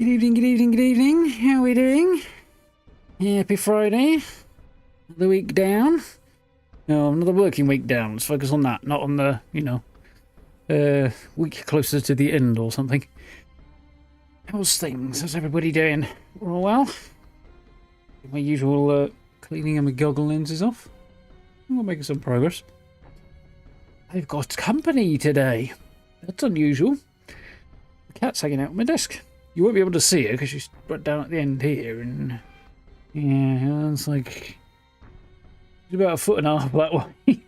Good evening, good evening, good evening. How are we doing? Happy Friday. Another week down. No, another working week down. Let's focus on that, not on the, week closer to the end or something. How's things? How's everybody doing? We're all well? My usual cleaning and my goggle lenses off. We're making some progress. I've got company today. That's unusual. The cat's hanging out on my desk. You won't be able to see her because she's right down at the end here, and yeah, it's like she's about 1.5 foot that way,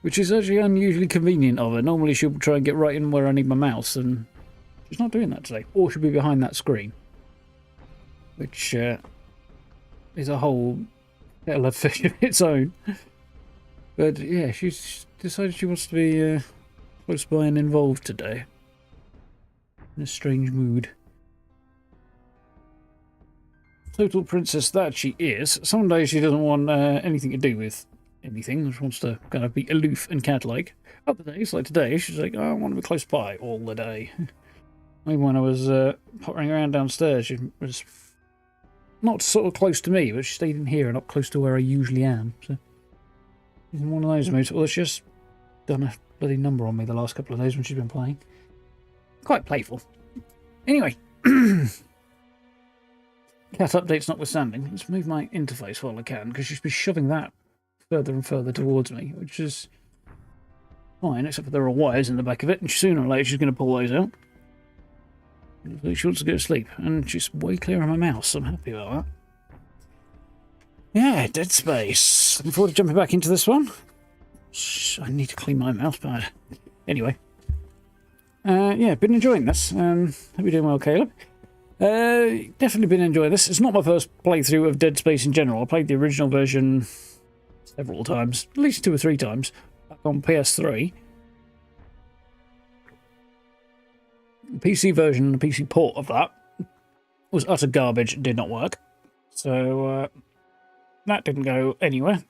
which is actually unusually convenient of her. Normally she'll try and get right in where I need my mouse, and she's not doing that today. Or she'll be behind that screen, which is a whole kettle of fish of its own. But yeah, she's decided she wants to be close by and involved today. In a strange mood. Total princess that she is. Some days she doesn't want anything to do with anything. She wants to kind of be aloof and cat-like. Other days, like today, she's like, oh, I want to be close by all the day. Maybe when I was pottering around downstairs, she was not sort of close to me, but she stayed in here and not close to where I usually am. So she's in one of those moods. Well, she's just done a bloody number on me the last couple of days when she's been playing. Quite playful. Anyway. Cat updates notwithstanding, let's move my interface while I can, because she's been shoving that further and further towards me, which is fine, except for there are wires in the back of it, and sooner or later she's going to pull those out. She wants to go to sleep, and she's way clear of my mouse, so I'm happy about that. Yeah, Dead Space. Looking forward to jumping back into this one. I need to clean my mouse pad. Anyway. Yeah, been enjoying this. Hope you're doing well, Caleb. Definitely been enjoying this. It's not my first playthrough of Dead Space in general. I played the original version several times, at least 2 or 3 times, back on PS3. The PC version, the PC port of that, was utter garbage and did not work. So, that didn't go anywhere.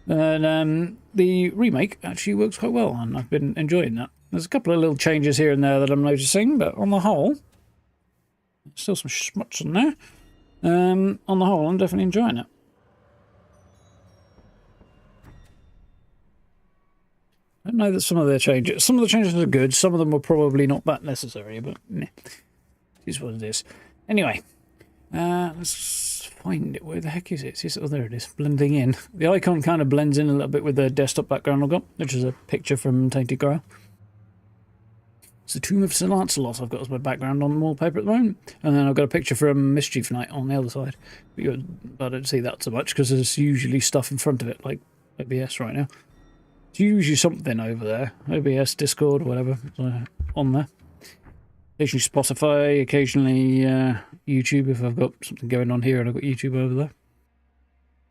And the remake actually works quite well, and I've been enjoying that. There's a couple of little changes here and there that I'm noticing, but on the whole, still some schmutz in there. On the whole, I'm definitely enjoying it. I know that some of the changes are good, some of them were probably not that necessary, but it is what it is. Anyway, let's find it. Where the heck is it? Oh, there it is, blending in. The icon kind of blends in a little bit with the desktop background I've got, which is a picture from Tainted Grail. It's the Tomb of Sir Lancelot I've got as my background on the wallpaper at the moment. And then I've got a picture from Mischief Night on the other side. But I don't see that so much because there's usually stuff in front of it, like OBS right now. It's usually something over there. OBS, Discord, whatever, on there. Occasionally Spotify, occasionally YouTube if I've got something going on here and I've got YouTube over there.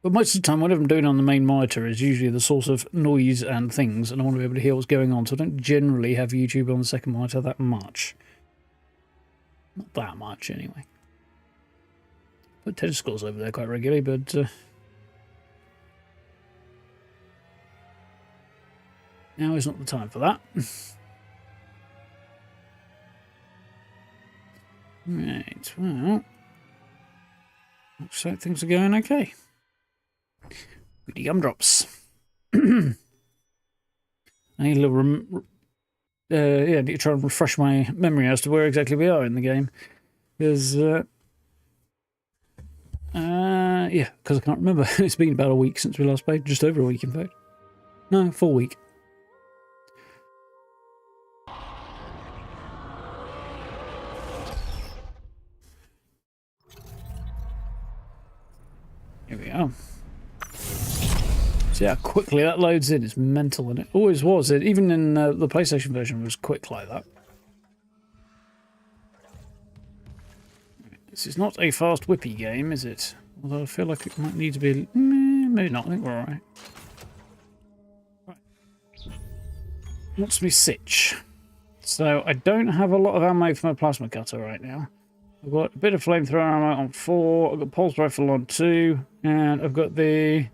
But most of the time, whatever I'm doing on the main monitor is usually the source of noise and things, and I want to be able to hear what's going on, so I don't generally have YouTube on the second monitor that much. Not that much, anyway. Put tennis scores over there quite regularly, but now is not the time for that. Right, well, looks like things are going okay. Goody gumdrops. I need a little yeah, I need to try and refresh my memory as to where exactly we are in the game. Because, yeah, because I can't remember. It's been about a week since we last played. Just over a week, in fact. No, full week. Here we are. See how quickly that loads in. It's mental, and it always was. Even in the PlayStation version, it was quick like that. This is not a fast whippy game, is it? Although I feel like it might need to be... maybe not. I think we're alright. Right. What's me sitch? So I don't have a lot of ammo for my plasma cutter right now. I've got a bit of flamethrower ammo on 4. I've got pulse rifle on 2. And I've got the...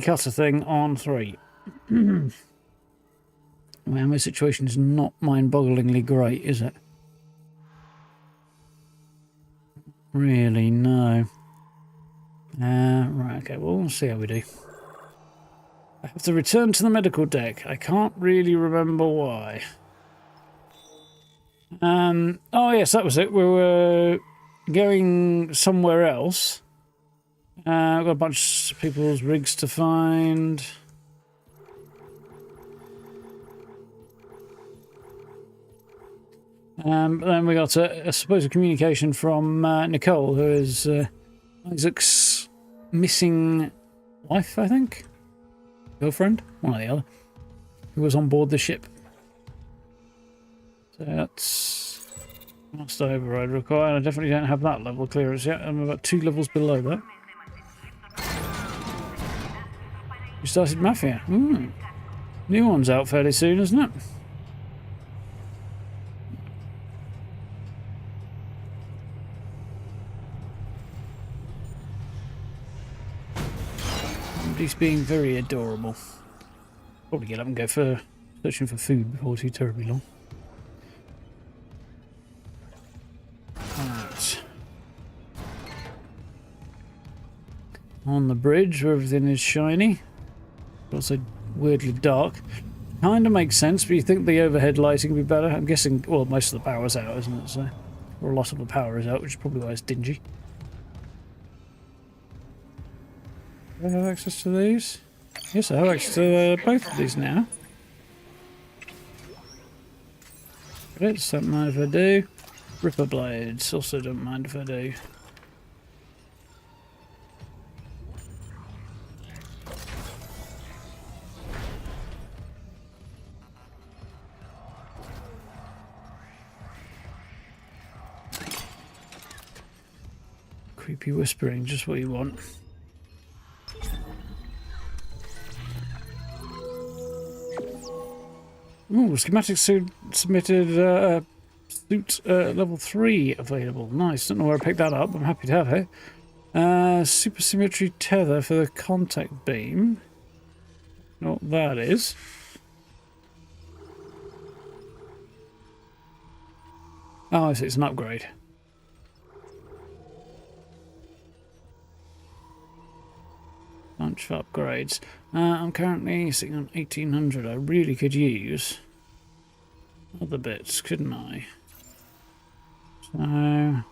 cutter thing on 3. My ammo situation is not mind-bogglingly great, is it? Really, no. Right, okay, well, we'll see how we do. I have to return to the medical deck. I can't really remember why. Oh, yes, that was it. We were going somewhere else. I've got a bunch of people's rigs to find. But then we got a supposed communication from Nicole, who is Isaac's missing wife, I think? Girlfriend? One or the other. Who was on board the ship. So that's... Master override required. I definitely don't have that level of clearance yet. I'm about 2 levels below that. You started Mafia. New one's out fairly soon, isn't it? He's being very adorable. Probably get up and go for searching for food before too terribly long. Right. On the bridge where everything is shiny. Also weirdly dark. Kind of makes sense, but you think the overhead lighting would be better? I'm guessing, well, most of the power's out, isn't it? So, or a lot of the power is out, which is probably why it's dingy. Do I have access to these? Yes, I have access to both of these now. Credits, don't mind if I do. Ripper blades, also don't mind if I do. Creepy whispering, just what you want. Ooh, schematic suit submitted, suit level 3 available. Nice, don't know where I picked that up. I'm happy to have it. Supersymmetry tether for the contact beam. Know what that is. Oh, I see, it's an upgrade. Bunch of upgrades. I'm currently sitting on 1800. I really could use other bits, couldn't I? So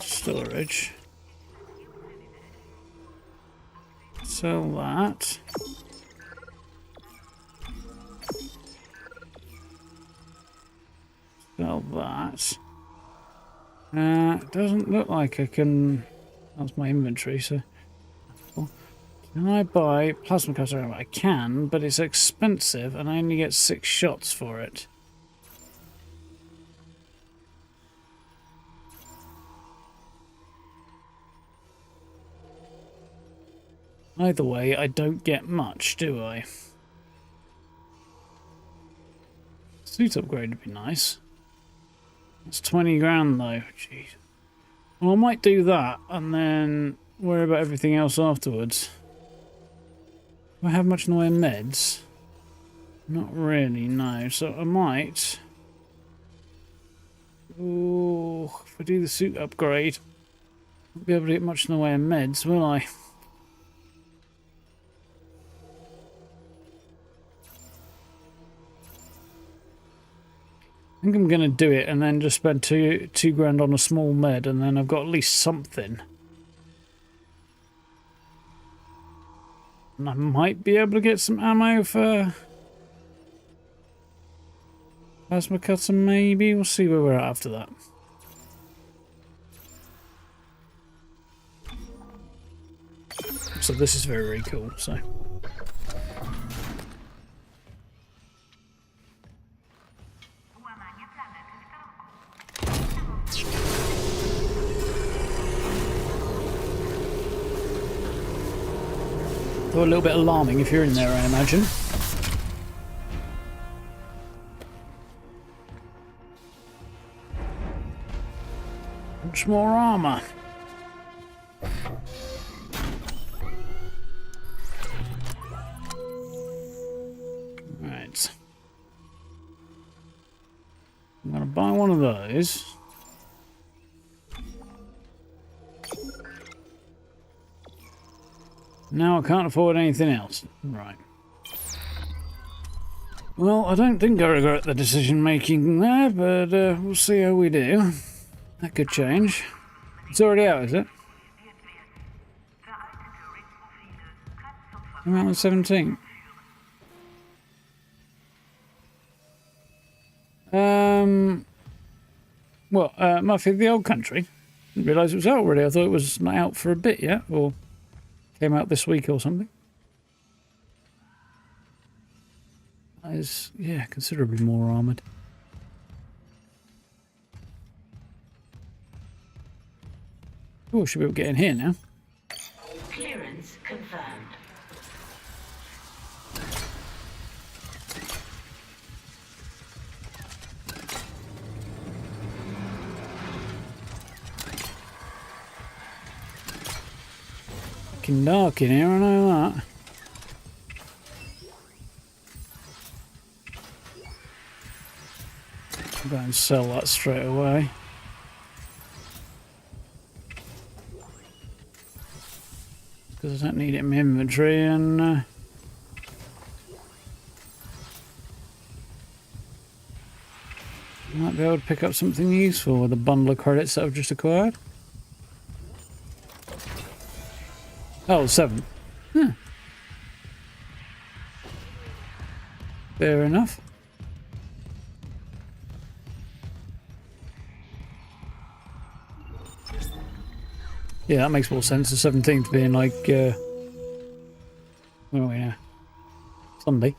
storage. Sell that. Sell that. It doesn't look like I can. That's my inventory, so... Can I buy plasma cutter ammo? I can, but it's expensive and I only get 6 shots for it. Either way, I don't get much, do I? Suit upgrade would be nice. It's 20 grand though, jeez. Well, I might do that and then worry about everything else afterwards. Do I have much in the way of meds? Not really, no. So I might... Ooh, if I do the suit upgrade, I won't be able to get much in the way of meds, will I? I think I'm going to do it and then just spend two grand on a small med and then I've got at least something. And I might be able to get some ammo for plasma cutter maybe. We'll see where we're at after that. So this is very, very cool, so... A little bit alarming if you're in there, I imagine. Much more armor. of those. Now I can't afford anything else. Right. Well, I don't think I regret the decision making there, but we'll see how we do. That could change. It's already out, is it? I'm out on the 17th. Well, Mafia the Old Country. Didn't realise it was out already. I thought it was not out for a bit yet, or came out this week or something. That is, yeah, considerably more armoured. Oh, should be able to get in here now. Clearance confirmed. Fucking dark in here, I know that. I'll go and sell that straight away. Because I don't need it in my inventory, and might be able to pick up something useful with a bundle of credits that I've just acquired. Oh, 7. Huh. Fair enough. Yeah, that makes more sense. The 17th being like, where are we now? Sunday.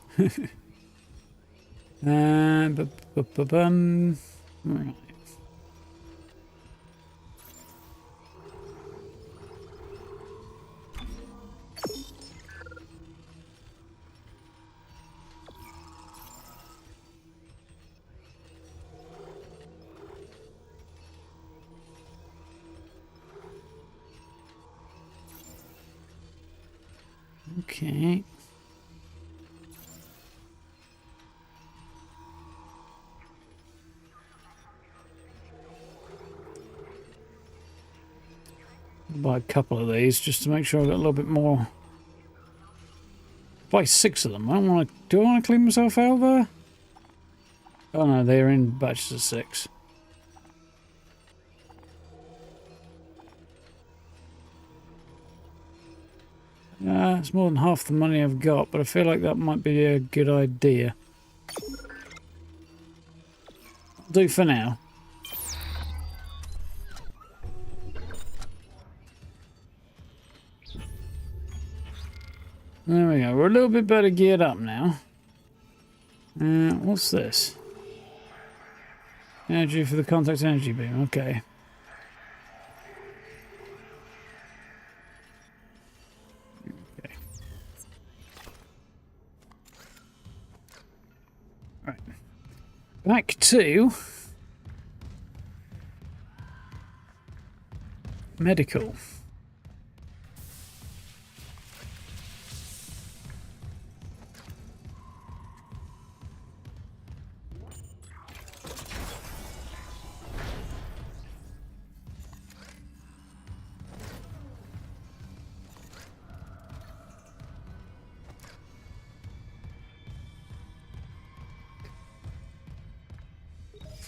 Right. Okay. I'll buy a couple of these just to make sure I've got a little bit more. Buy 6 of them. I don't want to. Do I want to clean myself out there? Oh no, they're in batches of 6. It's more than half the money I've got, but I feel like that might be a good idea. I'll do for now. There we go. We're a little bit better geared up now. What's this? Energy for the contact energy beam. Okay. Back to medical.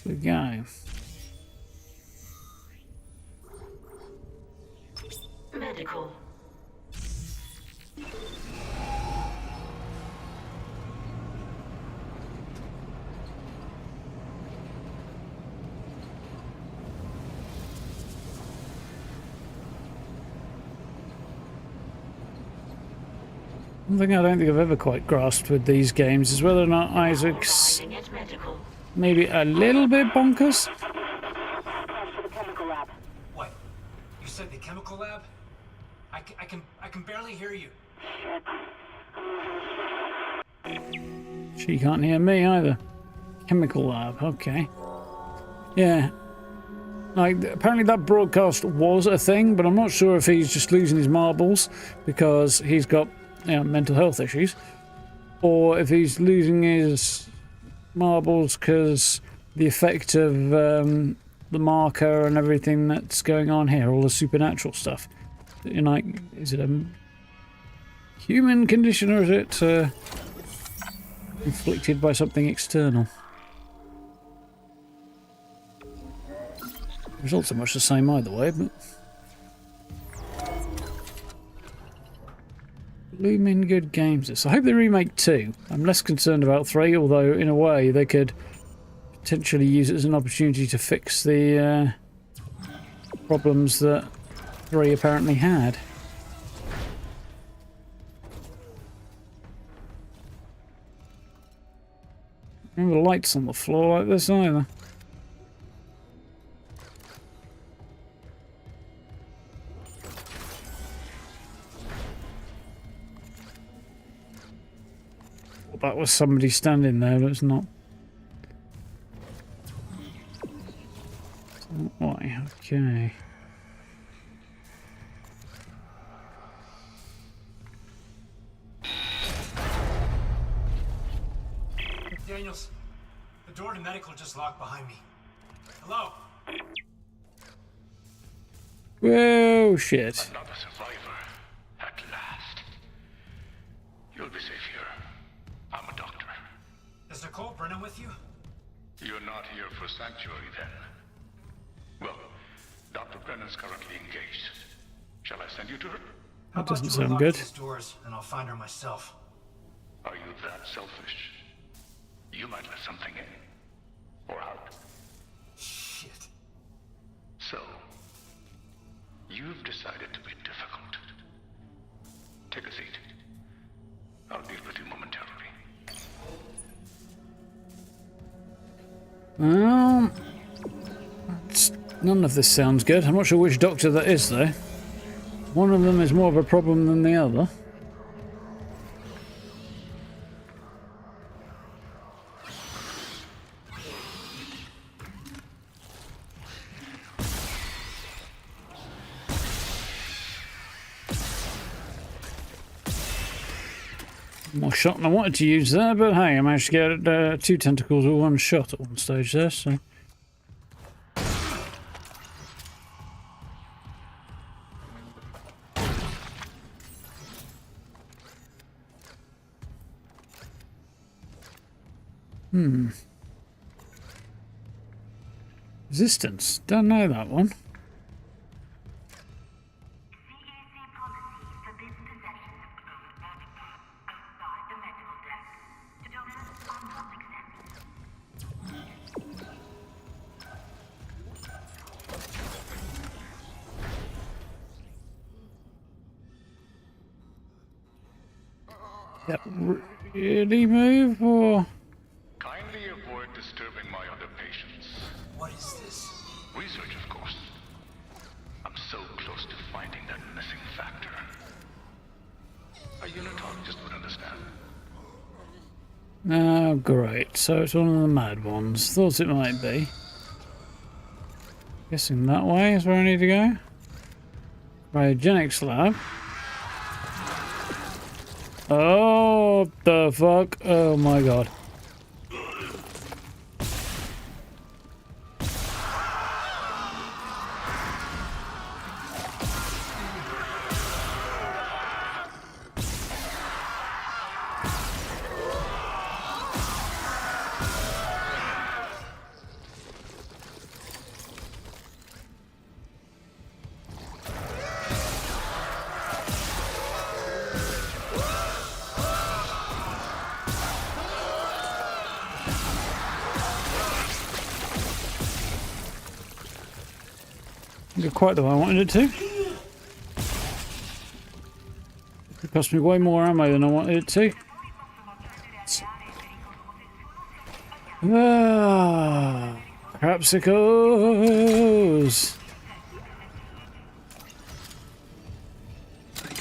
The guy. Medical. One thing I don't think I've ever quite grasped with these games is whether or not Isaac's maybe a little bit bonkers. What? You said the chemical lab? I can barely hear you. She can't hear me either. Chemical lab, okay. Yeah. Like, apparently that broadcast was a thing, but I'm not sure if he's just losing his marbles because he's got, you know, mental health issues, or if he's losing his marbles because the effect of the marker and everything that's going on here, all the supernatural stuff. You know, like, is it a human condition or is it inflicted by something external? The results are much the same either way, but blooming good games this. I hope they remake 2. I'm less concerned about 3, although in a way they could potentially use it as an opportunity to fix the problems that 3 apparently had. Remember the lights on the floor like this either. Well, that was somebody standing there, but it's not. Why? Okay. Daniels, the door to medical just locked behind me. Hello? Whoa, shit. Another survivor. At last. You'll be safe here. I'm a doctor. Is Nicole Brennan with you? You're not here for sanctuary then. Well, Dr. Brennan's currently engaged. Shall I send you to her? How That doesn't about you sound unlock good. these doors and I'll find her myself. Are you that selfish? You might let something in. Or out. Shit. So, you've decided to be difficult. Take a seat. I'll deal with you momentarily. None of this sounds good. I'm not sure which doctor that is, though. One of them is more of a problem than the other. More shot than I wanted to use there, but hey, I managed to get 2 tentacles with 1 shot at one stage there, so. Resistance. Don't know that one. That really move or? Kindly avoid disturbing my other patients. What is this? Research, of course. I'm so close to finding that missing factor. A unitologist would understand. Oh, great. So it's one of the mad ones. Thought it might be. Guessing that way is where I need to go. Cryogenics lab. Oh, the fuck. Oh my god. Did quite the way I wanted it to. It cost me way more ammo than I wanted it to. Ah, crapsicles.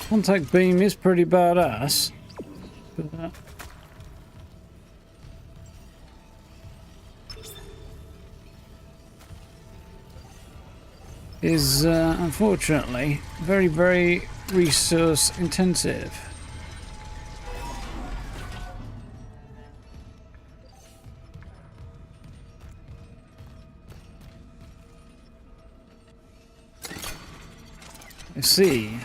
Contact beam is pretty badass. But is unfortunately very, very resource intensive. I see.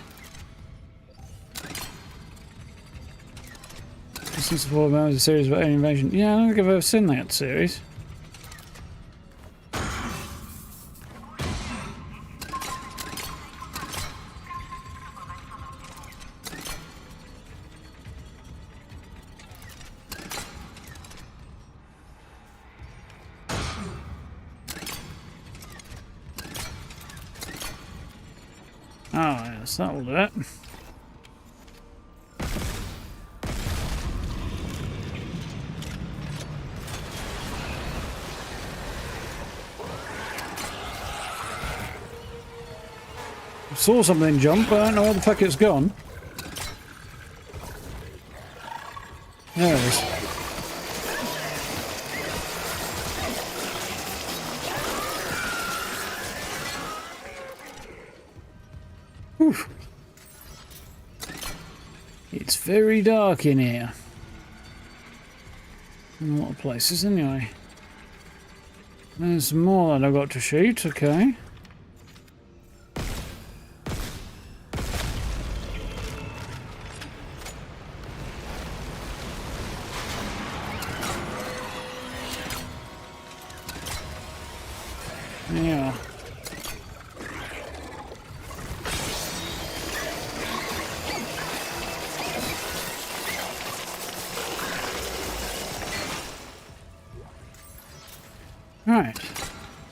Since the about a series about alien invasion. Yeah, I don't think I've ever seen that series. Oh, yes, that'll do it. I saw something jump, but I don't know where the fuck it's gone. There it is. Whew. It's very dark in here. In a lot of places, anyway. There's more that I've got to shoot, okay. Yeah. Right.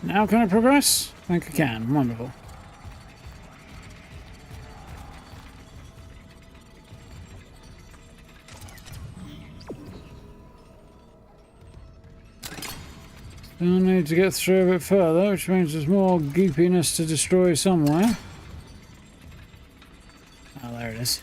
Now can I progress? I think I can. Wonderful. Still need to get through a bit further, which means there's more goopiness to destroy somewhere. Oh, there it is.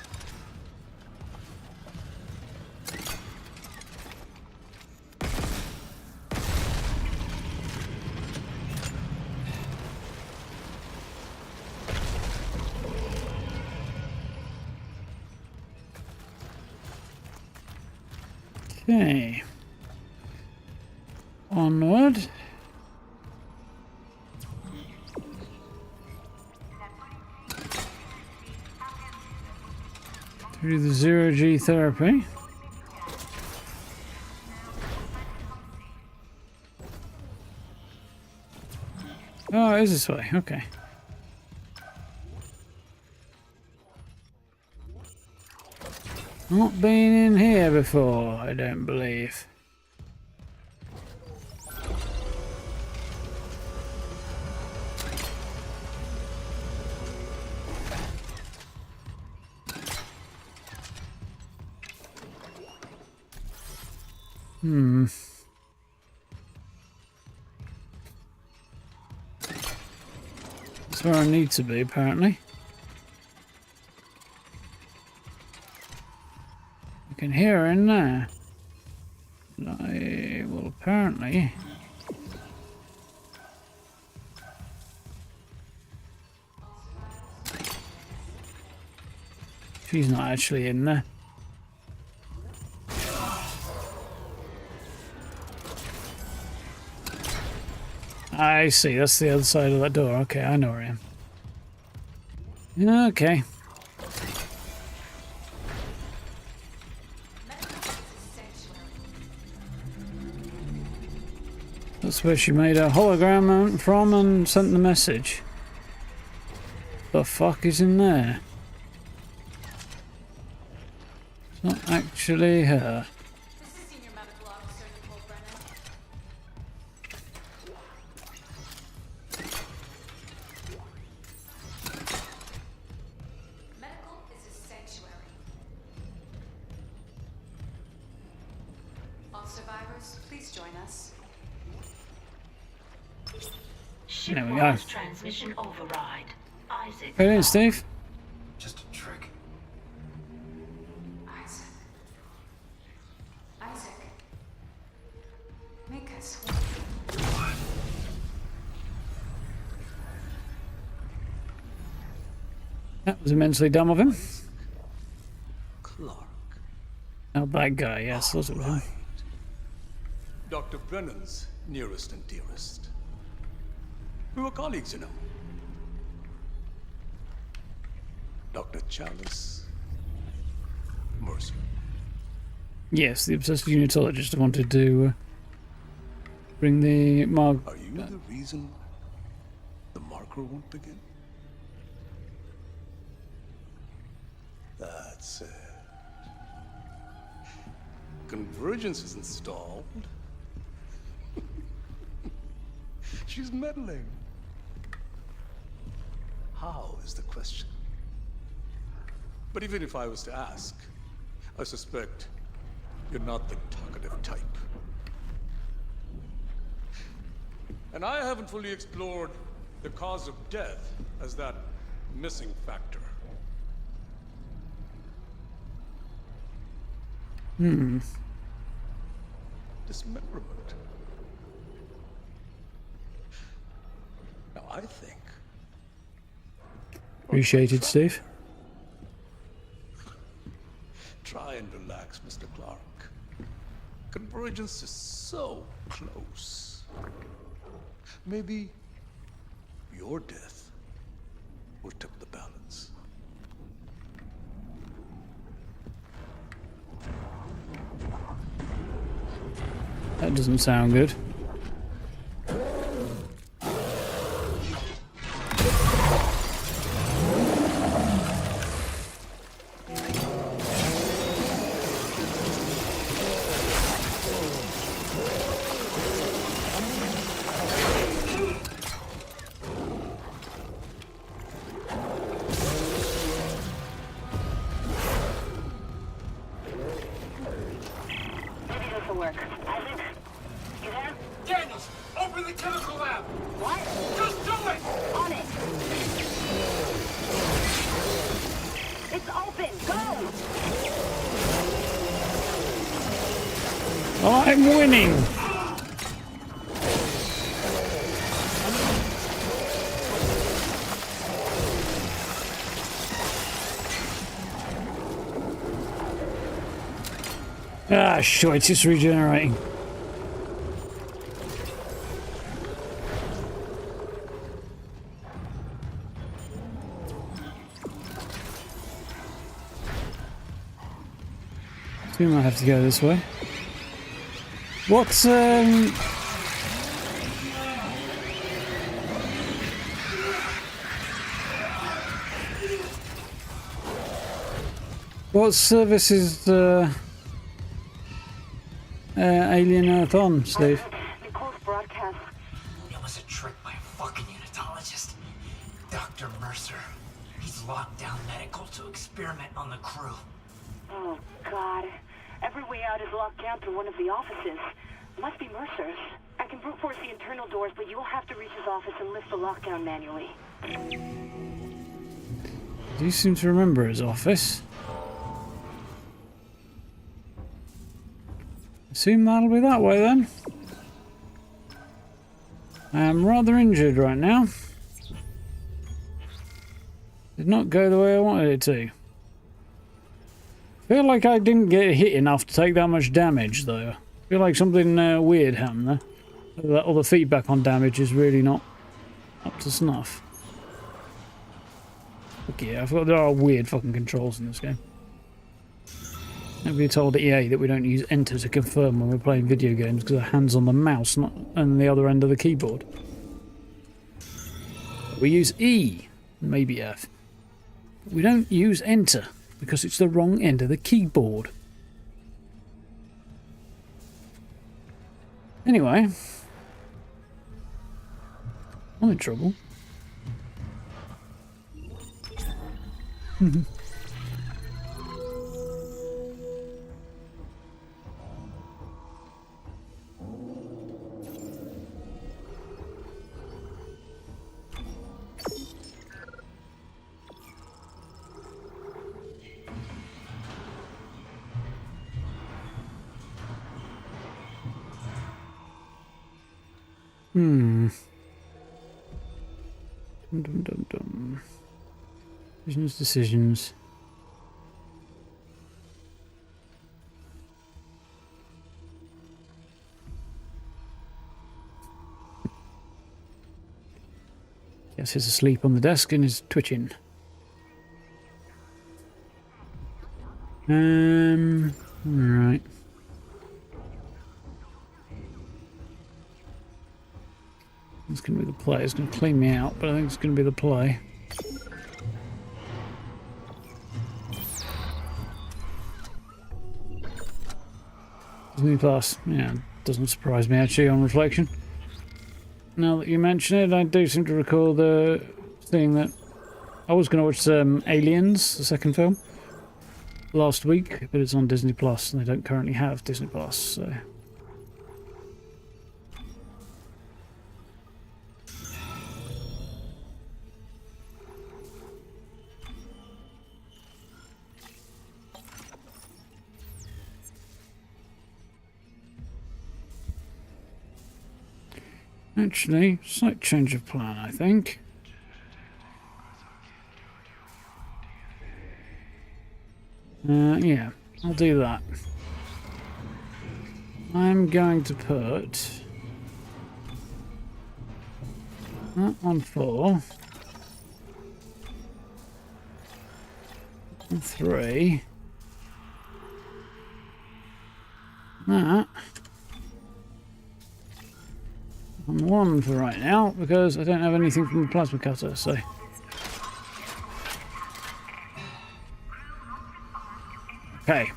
Okay. Onward. Through the zero-G therapy. Oh, it is this way. Okay. Not been in here before, I don't believe. That's where I need to be, apparently. I can hear her in there. I will apparently... She's not actually in there. I see, that's the other side of that door. Okay, I know where I am. Okay. That's where she made a hologram from and sent the message. The fuck is in there? It's not actually her. This is Senior Medical Officer Nicole Brennan. Medical is a sanctuary. All survivors, please join us. There we go. Transmission override. Isaac. Hey there, Steve. Just a trick. Isaac. Isaac. Make us. That was immensely dumb of him. Clarke. Oh, that guy, yes, those were him. Dr. Brennan's nearest and dearest. We were colleagues, you know. Dr. Chalice, Mercer. Yes, the obsessed unitologist wanted to bring the Marg. Are you the reason the marker won't begin? That's it. Convergence is installed. She's meddling. How is the question? But even if I was to ask, I suspect you're not the talkative type. And I haven't fully explored the cause of death as that missing factor. Dismemberment. Now I think. Appreciated, Steve. Try and relax, Mr. Clarke. Convergence is so close. Maybe your death will tip the balance. That doesn't sound good. Maybe this will work. Isaac, you there? Daniels, open the chemical lab! What? Just do it! On it. It's open. Go. I'm winning! Ah, shit, it's just regenerating. We might have to go this way. What's what service is Alien Earth on, Steve? Nicole's broadcast. It was a trick by a fucking unitologist. Dr. Mercer. He's locked down medical to experiment on the crew. Oh, God. Every way out is locked down through one of the offices. Must be Mercer's. I can brute force the internal doors, but you'll have to reach his office and lift the lockdown manually. Do you seem to remember his office? Assume that'll be that way then. I am rather injured right now. Did not go the way I wanted it to. Feel like I didn't get hit enough to take that much damage though. Feel like something weird happened there. That all the feedback on damage is really not up to snuff. Look, yeah, I forgot there are weird fucking controls in this game. Nobody told EA that we don't use enter to confirm when we're playing video games because our hands on the mouse, not on the other end of the keyboard. We use E, maybe F. But we don't use enter because it's the wrong end of the keyboard. Anyway, I'm in trouble. Dum dum dum. Decisions. Guess he's asleep on the desk and is twitching. Alright. It's going to be the play. It's going to clean me out, but I think it's going to be the play. Disney Plus. Yeah, doesn't surprise me actually on reflection. Now that you mention it, I do seem to recall the thing that I was going to watch Aliens, the second film, last week, but it's on Disney Plus, and they don't currently have Disney Plus, so... Actually, slight change of plan, I think. Yeah, I'll do that. I'm going to put that on 4. And 3. That on 1 for right now, because I don't have anything from the plasma cutter, so... Okay.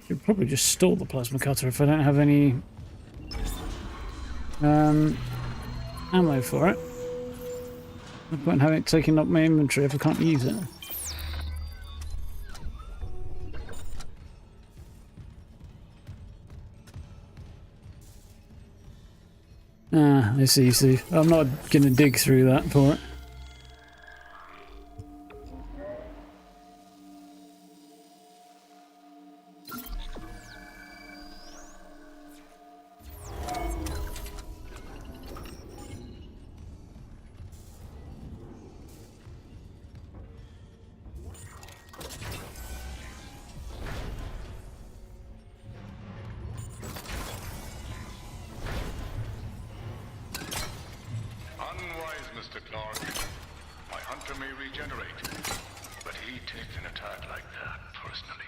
Should probably just store the plasma cutter if I don't have any ammo for it. No point in having it taking up my inventory if I can't use it. Ah, I see. I'm not going to dig through that for it. Mr. Clarke. My hunter may regenerate, but he takes an attack like that personally.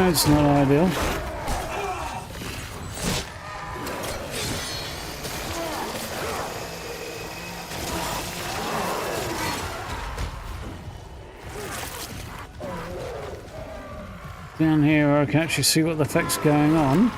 It's not ideal. Down here where I can actually see what the effect's going on.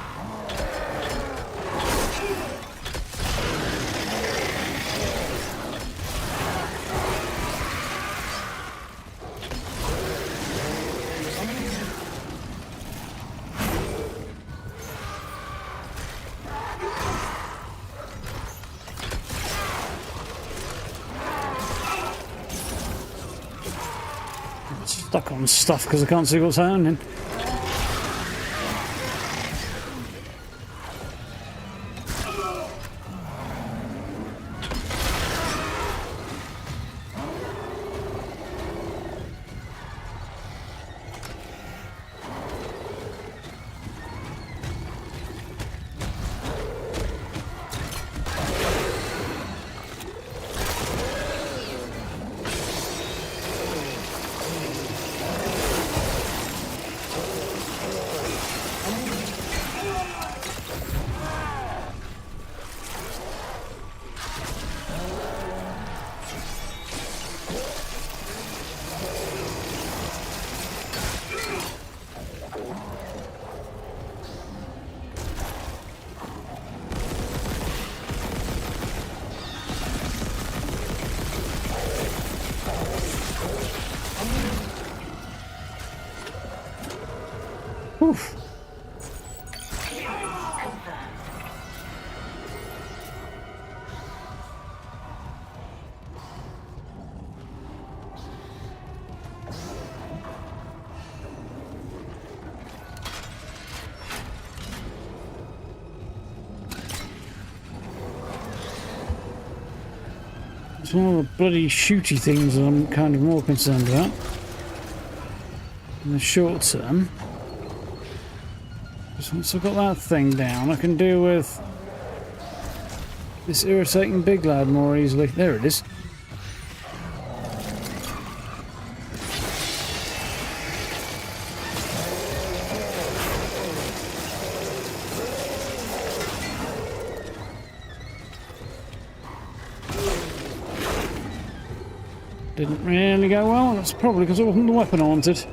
Stuck on stuff because I can't see what's happening. Oof. It's one of the bloody shooty things that I'm kind of more concerned about. in the short term. Just once I've got that thing down, I can deal with this irritating big lad more easily. There it is. Didn't really go well. That's probably because it wasn't the weapon I wanted.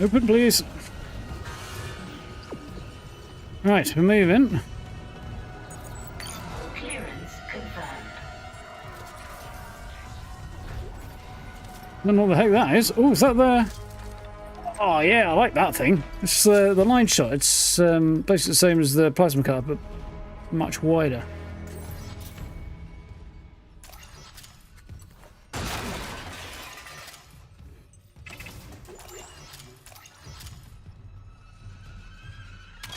Open, please. Right, we're moving. Clearance confirmed. I don't know what the heck that is. Oh, is that the... Oh, yeah, I like that thing. It's the line shot. It's basically the same as the plasma card, but much wider.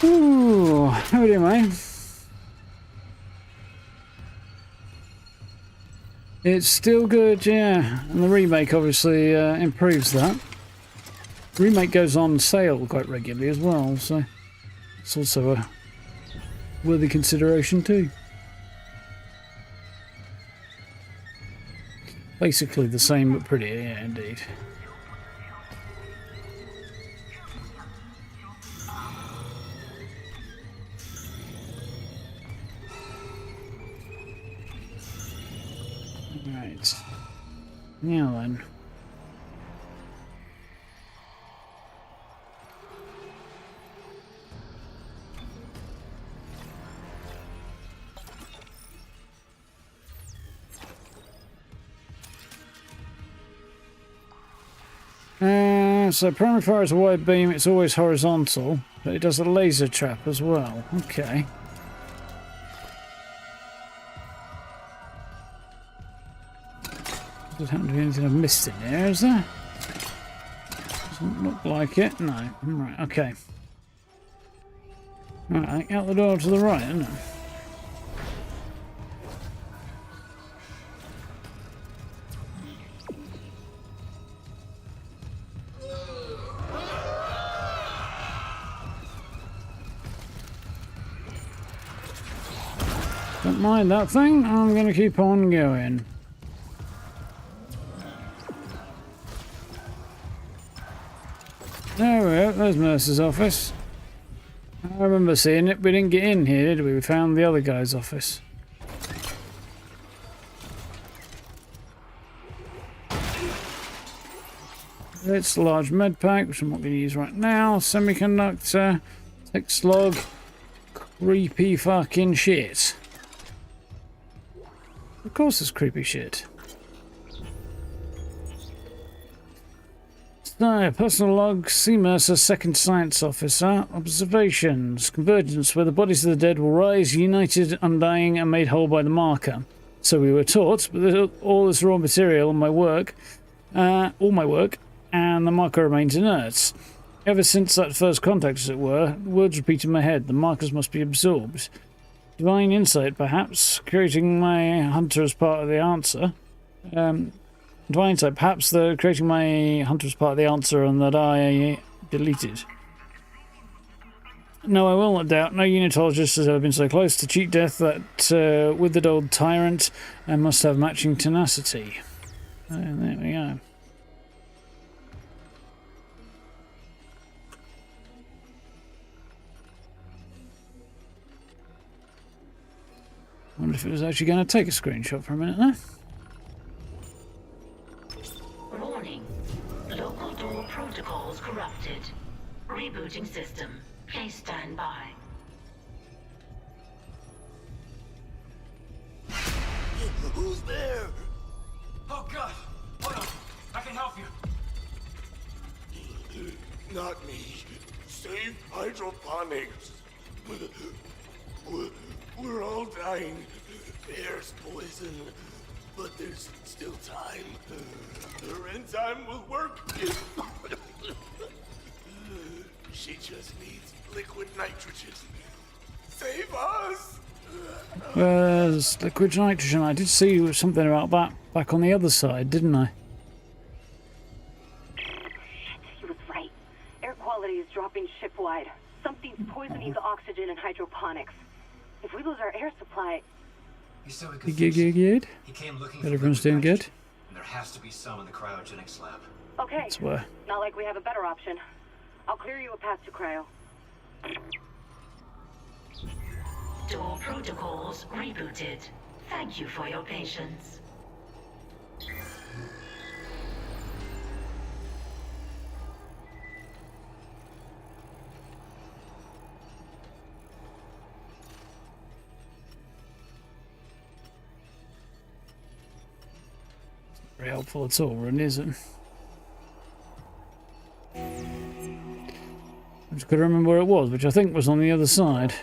Ooh, how are you doing, mate? It's still good, yeah. And the remake obviously improves that. Remake goes on sale quite regularly as well, so it's also a worthy consideration too. Basically the same but prettier, yeah, indeed. Right. Now then. So primary fire is a wide beam, it's always horizontal, but it does a laser trap as well. Okay. Doesn't happen to be anything I've missed in here, is there? Doesn't look like it. No. Right, okay. Right, out the door to the right, isn't it? Don't mind that thing, I'm going to keep on going. There we go, there's Mercer's office. I remember seeing it, we didn't get in here, did we? We found the other guy's office. It's a large med pack, which I'm not going to use right now. Semiconductor, tech slog, creepy fucking shit. Of course it's creepy shit. So, personal log, C. Mercer, second science officer. Observations. Convergence, where the bodies of the dead will rise, united, undying, and made whole by the marker. So we were taught, but all this raw material and my work, all my work, and the marker remains inert. Ever since that first contact, as it were, words repeat in my head. The markers must be absorbed. Divine insight, perhaps, creating my hunter as part of the answer. Divine insight, perhaps creating my hunter as part of the answer and that I deleted. No, I will not doubt. No unitologist has ever been so close to cheat death that withered old tyrant and must have matching tenacity. There we go. Wonder if it was actually going to take a screenshot for a minute there. Warning. Local door protocols corrupted. Rebooting system. Please stand by. Who's there? Oh God! Hold on. I can help you. Not me. Save hydroponics. We're all dying. Air's poison. but there's still time. Her enzyme will work. She just needs liquid nitrogen. Save us! Where's liquid nitrogen? I did see something about that back on the other side, didn't I? He was right. Air quality is dropping shipwide. Something's poisoning the oxygen and hydroponics. If we lose our air supply... He said we could Good, fix it. good. He came looking But for everyone's liquid doing nitrogen, good. and there has to be some in the cryogenics lab. Okay, That's where. not like we have a better option. I'll clear you a path to cryo. Door protocols rebooted. Thank you for your patience. Very helpful at all, really, is it? I just couldn't remember where it was, which I think was on the other side.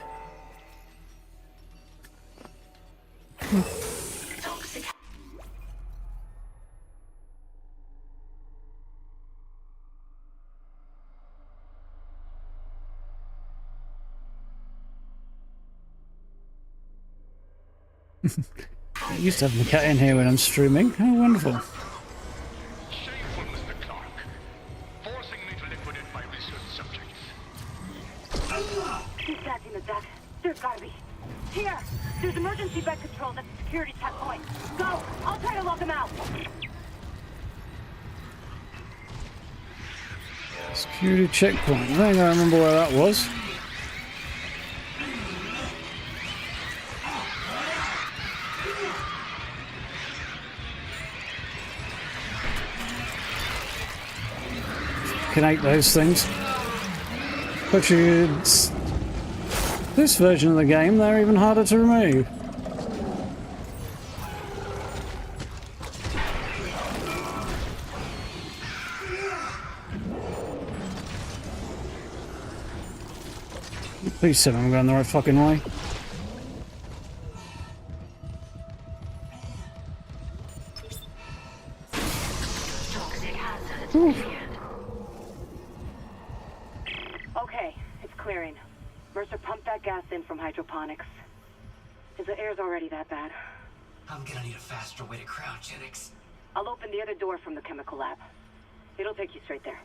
Toxic. I used to have my cat in here when I'm streaming. How wonderful. Shameful, Mr. Clarke. Forcing me to liquidate my research subjects. He's catching the deck. There's gotta be. Here! There's emergency bed controls at the security checkpoint. Go! I'll try to lock him out! Security checkpoint. I think I remember where that was. Can hate those things. But this version of the game, they're even harder to remove. Please tell me I'm going the right fucking way. Toxic hazard cleared. Okay, it's clearing. Mercer pumped that gas in from hydroponics. Is the air's already that bad? I'm gonna need a faster way to cryogenics. I'll open the other door from the chemical lab. It'll take you straight there.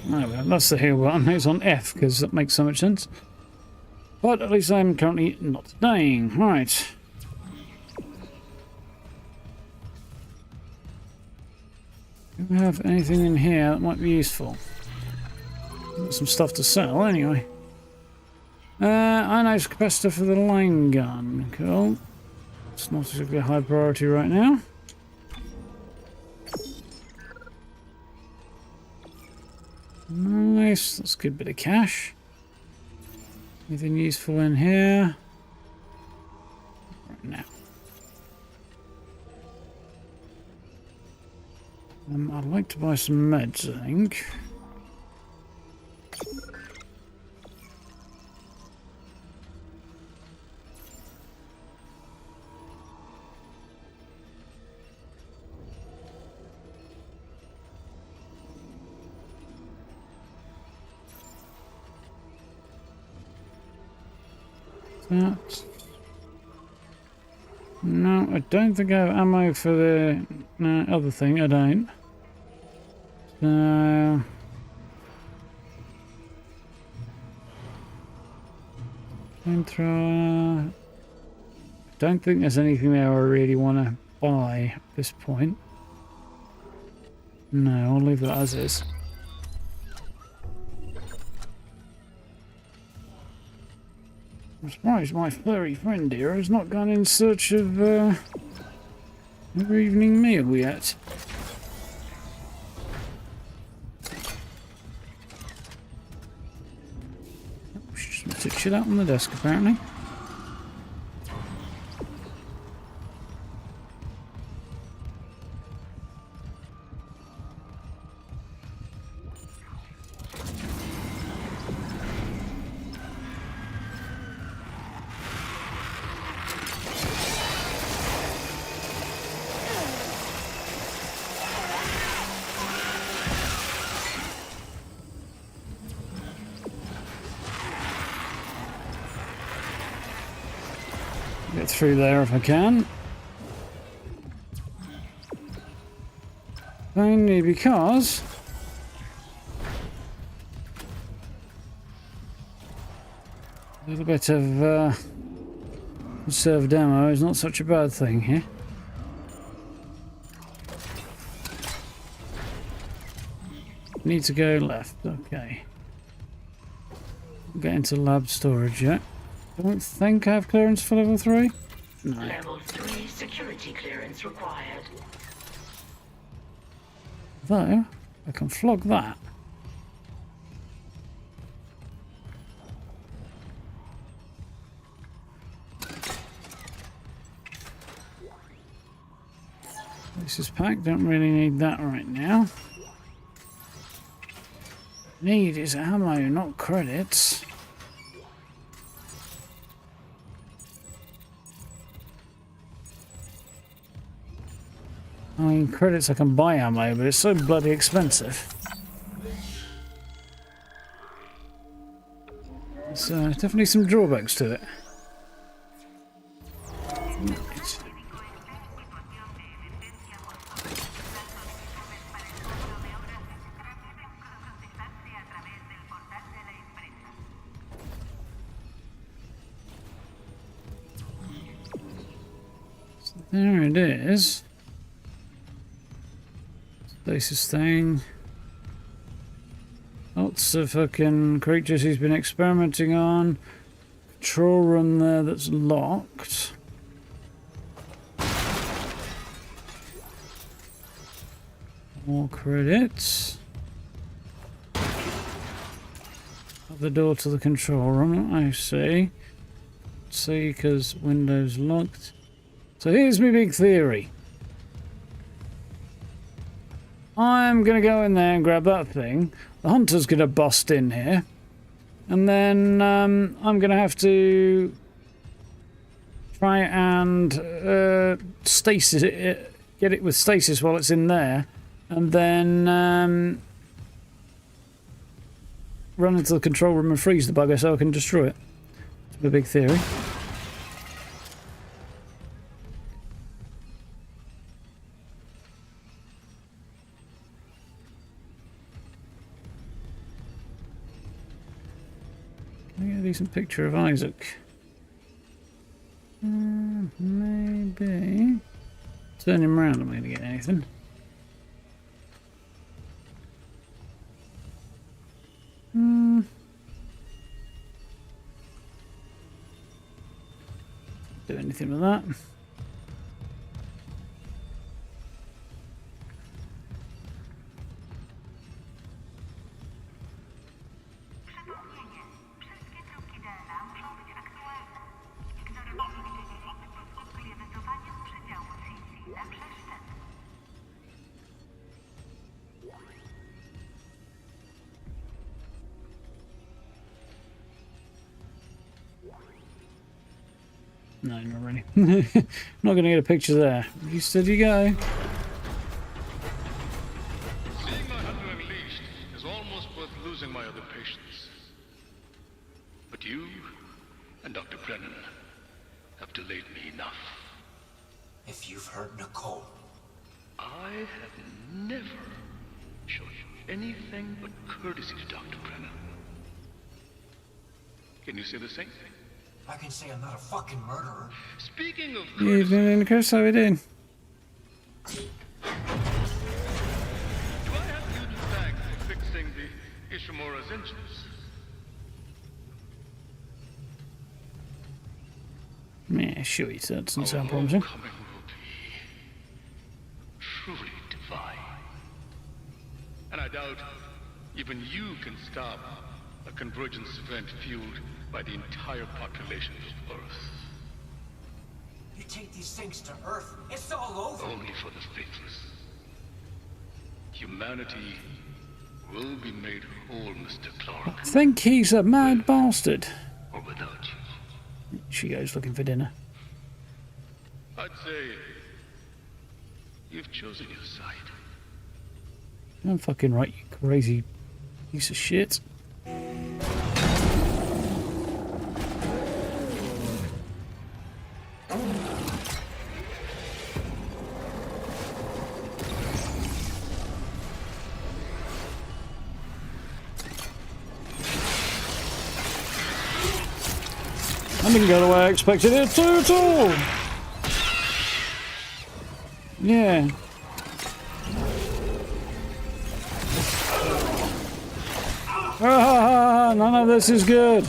Oh, well, that's the heal button. It's on F because that makes so much sense. But at least I'm currently not dying. Right. Do we have anything in here that might be useful? Got some stuff to sell anyway. Ionized capacitor for the line gun. Cool. It's not exactly a high priority right now. Nice, that's a good bit of cash. Anything useful in here? Right now. I'd like to buy some meds, I think. That. No, I don't think I have ammo for the other thing. I don't. So flamethrower. Don't think there's anything there I really want to buy at this point. No, I'll leave that as is. I'm surprised my furry friend here has not gone in search of her evening meal yet. She's just took shit out on the desk apparently. get through there if I can. Only because a little bit of conserved ammo is not such a bad thing here. Need to go left, okay. Get into lab storage yet. Don't think I have clearance for level 3. No. Level 3 security clearance required. Though, I can flog that. This is packed, don't really need that right now. Need is ammo, not credits. I mean, credits I can buy ammo, but it's so bloody expensive. There's definitely some drawbacks to it. Right. So there it is. Stasis thing. Lots of fucking creatures he's been experimenting on. Control room there that's locked. More credits. Up the door to the control room, I see. See, because window's locked. So here's my big theory. I'm going to go in there and grab that thing. The hunter's going to bust in here. And then I'm going to have to try and stasis it, get it with stasis while it's in there. And then run into the control room and freeze the bugger so I can destroy it. It's my big theory. Can I get a decent picture of Isaac? Maybe. Turn him around, I'm going to get anything. Do anything with that. No, not really. Not going to get a picture there. You said you go. Seeing my hunter unleashed is almost worth losing my other patients. But you and Dr. Brennan have delayed me enough. If you've heard Nicole, I have never shown you anything but courtesy to Dr. Brennan. Can you say the same thing? I can say I'm not a fucking murderer. Speaking of You've courtesy, been in the curse, how we doing? do I have you to thank for fixing the Ishimura's engines? Yeah, sure, he said. Doesn't sound Our promising. homecoming will be truly divine. And I doubt even you can stop a convergence event fueled by the entire population of Earth. You take these things to Earth, it's all over. Only for the faithless. Humanity will be made whole, Mr. Clarke, I think he's a mad bastard. or without you. She goes looking for dinner. I'd say you've chosen your side. I'm fucking right, you crazy piece of shit. didn't go the way I expected it to at all. Yeah. Ah, none of this is good.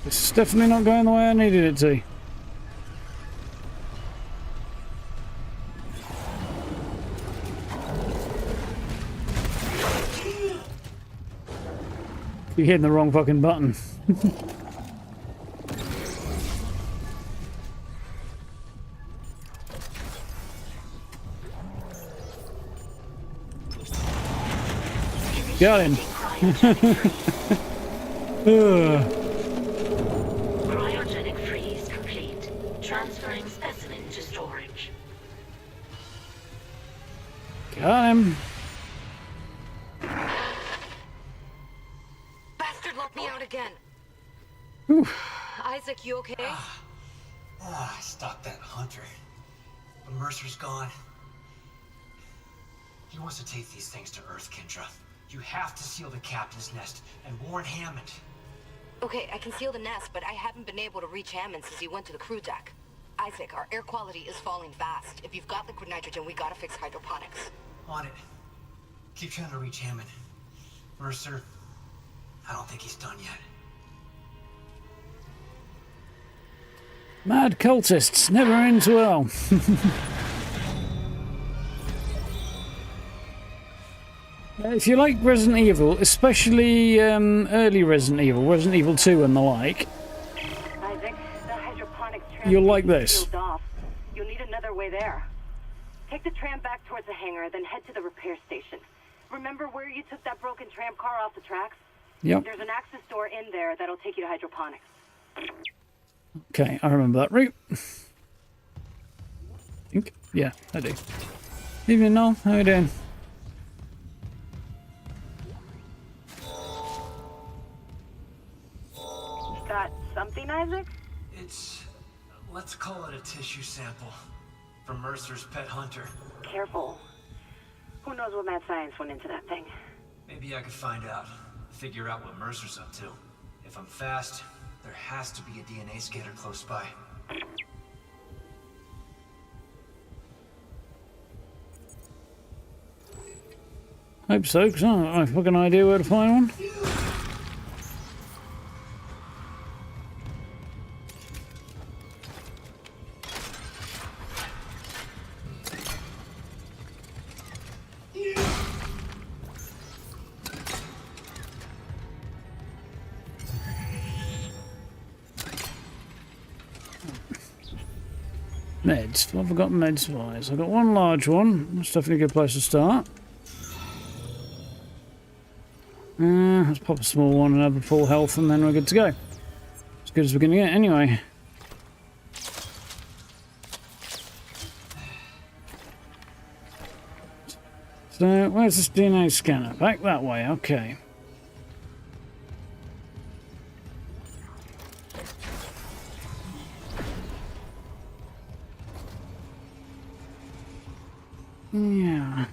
This is definitely not going the way I needed it to. You're hitting the wrong fucking button. Got him. Cryogenic freeze complete. Transferring specimen to storage. Got him. Bastard locked me out again. Whew. Isaac, you okay? I stopped that hunter. But Mercer's gone. He wants to take these things to Earth, Kendra. You have to seal the captain's nest and warn Hammond. Okay, I can seal the nest, but I haven't been able to reach Hammond since he went to the crew deck. Isaac, our air quality is falling fast. If you've got liquid nitrogen, we gotta fix hydroponics. On it. Keep trying to reach Hammond. Mercer, I don't think he's done yet. Mad cultists never ends well. If you like Resident Evil, especially early Resident Evil 2 and the like, Isaac, the hydroponics you'll like this. sealed off. You'll need another way there. Take the tram back towards the hangar, then head to the repair station. Remember where you took that broken tram car off the tracks? Yep. There's an access door in there that'll take you to hydroponics. Okay, I remember that route. I think. Yeah, I do. Evening, Noel. How are you doing? Got something, Isaac? It's... let's call it a tissue sample. From Mercer's pet hunter. Careful. Who knows what mad science went into that thing? Maybe I could find out. Figure out what Mercer's up to. If I'm fast, there has to be a DNA scanner close by. Hope so, because I don't have a fucking idea where to find one. Meds. What have I got meds wise? I've got one large one. That's definitely a good place to start. Let's pop a small one and have a full health and then we're good to go. As good as we're going to get anyway. So, where's this DNA scanner? Back that way, okay. Yeah.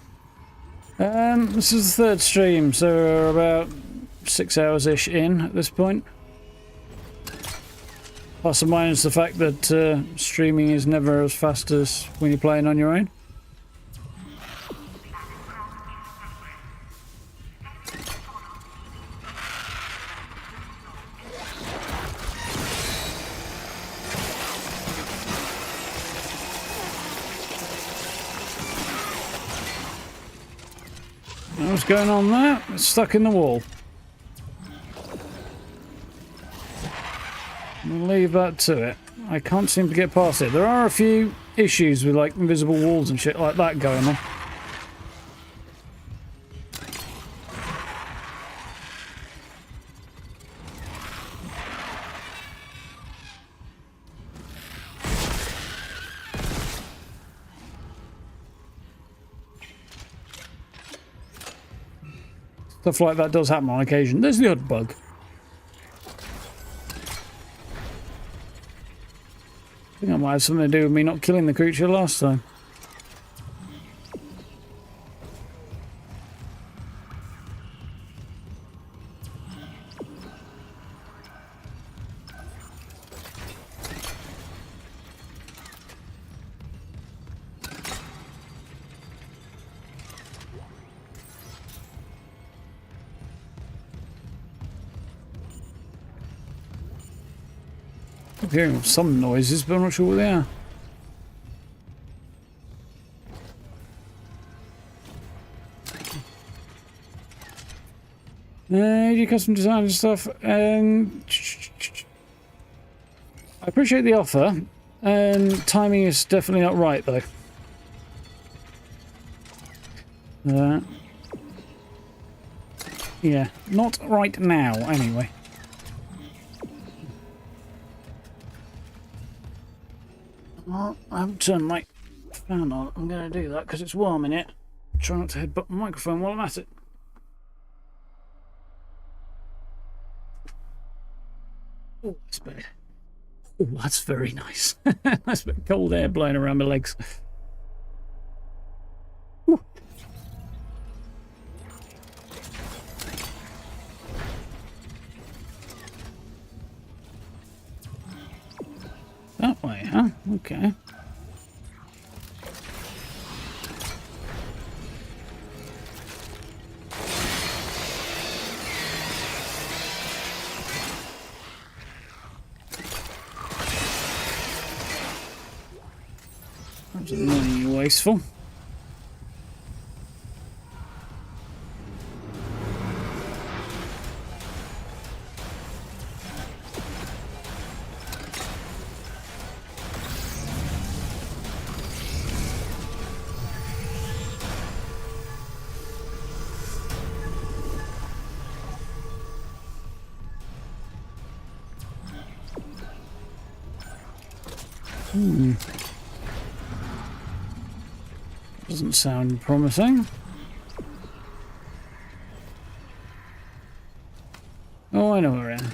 This is the third stream, so we're about 6 hours-ish in at this point. Plus or minus the fact that streaming is never as fast as when you're playing on your own. What's going on there? It's stuck in the wall. We'll leave that to it. I can't seem to get past it. There are a few issues with like invisible walls and shit like that going on. Stuff like that does happen on occasion. There's the odd bug. I think that might have something to do with me not killing the creature last time. I'm hearing some noises, but I'm not sure what they are. Your custom design and stuff. I appreciate the offer. Timing is definitely not right, though. Yeah, not right now, anyway. Well, I haven't turned my fan on. I'm going to do that because it's warm in it. Try not to headbutt my microphone while I'm at it. Oh, that's better. Oh, that's very nice. Nice bit of cold air blowing around my legs. Whew. That way, huh? Okay. That's annoyingly wasteful. Doesn't sound promising. Oh, I know where I am.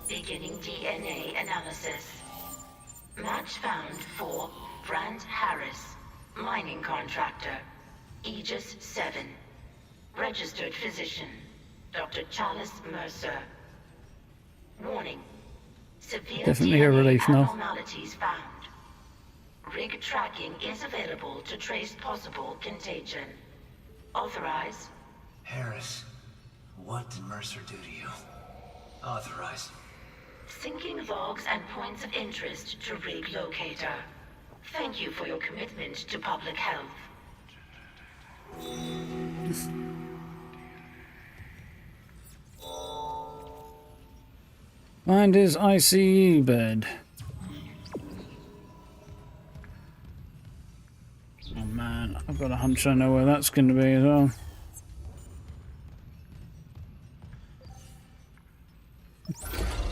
Beginning DNA analysis. Match found for Brant Harris, mining contractor, Aegis VII. Registered physician, Dr. Chalice Mercer. Warning. Severe Definitely a DNA relief now. abnormalities found. Rig tracking is available to trace possible contagion. Authorize. Harris, what did Mercer do to you? Authorize. Syncing logs and points of interest to rig locator. Thank you for your commitment to public health. Find his ICU bed. Oh man, I've got a hunch I know where that's going to be as well.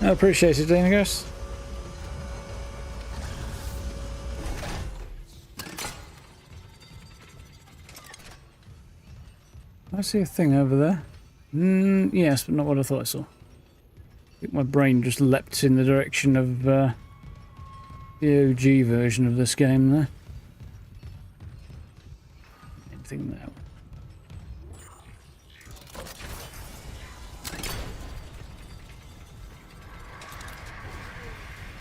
I appreciate it, Dinagos. I see a thing over there. Yes, but not what I thought I saw. I think my brain just leapt in the direction of the OG version of this game there. Anything there?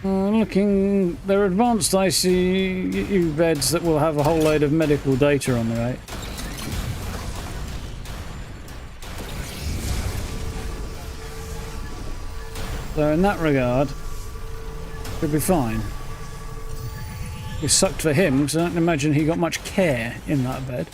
Looking, they're advanced ICU beds that will have a whole load of medical data on the right. So in that regard, it'll be fine. It sucked for him because I don't imagine he got much care in that bed.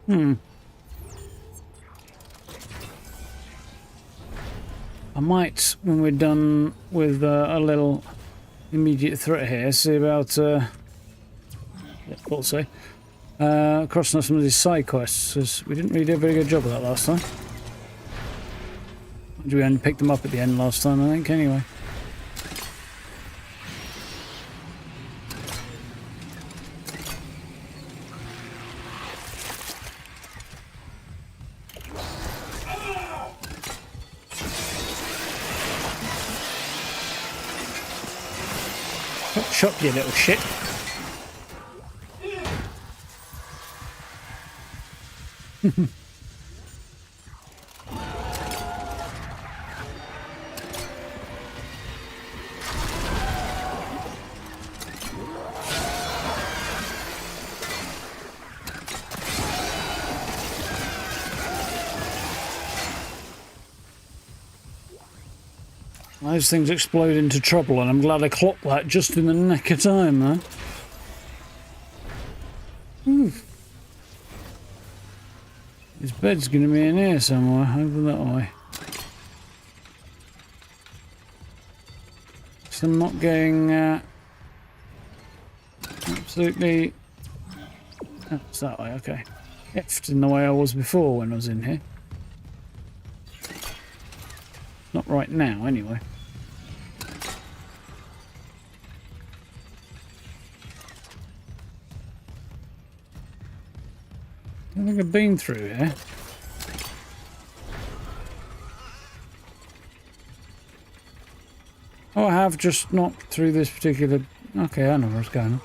I might, when we're done with a little immediate threat here, see about we'll say crossing off some of these side quests, because we didn't really do a very good job of that last time. We only picked them up at the end last time, I think, anyway. Shop, you little shit. Those things explode into trouble, and I'm glad I clocked that just in the nick of time, though. His bed's going to be in here somewhere, over that way. So I'm not getting absolutely... Oh, it's that way, okay. Effed in the way I was before when I was in here. Not right now, anyway. I don't think I've been through here. Oh, I have, just not through this particular... Okay, I know where it's going on.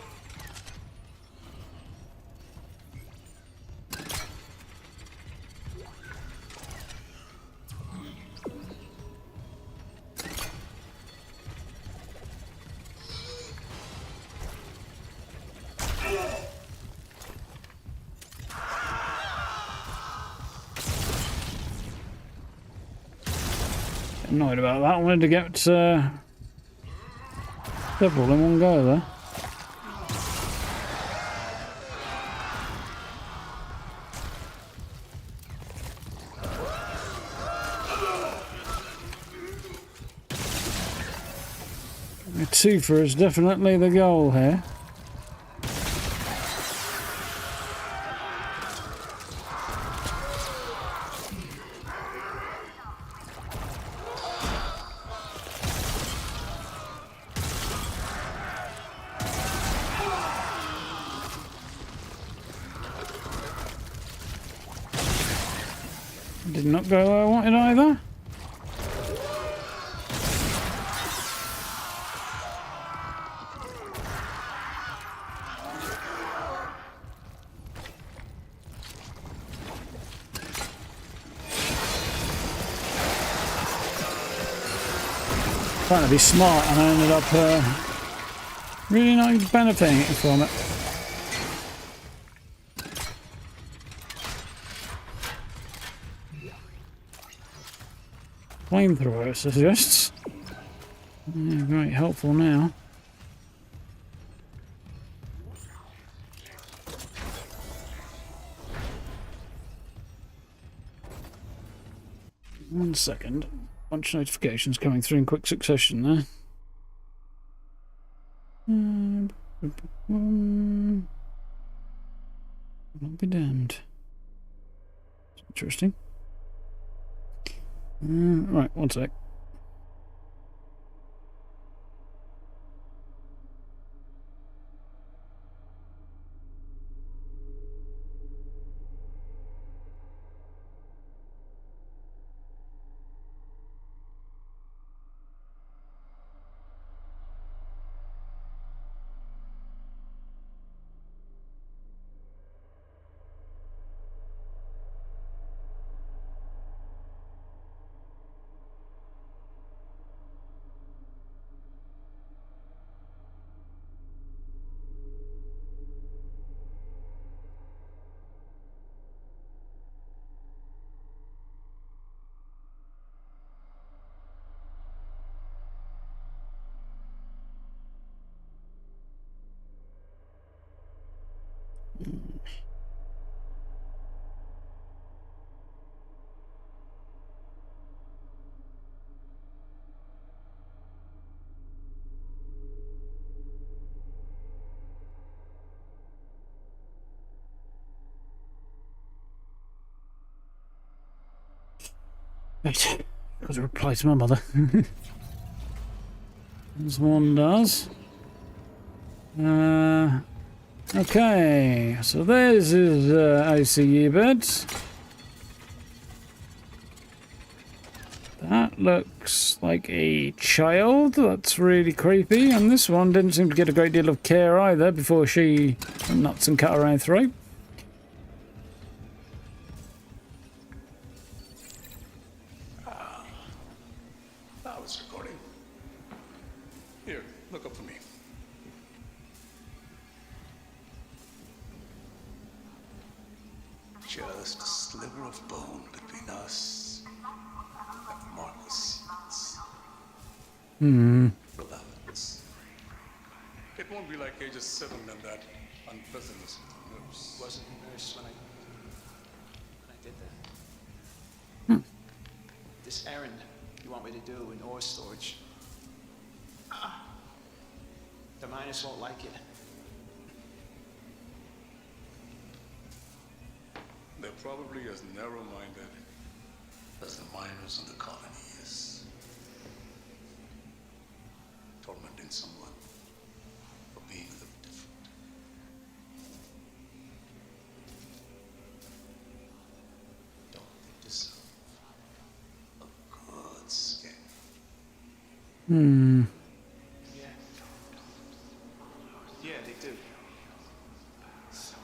Annoyed about that. I wanted to get several in one go there. A twofer is definitely the goal here. Did not go where I wanted either. Trying to be smart, and I ended up really not benefiting from it. Flamethrower, it suggests. Yeah, very helpful now. One second. Bunch of notifications coming through in quick succession there. I'll be damned. Interesting. Right, one sec. Right. Got to reply to my mother. As one does. Okay, so there's his ICU bed. That looks like a child. That's really creepy. And this one didn't seem to get a great deal of care either before she went nuts and cut her own throat. That was recording. Here, look up for me. Just a sliver of bone between us and Marcus. Relax. It won't be like Aegis VII and that unpleasantness with the nurse. Wasn't a nurse when I did that. This errand you want me to do in ore storage. The miners won't like it. They're probably as narrow-minded as the miners in the colony is. Tormenting someone for being a little different. Don't they deserve a good skin? Yeah. Yeah, they do.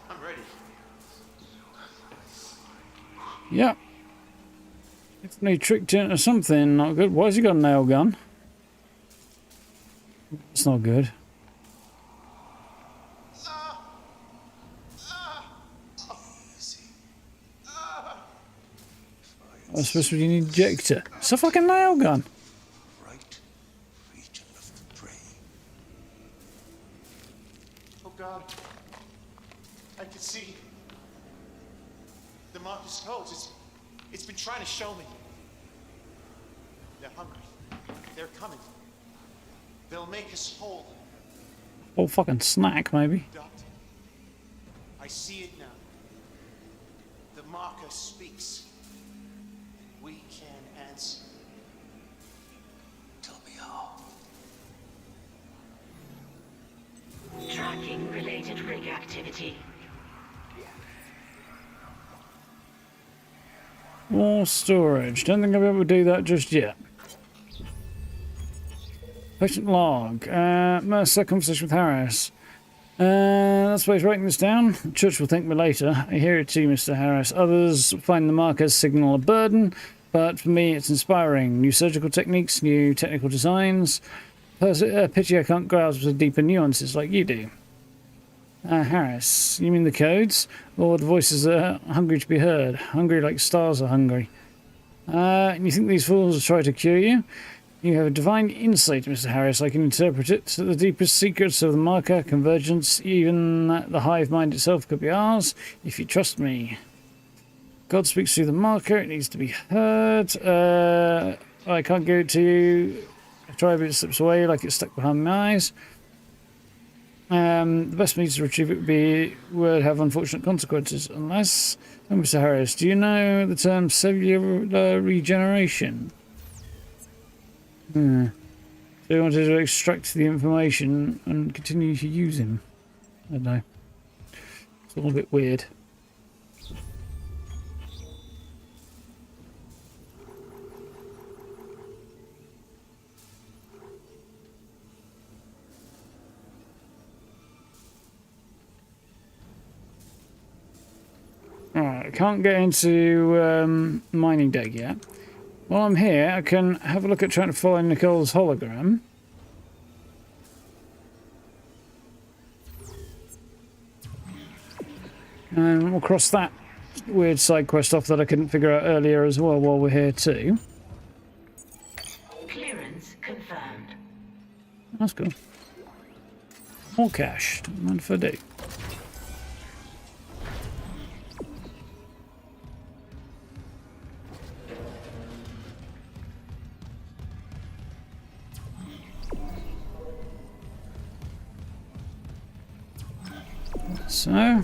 I'm ready. Yep. Definitely tricked into something not good. Why has he got a nail gun? It's not good. I supposed to be an ejector. It's a fucking nail gun. Right region of the brain. Oh God. I can see the Marcus codes. It's been trying to show me. They're hungry. They're coming. They'll make us whole. Or fucking snack, maybe. Doctor, I see it now. The marker speaks. We can answer. Tell me how. Tracking related rig activity. More storage. Don't think I'll be able to do that just yet. Patient log. Mercer conversation with Harris. That's why he's writing this down. Church will thank me later. I hear it too, Mr. Harris. Others find the markers signal a burden, but for me it's inspiring. New surgical techniques, new technical designs. Pity I can't grasp the deeper nuances like you do. Harris, you mean the codes? Or the voices that are hungry to be heard? Hungry like stars are hungry. You think these fools will try to cure you? You have a divine insight, Mr. Harris. I can interpret it. The deepest secrets of the marker, convergence, even the hive mind itself could be ours, if you trust me. God speaks through the marker. It needs to be heard. I can't give it to you. I try, but it slips away like it's stuck behind my eyes. The best means to retrieve it would have unfortunate consequences, unless... Oh, Mr. Harris, do you know the term cellular regeneration? So he wanted to extract the information and continue to use him. I don't know. It's all a bit weird. Alright, I can't get into mining deck yet. While I'm here, I can have a look at trying to find Nicole's hologram. And we'll cross that weird side quest off that I couldn't figure out earlier as well while we're here too. Clearance confirmed. That's cool. More cash. Don't mind if I do. So,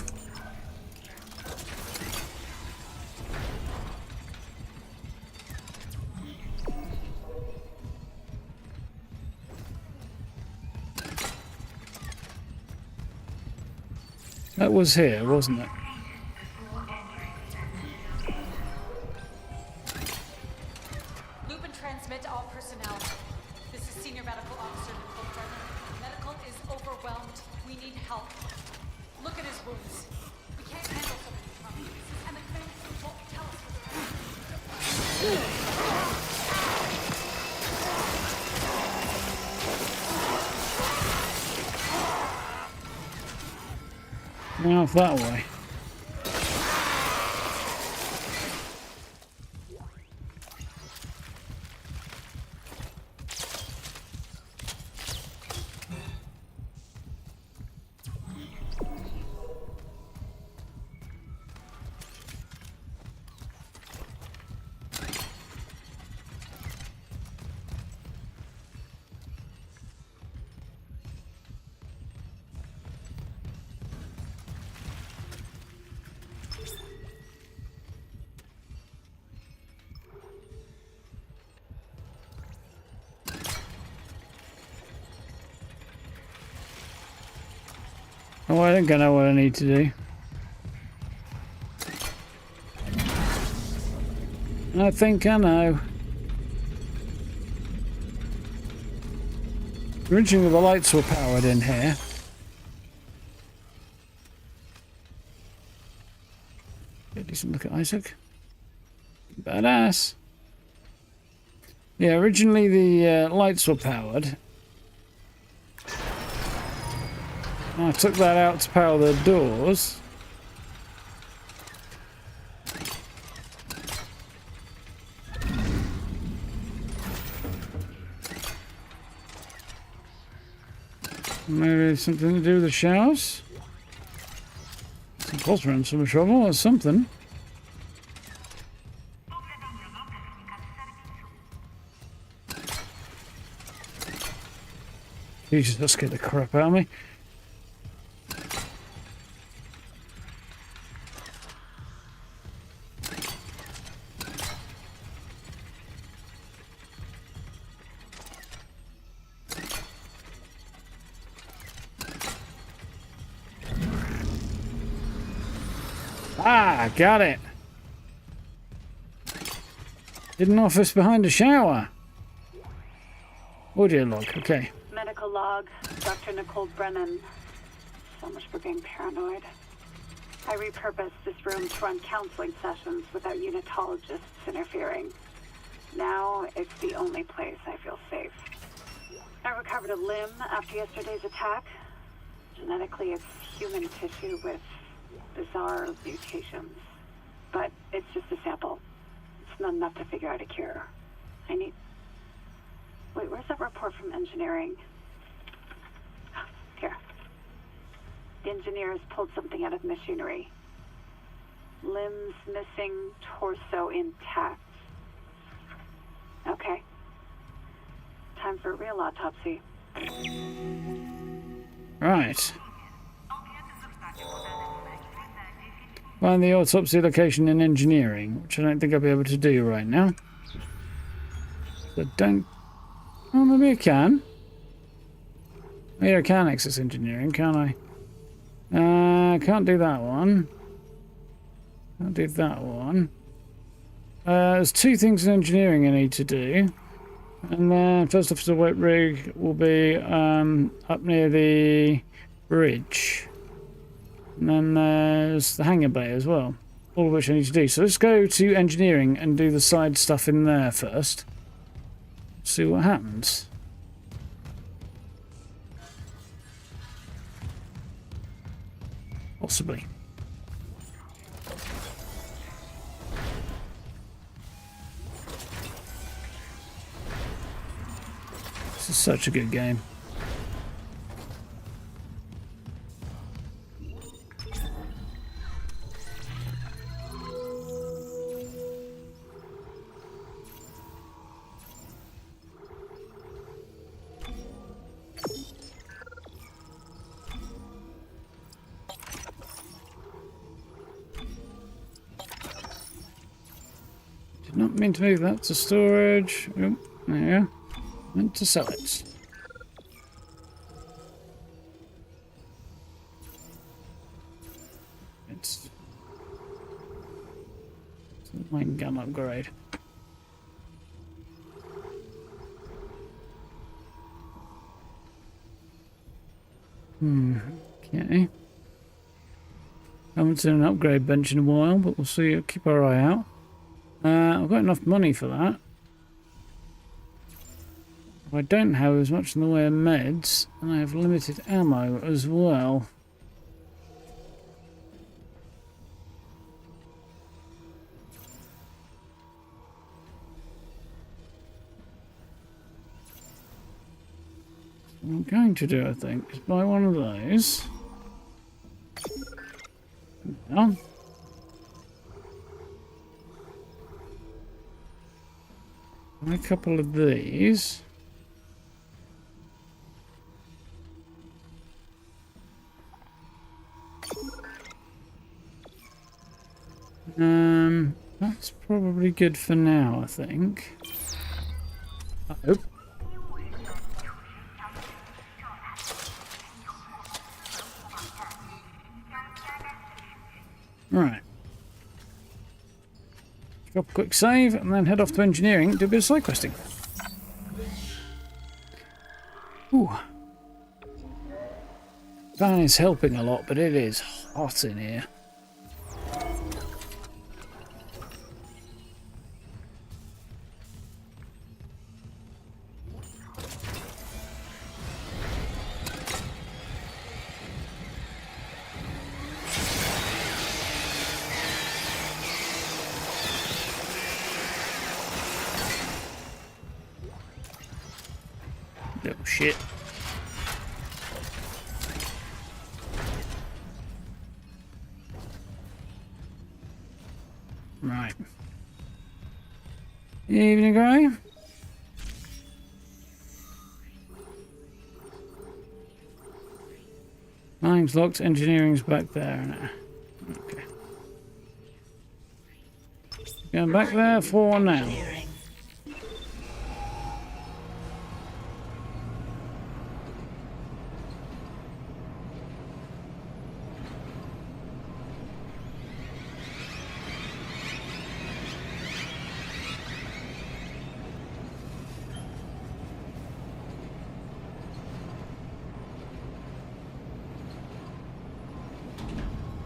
That was here, wasn't it? Loop and transmit to all personnel. This is Senior Medical Officer Nicole Brennan. Medical is overwhelmed. We need help. Look at his wounds. We can't handle so many trauma cases, and the command crew won't tell us what's happening. Off that way. Oh, I think I know what I need to do. I think I know. Originally the lights were powered in here. Get a decent look at Isaac. Badass. Yeah, originally the lights were powered. I took that out to power the doors. Maybe something to do with the showers? Some pulse around some trouble or something. Jesus, that scared the crap out of me. Ah, got it. Hidden office behind a shower. Audio log, okay. Medical log, Dr. Nicole Brennan. So much for being paranoid. I repurposed this room to run counseling sessions without unitologists interfering. Now it's the only place I feel safe. I recovered a limb after yesterday's attack. Genetically, it's human tissue with bizarre mutations. But it's just a sample. It's not enough to figure out a cure. I need... Wait, where's that report from engineering? Here. The engineers pulled something out of machinery. Limbs missing, torso intact. Okay. Time for a real autopsy. Right. Find the autopsy location in engineering, which I don't think I'll be able to do right now. So don't... Oh, maybe I can. Yeah, I can access engineering, can't I? Can't do that one. Can't do that one. There's two things in engineering I need to do. And then first officer wet rig will be up near the bridge. And then there's the hangar bay as well. All of which I need to do. So let's go to engineering and do the side stuff in there first. See what happens. Possibly. This is such a good game. Not mean to move that to storage. Oh, there you go. Meant to sell it. Mine gun upgrade. Okay. Haven't seen an upgrade bench in a while, but we'll see. Keep our eye out. I've got enough money for that. I don't have as much in the way of meds, and I have limited ammo as well. What I'm going to do, I think, is buy one of those. Now. Buy a couple of these. That's probably good for now, I think. I hope. Right. Drop a quick save and then head off to engineering, do a bit of side questing. Ooh. Fan is helping a lot, but it is hot in here. Oh shit. Right. Evening, guy. Mining's locked, engineering's back there now. Okay. Going back there for now.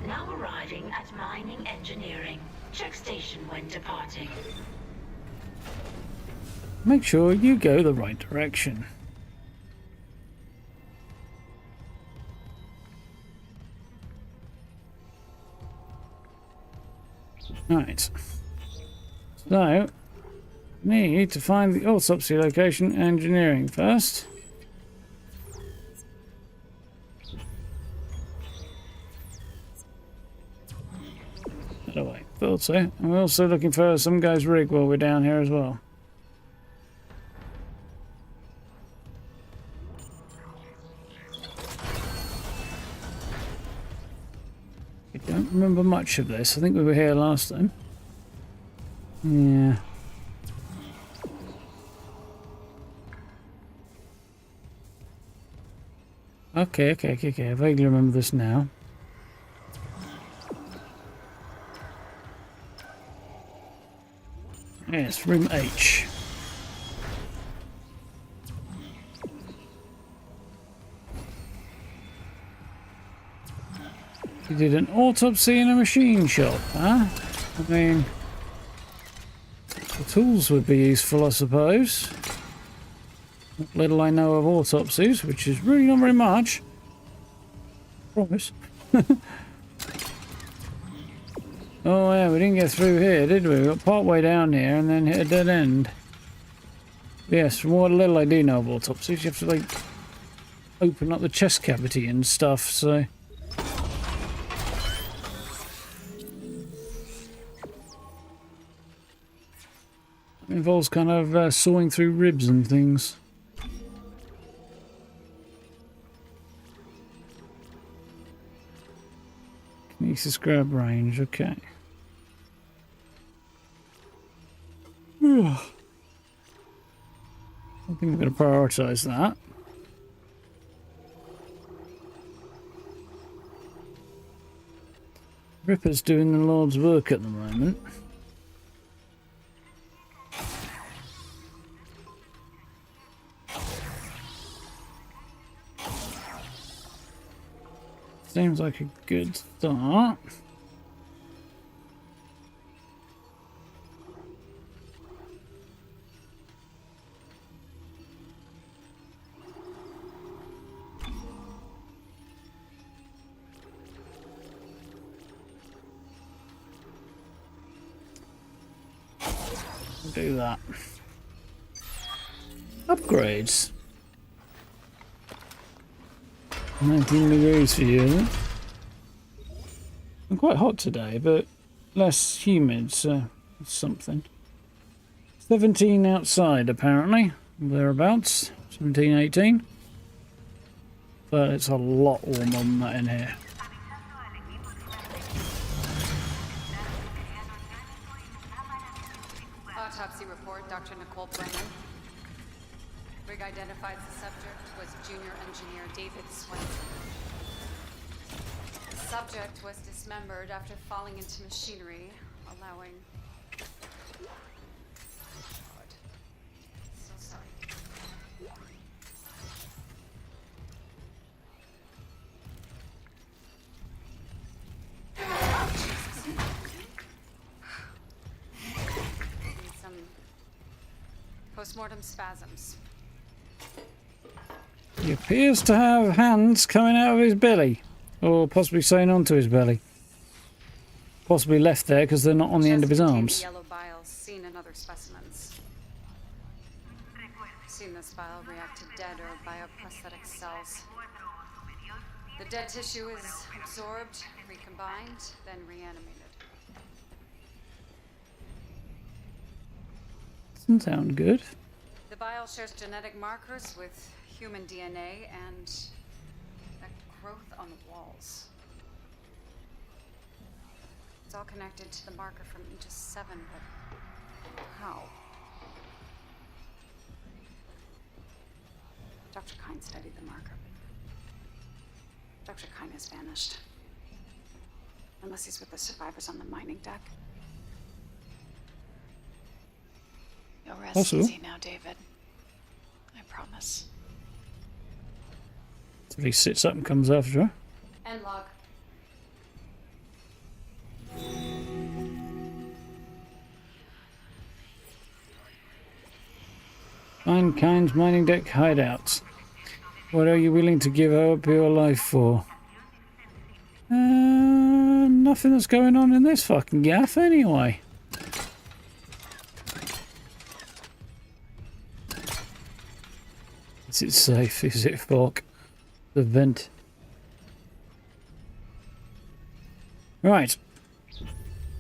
Now arriving at mining engineering. Check station when departing. Make sure you go the right direction. Right. So, need to find the autopsy location engineering first. Away. Thought so. And we're also looking for some guy's rig while we're down here as well. I don't remember much of this. I think we were here last time. Yeah. Okay. I vaguely remember this now. Yes, room H. You did an autopsy in a machine shop, huh? I mean, the tools would be useful, I suppose. What little I know of autopsies, which is really not very much. Promise. Oh yeah, we didn't get through here, did we? We got part way down here and then hit a dead end. Yes, from what little I do know of autopsies, you have to like open up the chest cavity and stuff, so... It involves kind of sawing through ribs and things. Kinesis grab range, okay. I think we're going to prioritise that. Ripper's doing the Lord's work at the moment. Seems like a good start. Do that. Upgrades. 19 degrees for you, isn't it? I'm quite hot today, but less humid, so it's something. 17 outside, apparently. Thereabouts. 17, 18. But it's a lot warmer than that in here. Autopsy report, Dr. Nicole Brennan. Rig identifies the subject was junior engineer David Swenson. The subject was dismembered after falling into machinery, allowing... God. So sorry. Some postmortem spasms. He appears to have hands coming out of his belly, or possibly sewn onto his belly. Possibly left there because they're not on the end of his arms. Yellow bile seen in other specimens. Seen this bile react to dead or bioprosthetic cells. The dead tissue is absorbed, recombined, then reanimated. Doesn't sound good. The bile shares genetic markers with human DNA and a growth on the walls. It's all connected to the marker from Aegis VII, but how? Dr. Kine studied the marker. Dr. Kine has vanished. Unless he's with the survivors on the mining deck. You'll rest easy now, David. I promise. So he sits up and comes after her. End log. Find Kine's mining deck hideouts. What are you willing to give up your life for? Nothing that's going on in this fucking gaff anyway. Is it safe? Is it fork? The vent. Right.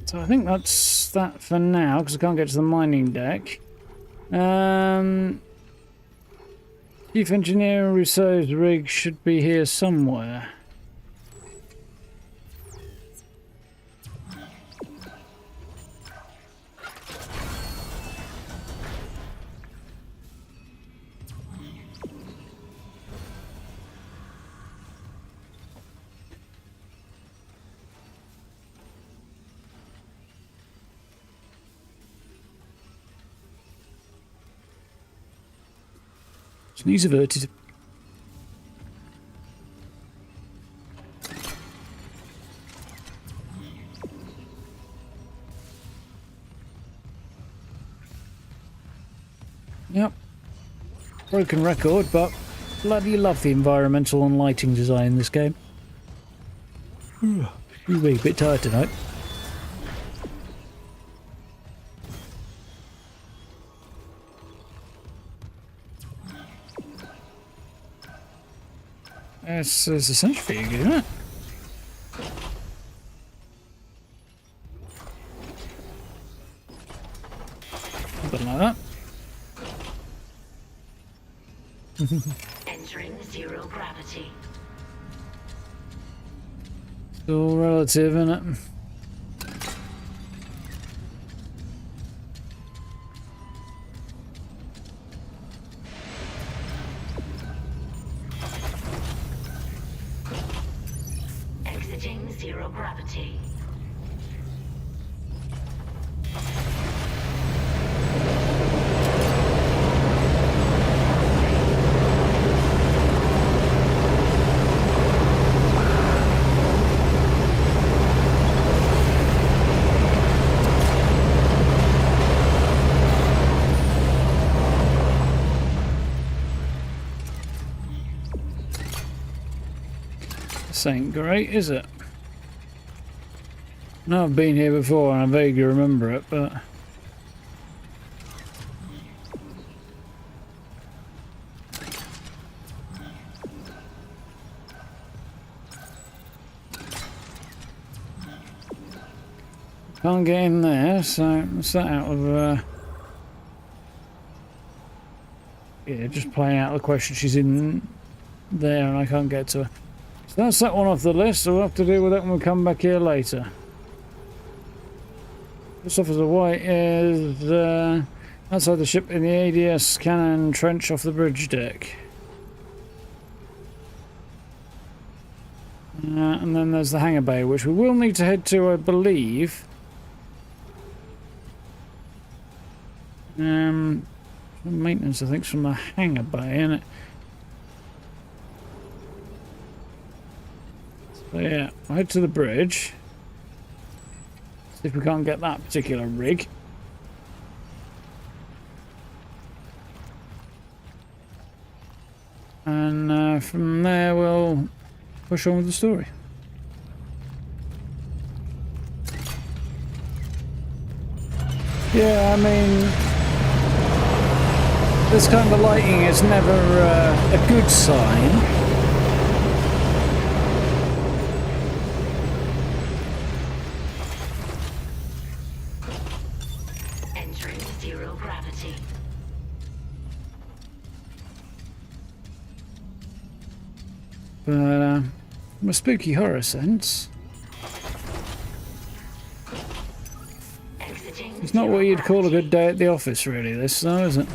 So I think that's that for now, because I can't get to the mining deck. Chief Engineer Rousseau's rig should be here somewhere. Knees averted. Yep. Broken record, but bloody love the environmental and lighting design in this game. Excuse me, a bit tired tonight. It's a centrifuge, isn't it? Something like that. Entering zero gravity. It's all relative, isn't it? Exiting zero gravity. This ain't great, is it? No, I've been here before and I vaguely remember it, but... Can't get in there, so what's that out of... Yeah, just playing out the question. She's in there and I can't get to her. So that's that one off the list, so we'll have to deal with that when we come back here later. This Officer White is outside the ship in the ADS cannon trench off the bridge deck. And then there's the hangar bay, which we will need to head to, I believe. Maintenance, I think, is from the hangar bay, isn't it? So yeah, we'll head to the bridge. See if we can't get that particular rig. And from there we'll push on with the story. Yeah, I mean, this kind of lighting is never a good sign. Entering zero gravity. But from a spooky horror sense, it's not what you'd call a good day at the office, really, this, though, is it?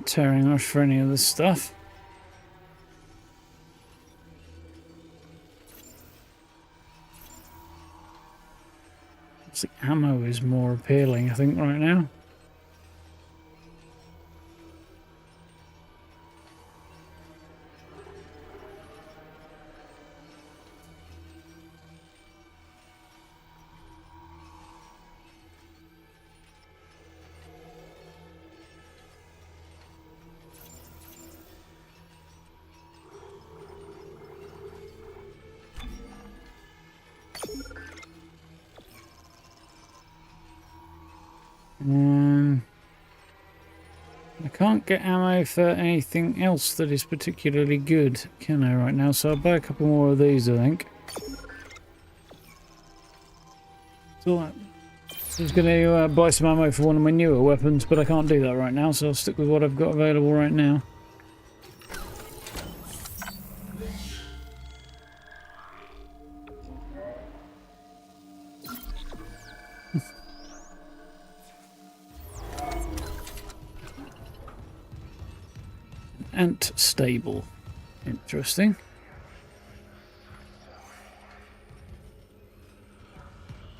Tearing rush for any of this stuff. The ammo is more appealing, I think, right now. I can't get ammo for anything else that is particularly good, can I, right now? So I'll buy a couple more of these, I think. So I was going to buy some ammo for one of my newer weapons, but I can't do that right now, so I'll stick with what I've got available right now. Ant stable. Interesting.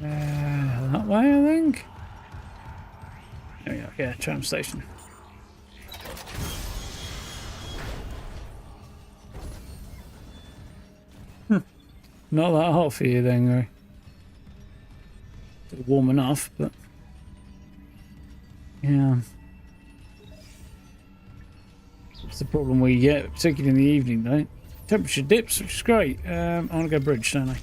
That way, I think. There we go. Yeah, tram station. Not that hot for you then, Gary. It's warm enough, but yeah. It's the problem we get, particularly in the evening, though. Temperature dips, which is great. I want to go bridge, don't I?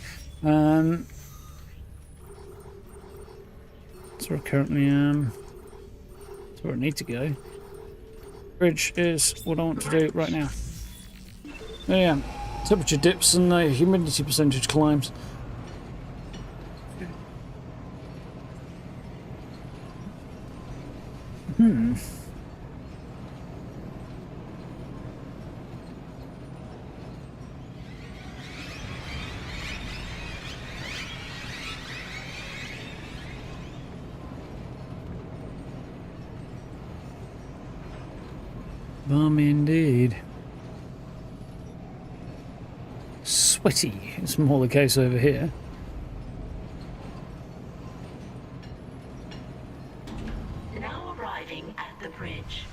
That's where I currently am. That's where I need to go. Bridge is what I want to do right now. There you are. Temperature dips and the humidity percentage climbs. bum indeed. Sweaty. It's more the case over here. Now arriving at the bridge.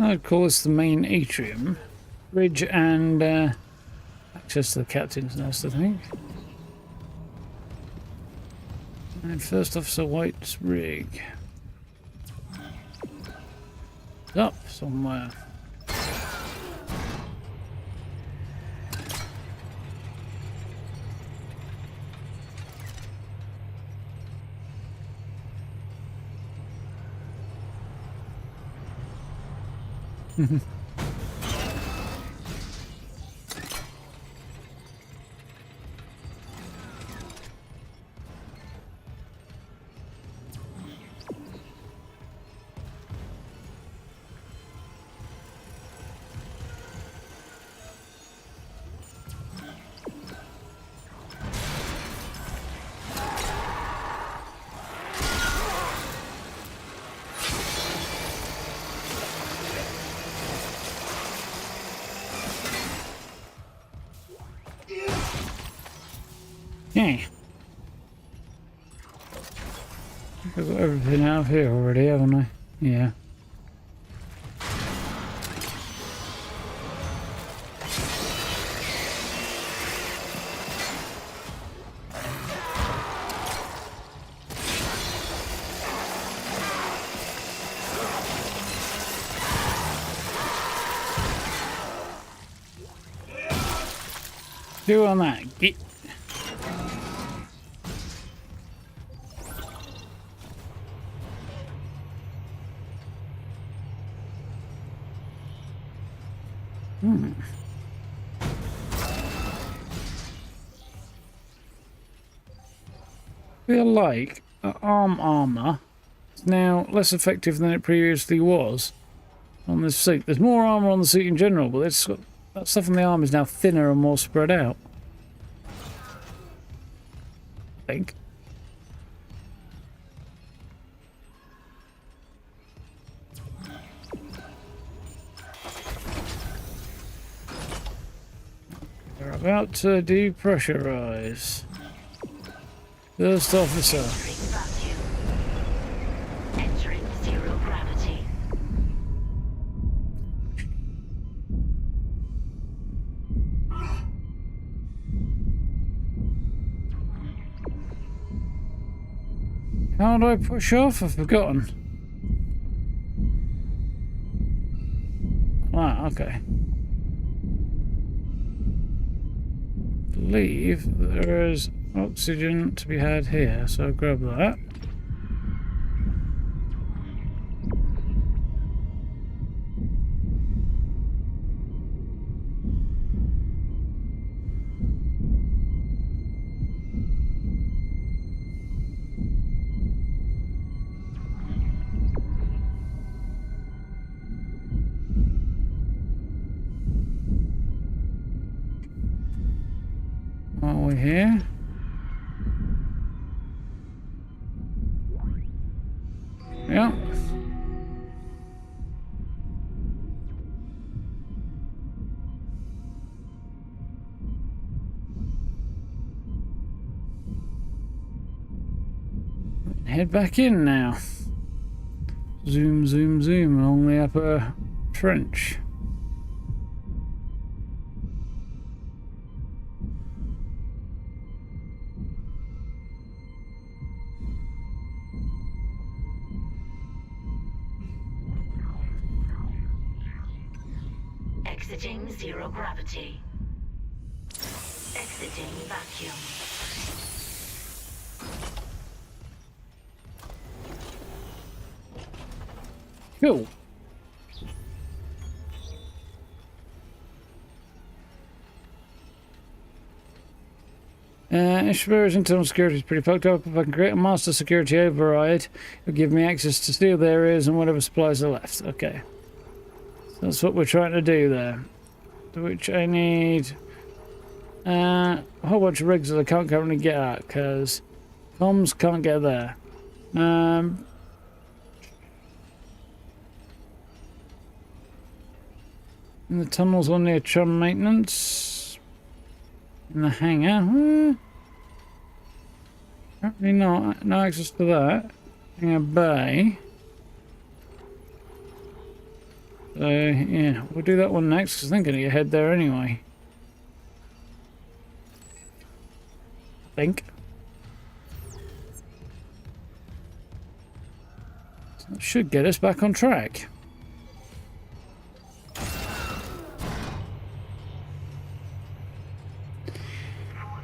I'd call this the main atrium. Bridge and access to the captain's nest, I think. And First Officer White's rig. It's up somewhere. Yeah. I've got everything out of here already, haven't I? Yeah. Do on that. Get. Feel like armor is now less effective than it previously was on this suit. There's more armor on the suit in general, but it's got, that stuff on the arm is now thinner and more spread out. I think. We're about to depressurize. First Officer. Entering zero gravity. How do I push off? I've forgotten. Ah, okay. I believe there is oxygen to be had here, so I'll grab that. Are we here? Yeah. Head back in now. Zoom, zoom, zoom along the upper trench. Exiting zero gravity. Exiting vacuum. Cool. Ishimura's internal security is pretty fucked up. If I can create a master security override, it'll give me access to sealed areas and whatever supplies are left. Okay. So that's what we're trying to do there. To which I need a whole bunch of rigs that I can't currently get at, because comms can't get there. And the tunnels on near Tron maintenance. In the hangar. Apparently not. No access to that. Hangar bay. So, yeah, we'll do that one next, because I'm going to head there anyway. I think. So that should get us back on track.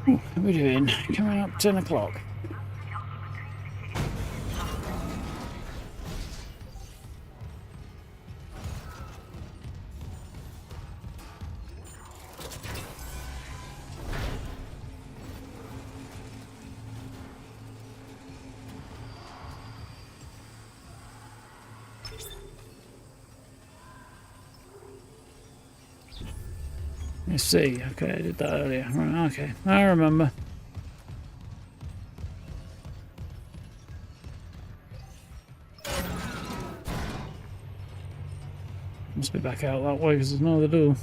Ooh, how are we doing? Coming up 10 o'clock. Let's see. Okay, I did that earlier. Right, okay. I remember. Must be back out that way because there's no other door.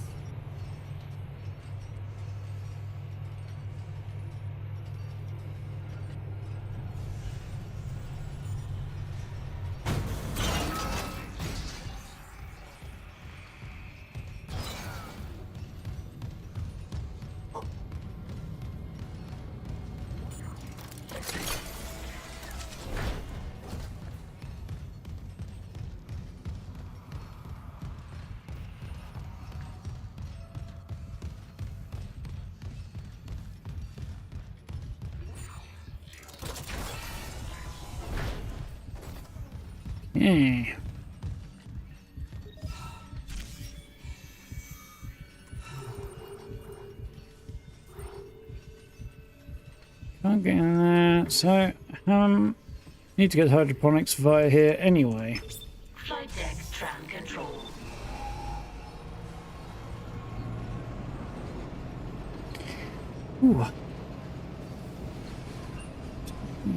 Yeah. Can't get in there, so need to get hydroponics via here anyway. Flight deck tram control. Ooh.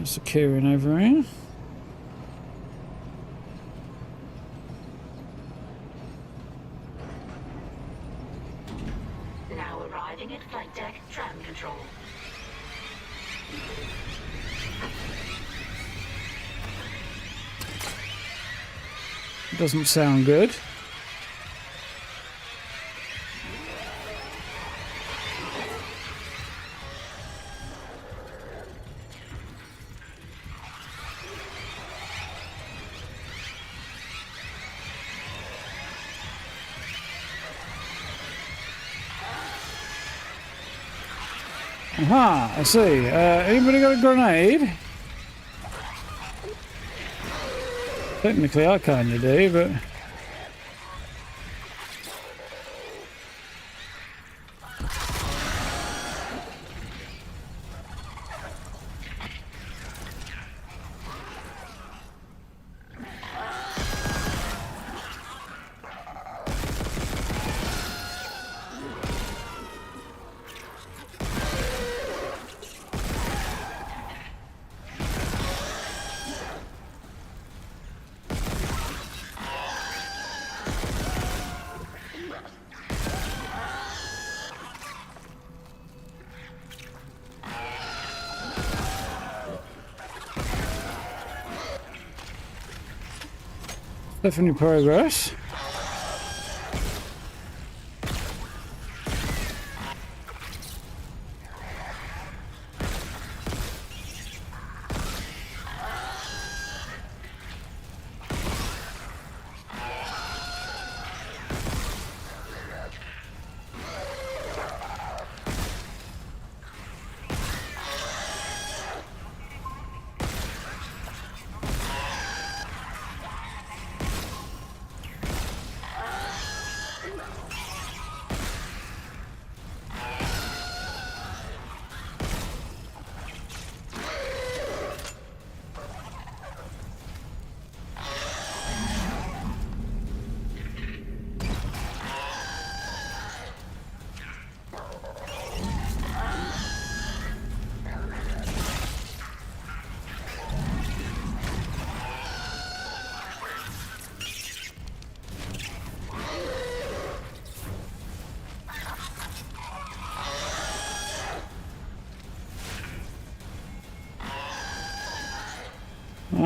Securing over here. Now arriving at flight deck tram control. Doesn't sound good. Aha, I see. Anybody got a grenade? Technically I kinda do, but... Definitely progress.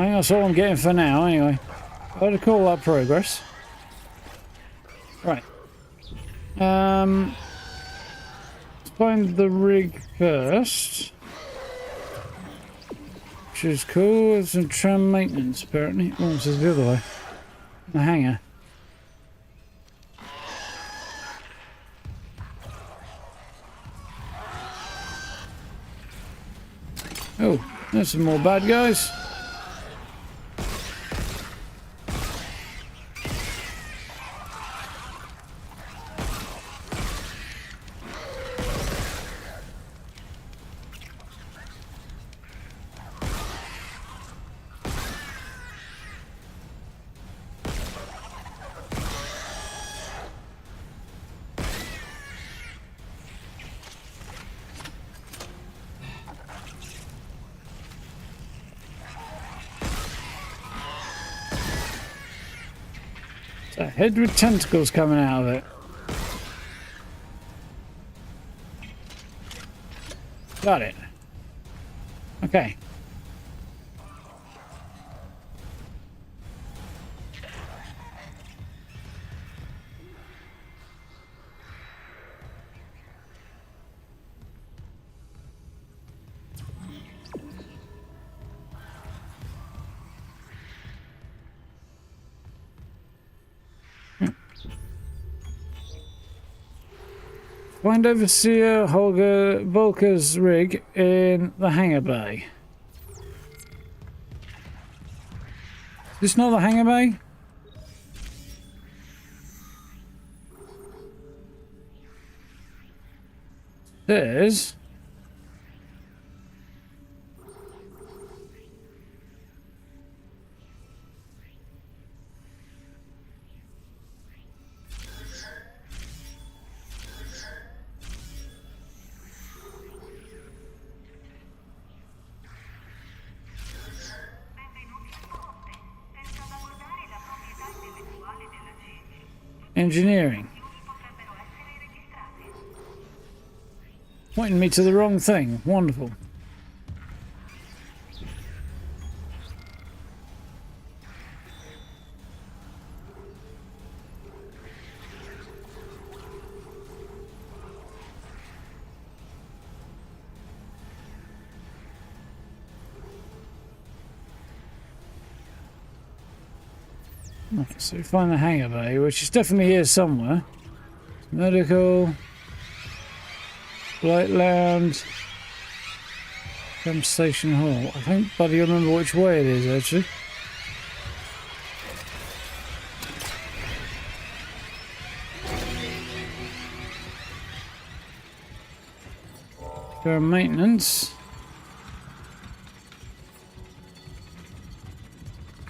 think that's all I'm getting for now, anyway. I'd call that progress. Right. Let's find the rig first. Which is cool. It's some tram maintenance, apparently. Oh, this is the other way. The hangar. Oh, there's some more bad guys. A head with tentacles coming out of it. Got it. Okay. Find Overseer Holger Volker's rig in the hangar bay. Is this not the hangar bay? There's... engineering. Pointing me to the wrong thing. Wonderful. Okay, so we find the hangar bay, which is definitely here somewhere. Medical, flight lounge, camp station hall. I don't bloody remember which way it is actually. Go on maintenance.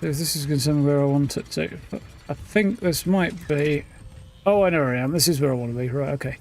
If this is going to where I want it to, I think this might be. Oh, I know where I am. This is where I want to be. Right, okay.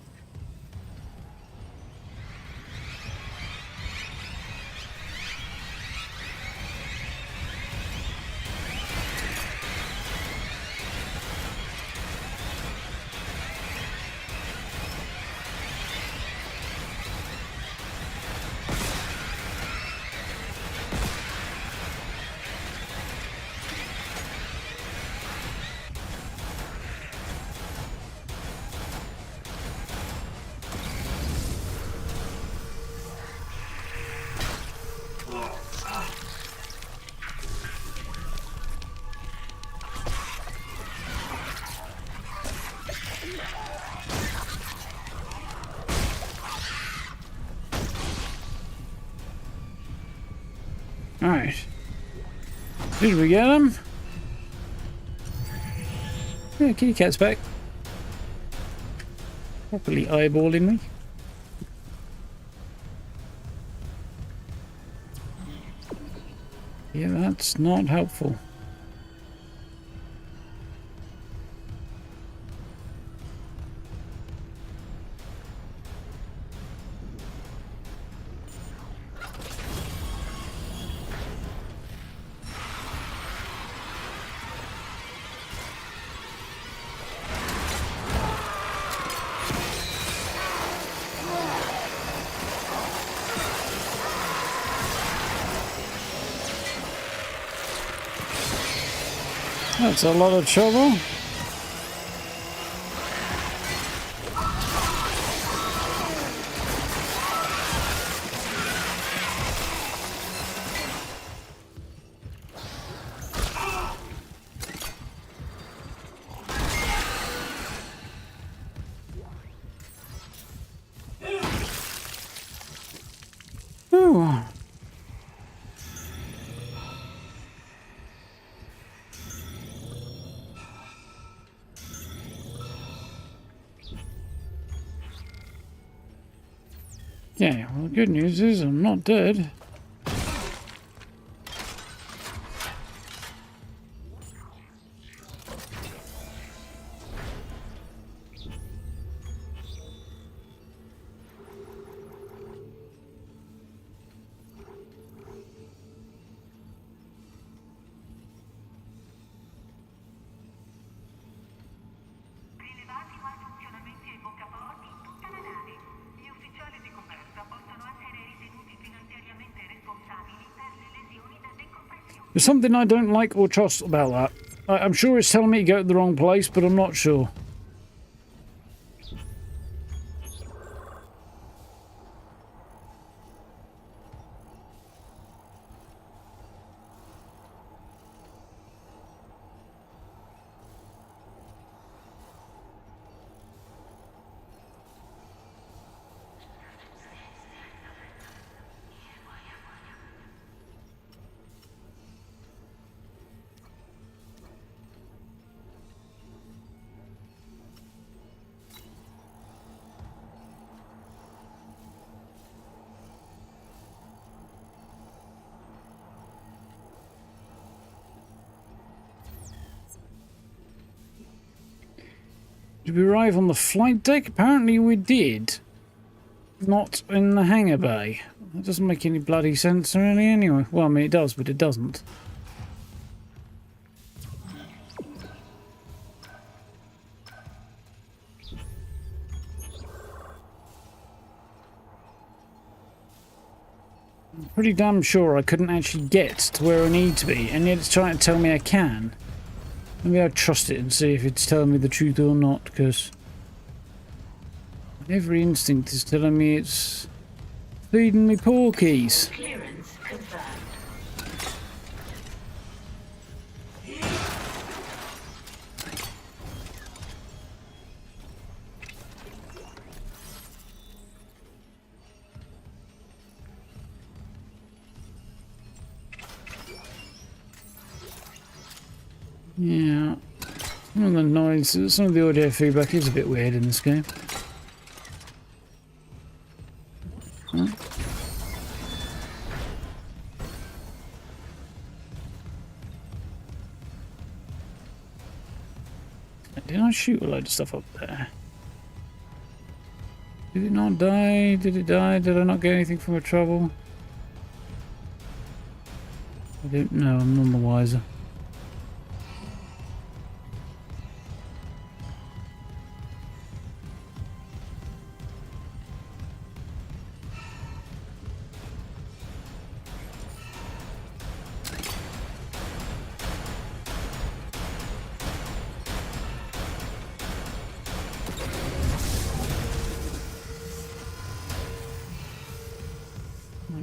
Alright. Did we get him? Yeah, kitty cat's back. Properly eyeballing me. Yeah, that's not helpful. That's a lot of trouble. Ooh. Yeah, well, the good news is I'm not dead. Rilevati malfunzionamenti ai boccaporti in tutta la nave. Gli ufficiali di coperta possono essere ritenuti finanziariamente responsabili per le lesioni da decompressione. There's something I don't like or trust about that. I'm sure it's telling me to go to the wrong place, but I'm not sure. Did we arrive on the flight deck? Apparently we did. Not in the hangar bay. That doesn't make any bloody sense really anyway. Well, I mean it does, but it doesn't. I'm pretty damn sure I couldn't actually get to where I need to be, and yet it's trying to tell me I can. Maybe I'll trust it and see if it's telling me the truth or not, because every instinct is telling me it's feeding me porkies. Clearance confirmed. Yeah, some of the noise, some of the audio feedback is a bit weird in this game. Huh? Did I shoot a load of stuff up there? Did it not die? Did it die? Did I not get anything from a trouble? I don't know, I'm none the wiser.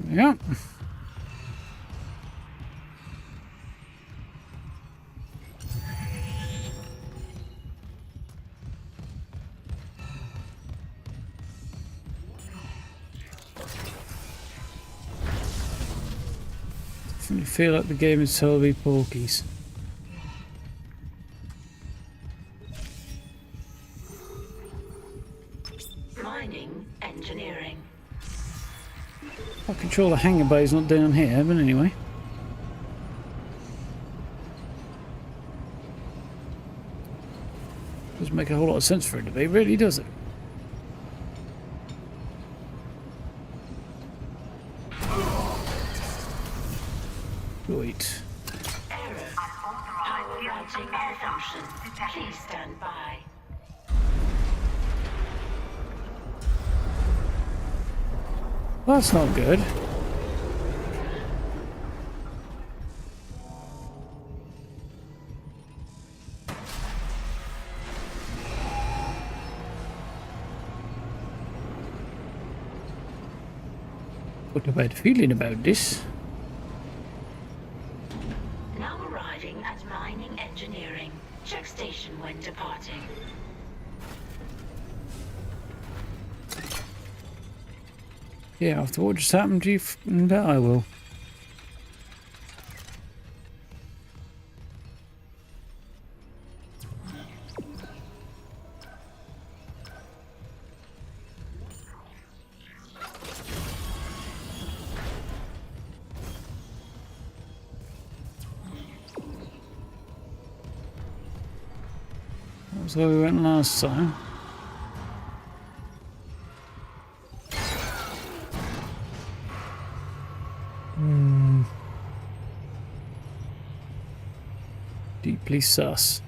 Yeah. Definitely feel like the game is telling me porkies. Mining engineering. I control the hangar bay is not down here, but anyway. Doesn't make a whole lot of sense for it to be, really, does it? Wait. Error. Power routing malfunction. Please stand by. That's not good. Got a bad feeling about this. Now arriving at mining engineering. Check station when departing. Yeah, after what just happened to you, bet I will. That was where we went last time. Deeply sus.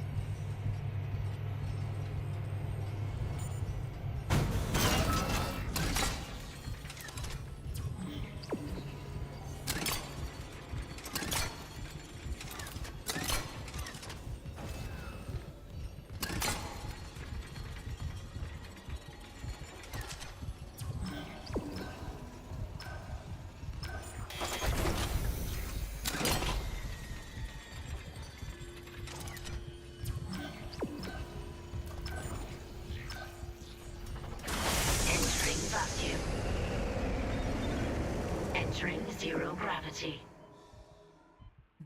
Entering zero gravity.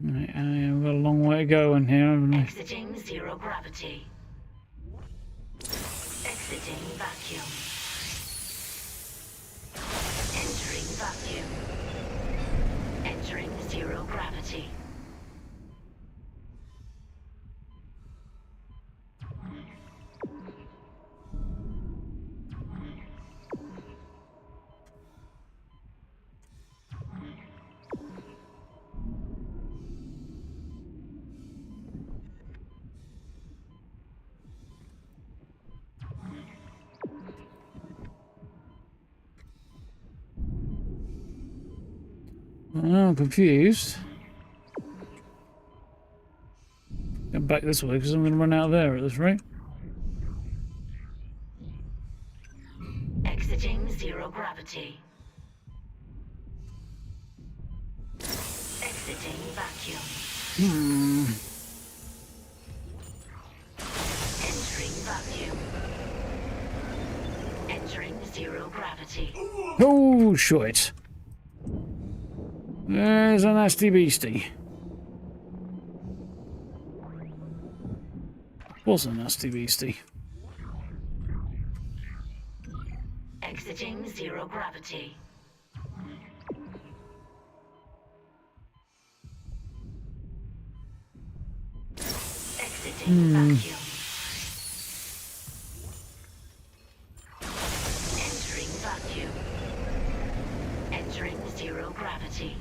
Right, we've got a long way to go in here, haven't we? Exiting zero gravity. Exiting vacuum. Entering vacuum. Entering zero gravity. I'm confused. Get back this way because I'm going to run out of there at this rate. Exiting zero gravity. Exiting vacuum. Entering vacuum. Entering zero gravity. Oh, shit. There's a nasty beastie. Was a nasty beastie. Exiting zero gravity. Exiting vacuum. Entering vacuum. Entering zero gravity.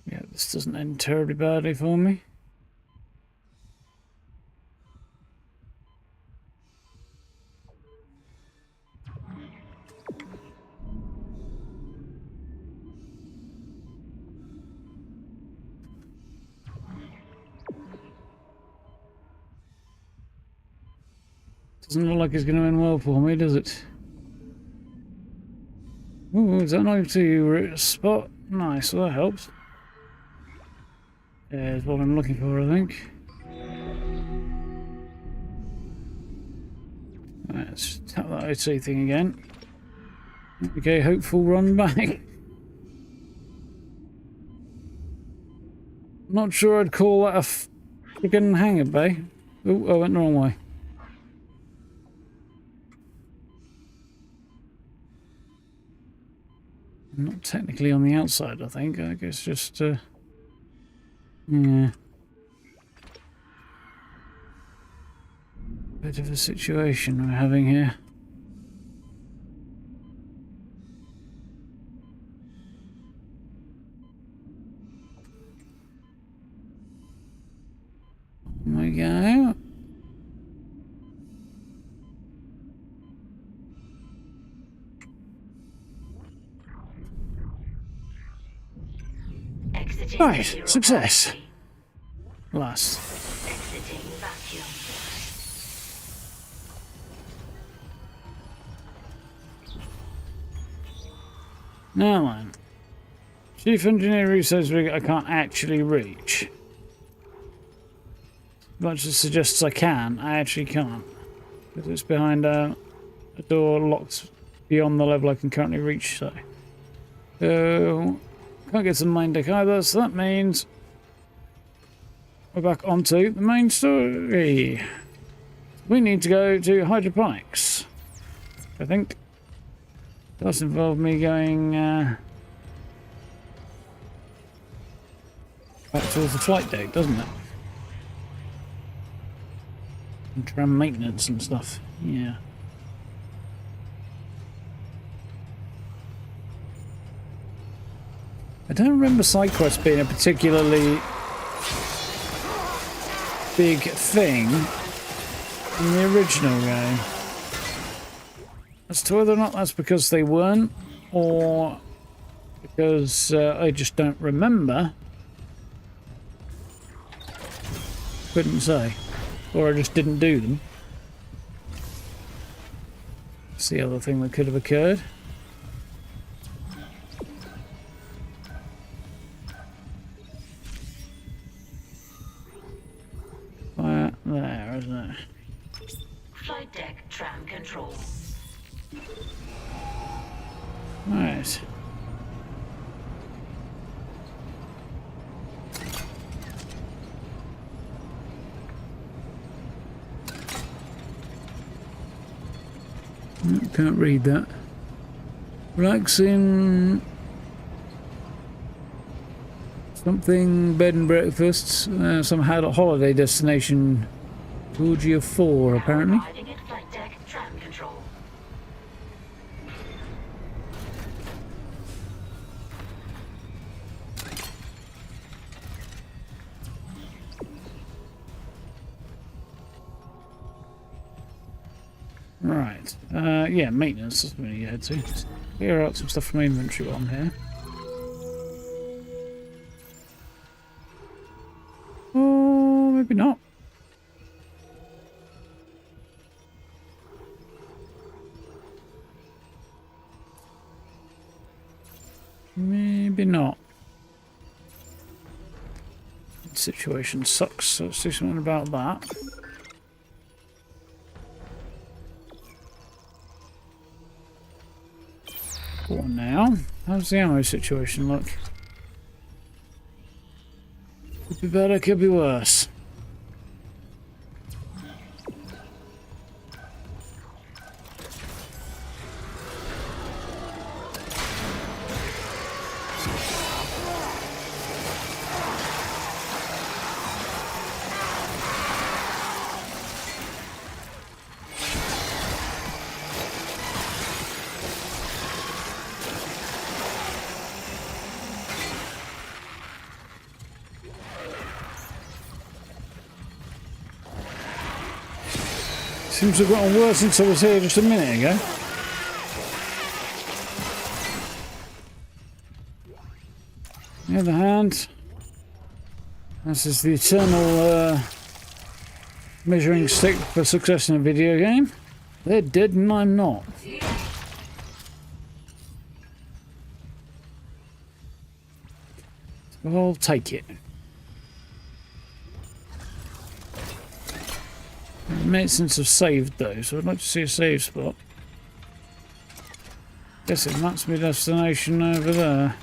Yeah, this doesn't end terribly badly for me. Doesn't look like it's going to end well for me, does it? Ooh, is that an OT spot? Nice, well that helps. There's what I'm looking for, I think. Right, let's tap that OT thing again. Okay, hopeful run back. Not sure I'd call that a friggin' hangar bay. Oh, I went the wrong way. Not technically on the outside, I think. I guess just, yeah. Bit of a situation we're having here. There we go. Exiting Right, zero success. gravity. Last. Exiting vacuum. Now then. Chief Engineer Reeve says I can't actually reach. Much as suggests I can, I actually can't. Because it's behind a door locked beyond the level I can currently reach, so. Can't get to the main deck either, so that means we're back onto the main story. We need to go to hydroponics. I think that's involved me going back towards the flight deck, doesn't it? And tram maintenance and stuff. Yeah. I don't remember side quests being a particularly big thing in the original game. As to whether or not that's because they weren't, or because I just don't remember, couldn't say. Or I just didn't do them. That's the other thing that could have occurred. There, isn't it? Flight deck tram control. Right. Can't read that. Relaxing. Something, bed and breakfasts. Some holiday destination. Georgia 4, apparently. Arriving at flight deck tram control. Right. Yeah, maintenance. That's where you head to. Just clear out some stuff from my inventory while I'm here. Oh, maybe not. Maybe not. The situation sucks, so let's do something about that. For now, how's the ammo situation look? Could be better, could be worse. Seems to have gotten worse since I was here just a minute ago. On the other hand, this is the eternal measuring stick for success in a video game. They're dead and I'm not. So I'll take it. Medicines have saved though, so I'd like to see a save spot. Guessing that's my destination over there.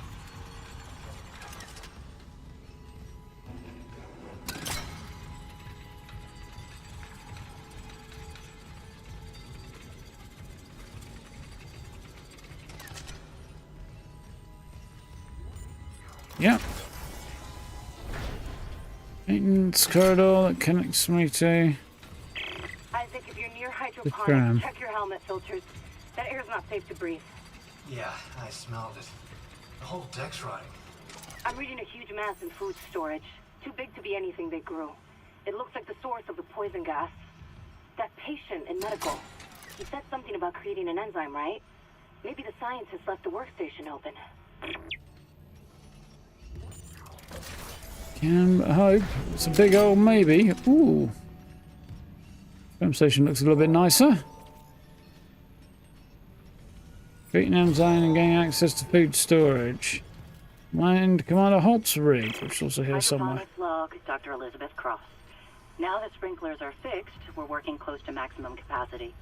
Yep. Maintenance corridor that connects me to Isaac, if you're near the hydroponics, tram. check your helmet filters. That air's not safe to breathe. Yeah, I smelled it. The whole deck's rotting. I'm reading a huge mass in food storage. Too big to be anything they grew. It looks like the source of the poison gas. That patient in medical, he said something about creating an enzyme, right? Maybe the scientist left the workstation open. Can but hope. It's a big old maybe. Ooh. Pump station looks a little bit nicer. Vietnam zone and gain access to food storage. Mind Commander Holt's rig, which is also here somewhere. Hydroponics log, Dr. Elizabeth Cross. Now that sprinklers are fixed, we're working close to maximum capacity.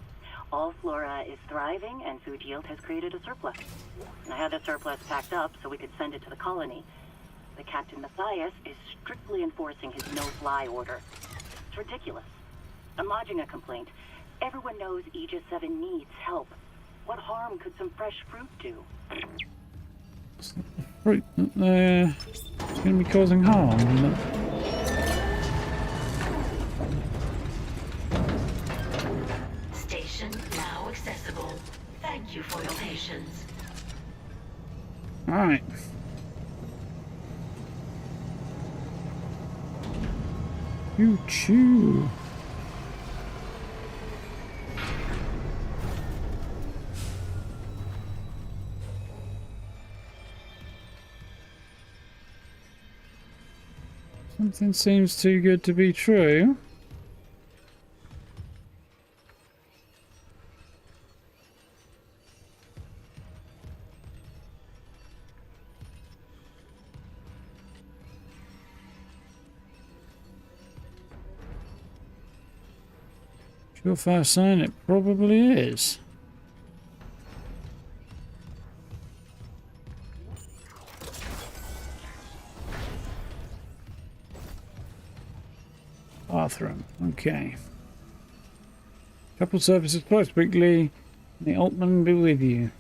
All flora is thriving and food yield has created a surplus. I had the surplus packed up so we could send it to the colony. The Captain Matthias is strictly enforcing his no-fly order. It's ridiculous. I'm lodging a complaint. Everyone knows Aegis VII needs help. What harm could some fresh fruit do? Fruit that it's going to be causing harm, isn't it? Station now accessible. Thank you for your patience. Alright. Choo-choo. Something seems too good to be true. Surefire sign it probably is. Bathroom, okay. Couple services close quickly. The Altman be with you.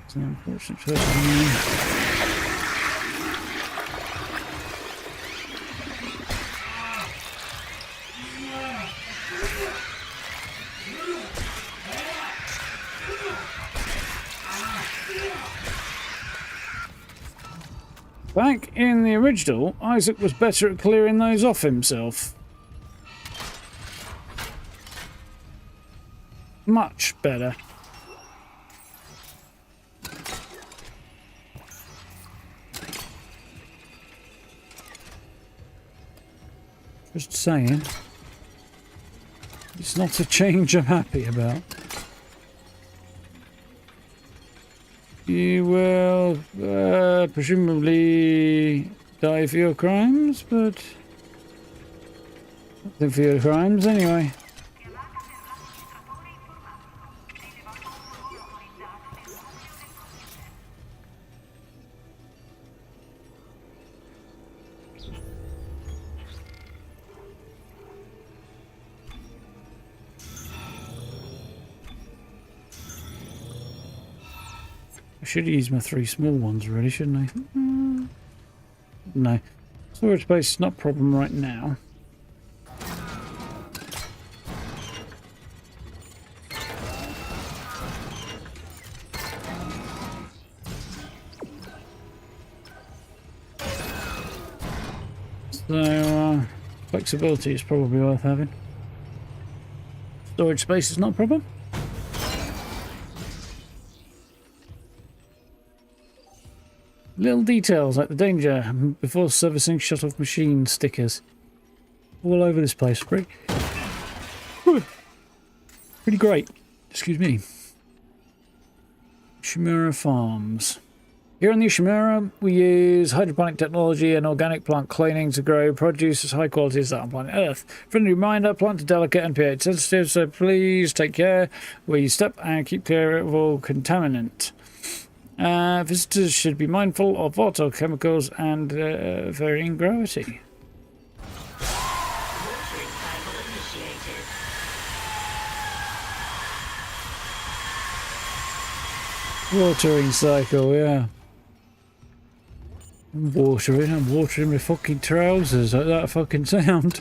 It's an unfortunate choice. Back in the original, Isaac was better at clearing those off himself. Much better. Just saying. It's not a change I'm happy about. You will presumably die for your crimes, but nothing for your crimes anyway. I should use my 3 small ones really, shouldn't I? No. Storage space is not a problem right now. So, flexibility is probably worth having. Storage space is not a problem. Little details like the danger before servicing shut-off machine stickers. All over this place. Pretty great. Excuse me. Ishimura Farms. Here on the Ishimura, we use hydroponic technology and organic plant cloning to grow produce as high quality as that on planet Earth. Friendly reminder, plants are delicate and pH sensitive, so please take care where you step and keep clear of all contaminant. Visitors should be mindful of volatile chemicals and varying gravity. Watering cycle, yeah. I'm watering my fucking trousers like that fucking sound.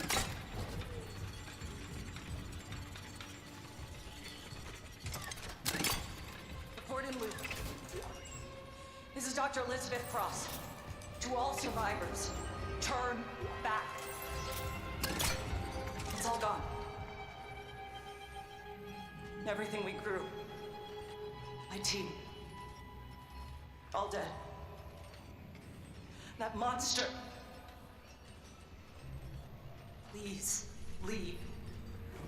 This is Dr. Elizabeth Cross. To all survivors, turn back. It's all gone. Everything we grew. My team. All dead. That monster. Please, leave.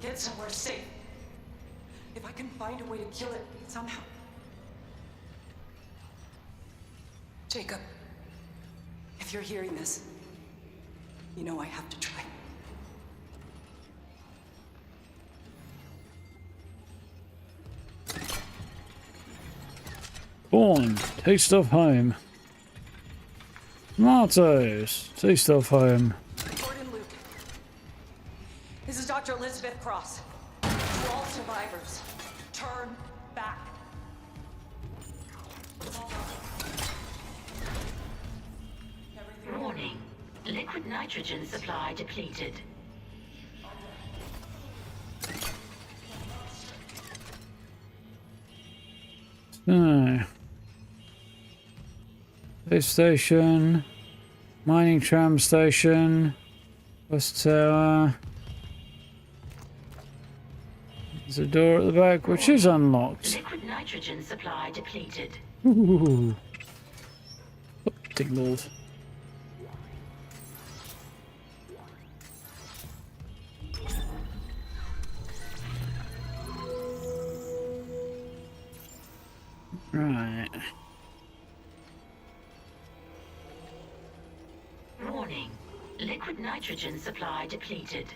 Get somewhere safe. If I can find a way to kill it somehow. Jacob, if you're hearing this, you know I have to try. Born, taste of home. Tomatoes, taste of home. Gordon Luke. This is Dr. Elizabeth Cross. To all survivors, turn back. Warning. Liquid nitrogen supply depleted. So, space station, mining tram station, West Tower. There's a door at the back which is unlocked. Liquid nitrogen supply depleted. Ooh. Oh, tingles. Right. Warning. Liquid nitrogen supply depleted.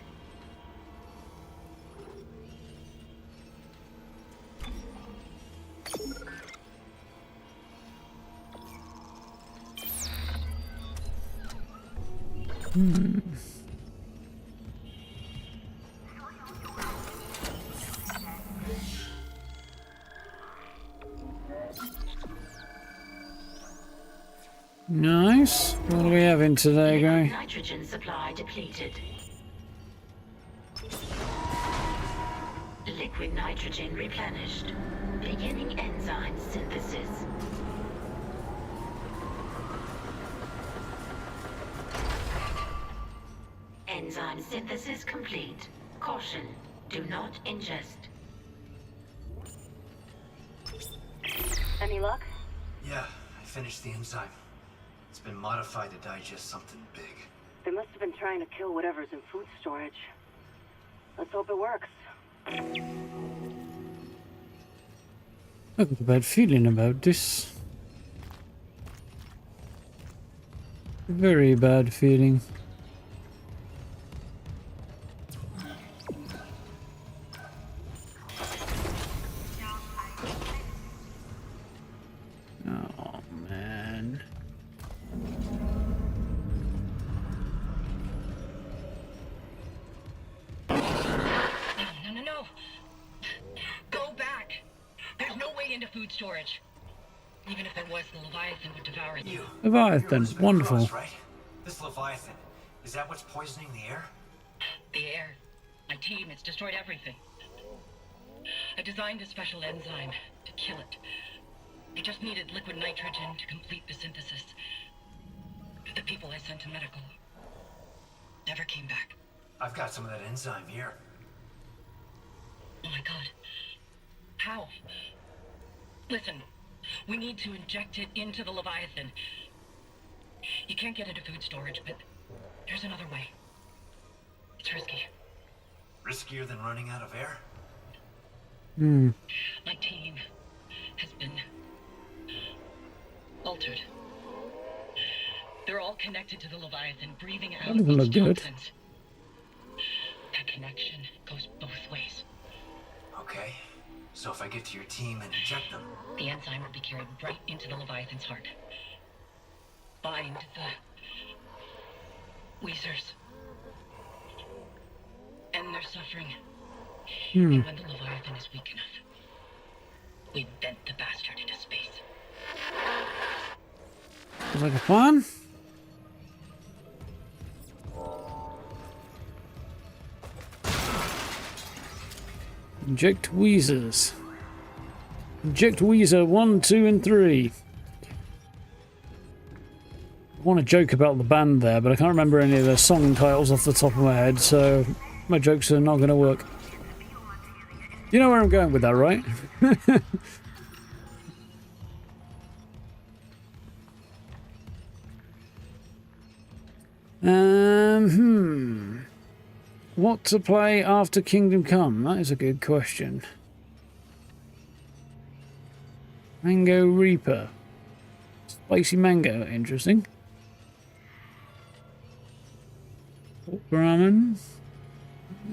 Nice. What do we have in today, guy? Nitrogen supply depleted. Liquid nitrogen replenished. Beginning enzyme synthesis. Enzyme synthesis complete. Caution. Do not ingest. Any luck? Yeah, I finished the enzyme. It's been modified to digest something big. They must have been trying to kill whatever's in food storage. Let's hope it works. I've got a bad feeling about this. Very bad feeling. Oh, man. No. Go back. There's no way into food storage. Even if there was, the Leviathan would devour you. Leviathan, wonderful. Cross, right? This Leviathan, is that what's poisoning the air? The air. My team, it's destroyed everything. I designed a special enzyme to kill it. I just needed liquid nitrogen to complete the synthesis. The people I sent to medical never came back. I've got some of that enzyme here. Oh my god. How? Listen, we need to inject it into the Leviathan. You can't get into food storage, but there's another way. It's risky. Riskier than running out of air? My team has been altered. They're all connected to the Leviathan, breathing out That doesn't look its good. toxins. That connection goes both ways. Okay. So if I get to your team and inject them... The enzyme will be carried right into the Leviathan's heart. Bind the Weezers. End their suffering. And when the Leviathan is weak enough, we vent the bastard into space. Sounds like a plan. Inject Weezers. Inject Weezer 1, 2, and 3. I want to joke about the band there, but I can't remember any of their song titles off the top of my head, so my jokes are not going to work. You know where I'm going with that, right? What to play after Kingdom Come? That is a good question. Mango Reaper. Spicy mango, interesting. Pork ramen.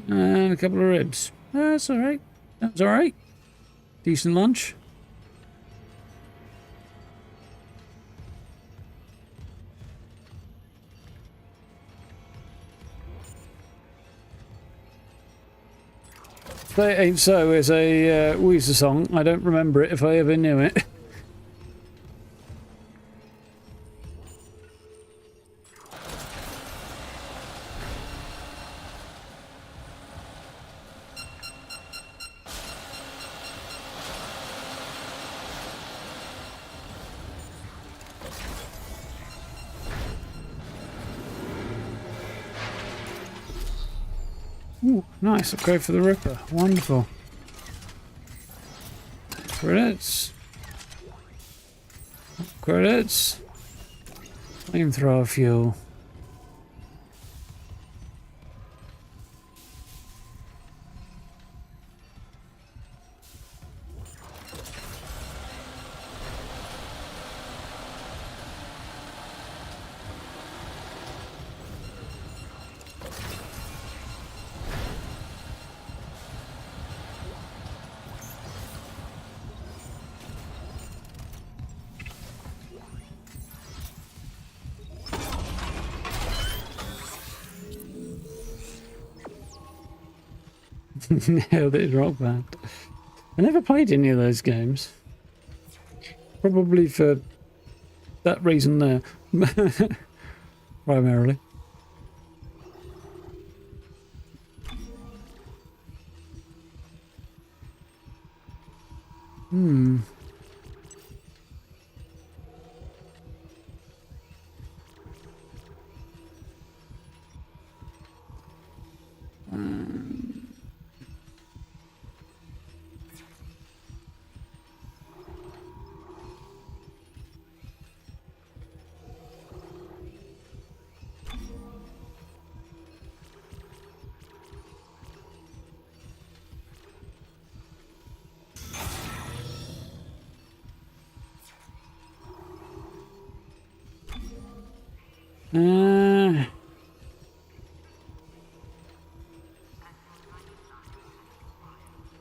And a couple of ribs. That's alright. That's alright. Decent lunch. It Ain't So is a Weezer song. I don't remember it if I ever knew it. Ooh, nice. I'll go for the Ripper. Wonderful. Credits. Credits. Flamethrower fuel. Nailed it, Rock Band. I never played any of those games. Probably for that reason there. Primarily.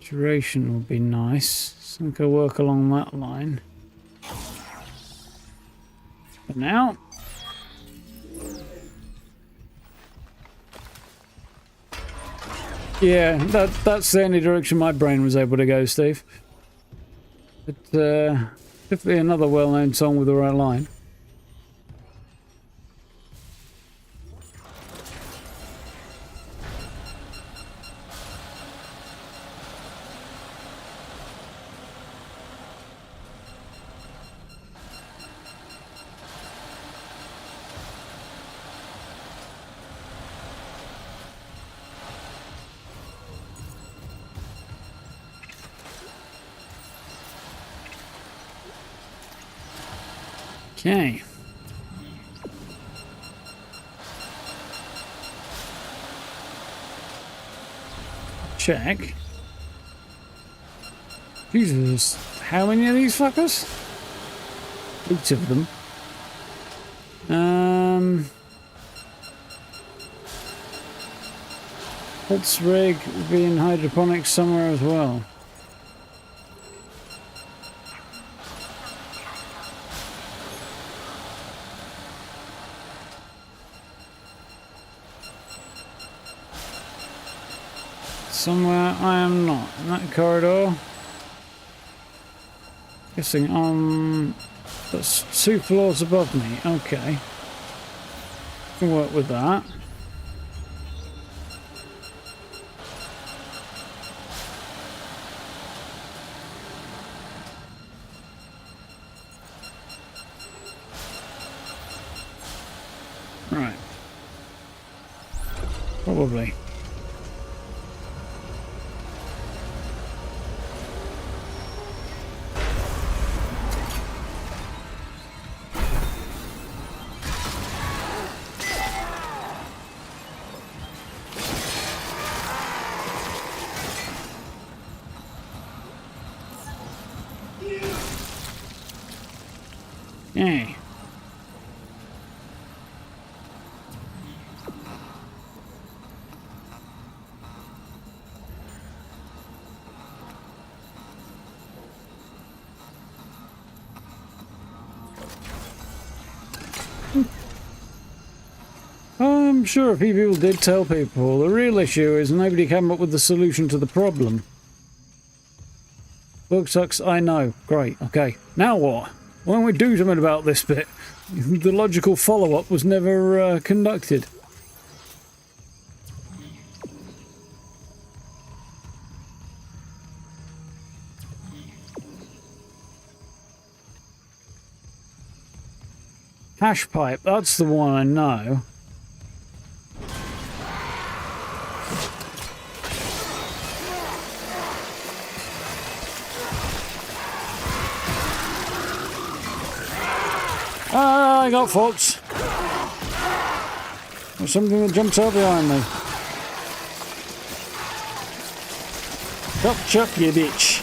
Duration would be nice. So I could work along that line. But now, yeah, that's the only direction my brain was able to go, Steve. But definitely another well-known song with the right line. Okay. Check. Jesus, how many of these fuckers? 8 of them. Let's rig will be in hydroponics somewhere as well. Somewhere I am not. In that corridor. Guessing that's 2 floors above me. Okay. Can work with that. Right. Probably. Yeah. I'm sure a few people did tell people. The real issue is nobody came up with the solution to the problem. Book sucks, I know. Great, okay. Now what? Why don't we do something about this bit? The logical follow-up was never conducted. Hash pipe, that's the one I know. Ah, I got faults. There's something that jumps out behind me. Chop, chop, you bitch.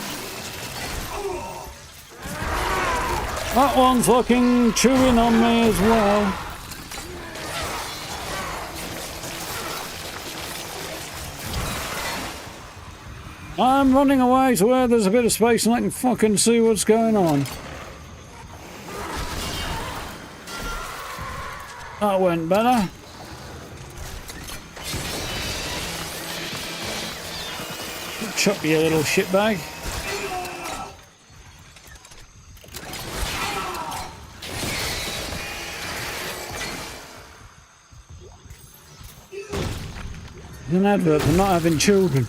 That one fucking chewing on me as well. I'm running away to where there's a bit of space and I can fucking see what's going on. That went better. Chop you little shitbag. An advert for not having children.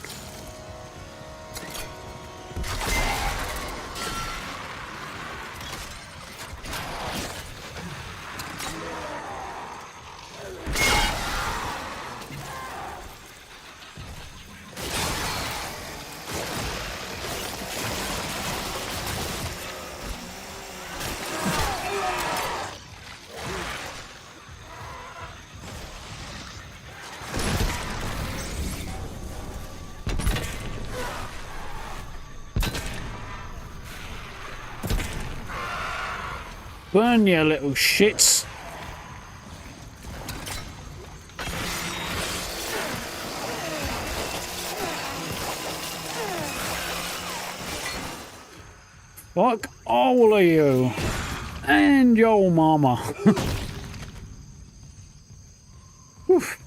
Burn, you little shits. Fuck all of you. And your mama. Oof.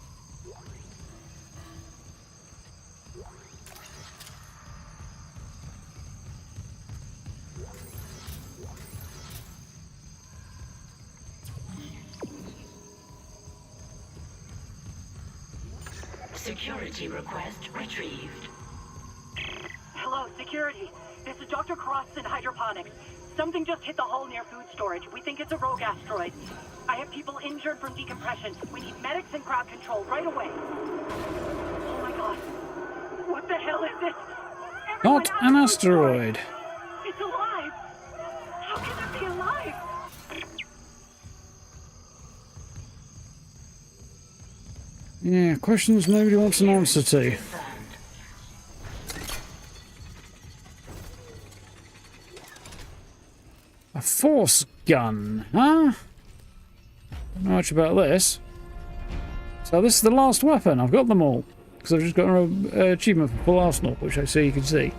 Security request retrieved. Hello, security. This is Dr. Cross in hydroponics. Something just hit the hull near food storage. We think it's a rogue asteroid. I have people injured from decompression. We need medics and crowd control right away. Oh my god. What the hell is this? Everyone Not an asteroid. It's alive. How can it be alive? Yeah, questions nobody wants an answer to. A force gun, huh? Don't know much about this. So this is the last weapon. I've got them all. Because I've just got an achievement for full arsenal, which I see you can see.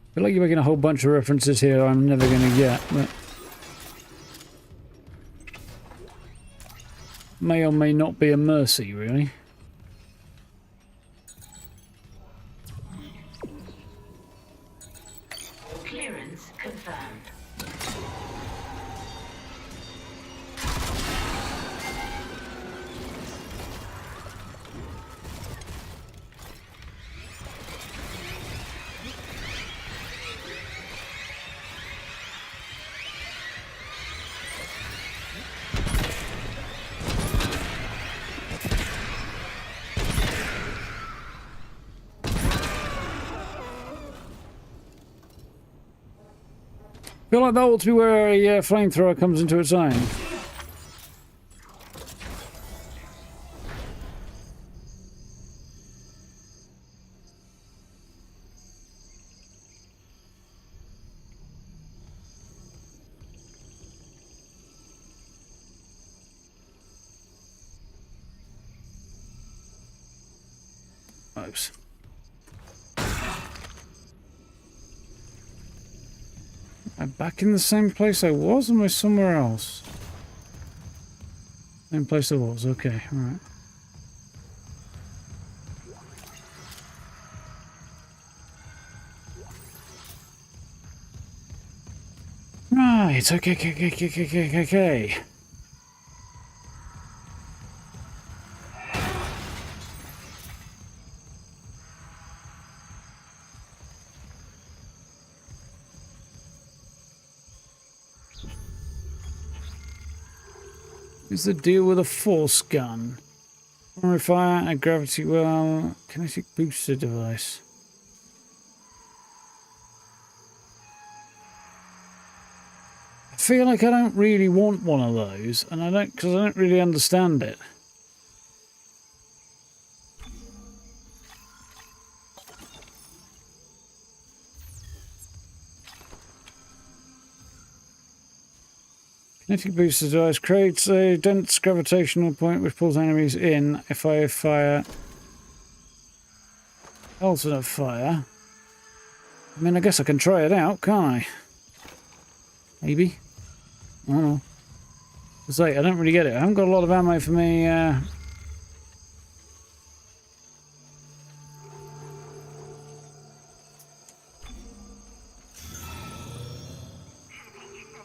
I feel like you're making a whole bunch of references here I'm never going to get, but may or may not be a mercy, really. Clearance confirmed. I feel like that ought to be where a flamethrower comes into its own. close. Am I back in the same place I was, or am I somewhere else? Same place I was, okay, alright. Right, okay. Is the deal with a force gun? Primary fire, a gravity well, kinetic booster device. I feel like I don't really want one of those, and because I don't really understand it. Kinetic booster device creates a dense gravitational point which pulls enemies in if I fire alternate fire. I mean, I guess I can try it out, can't I? Maybe. I don't know. I don't really get it. I haven't got a lot of ammo for me.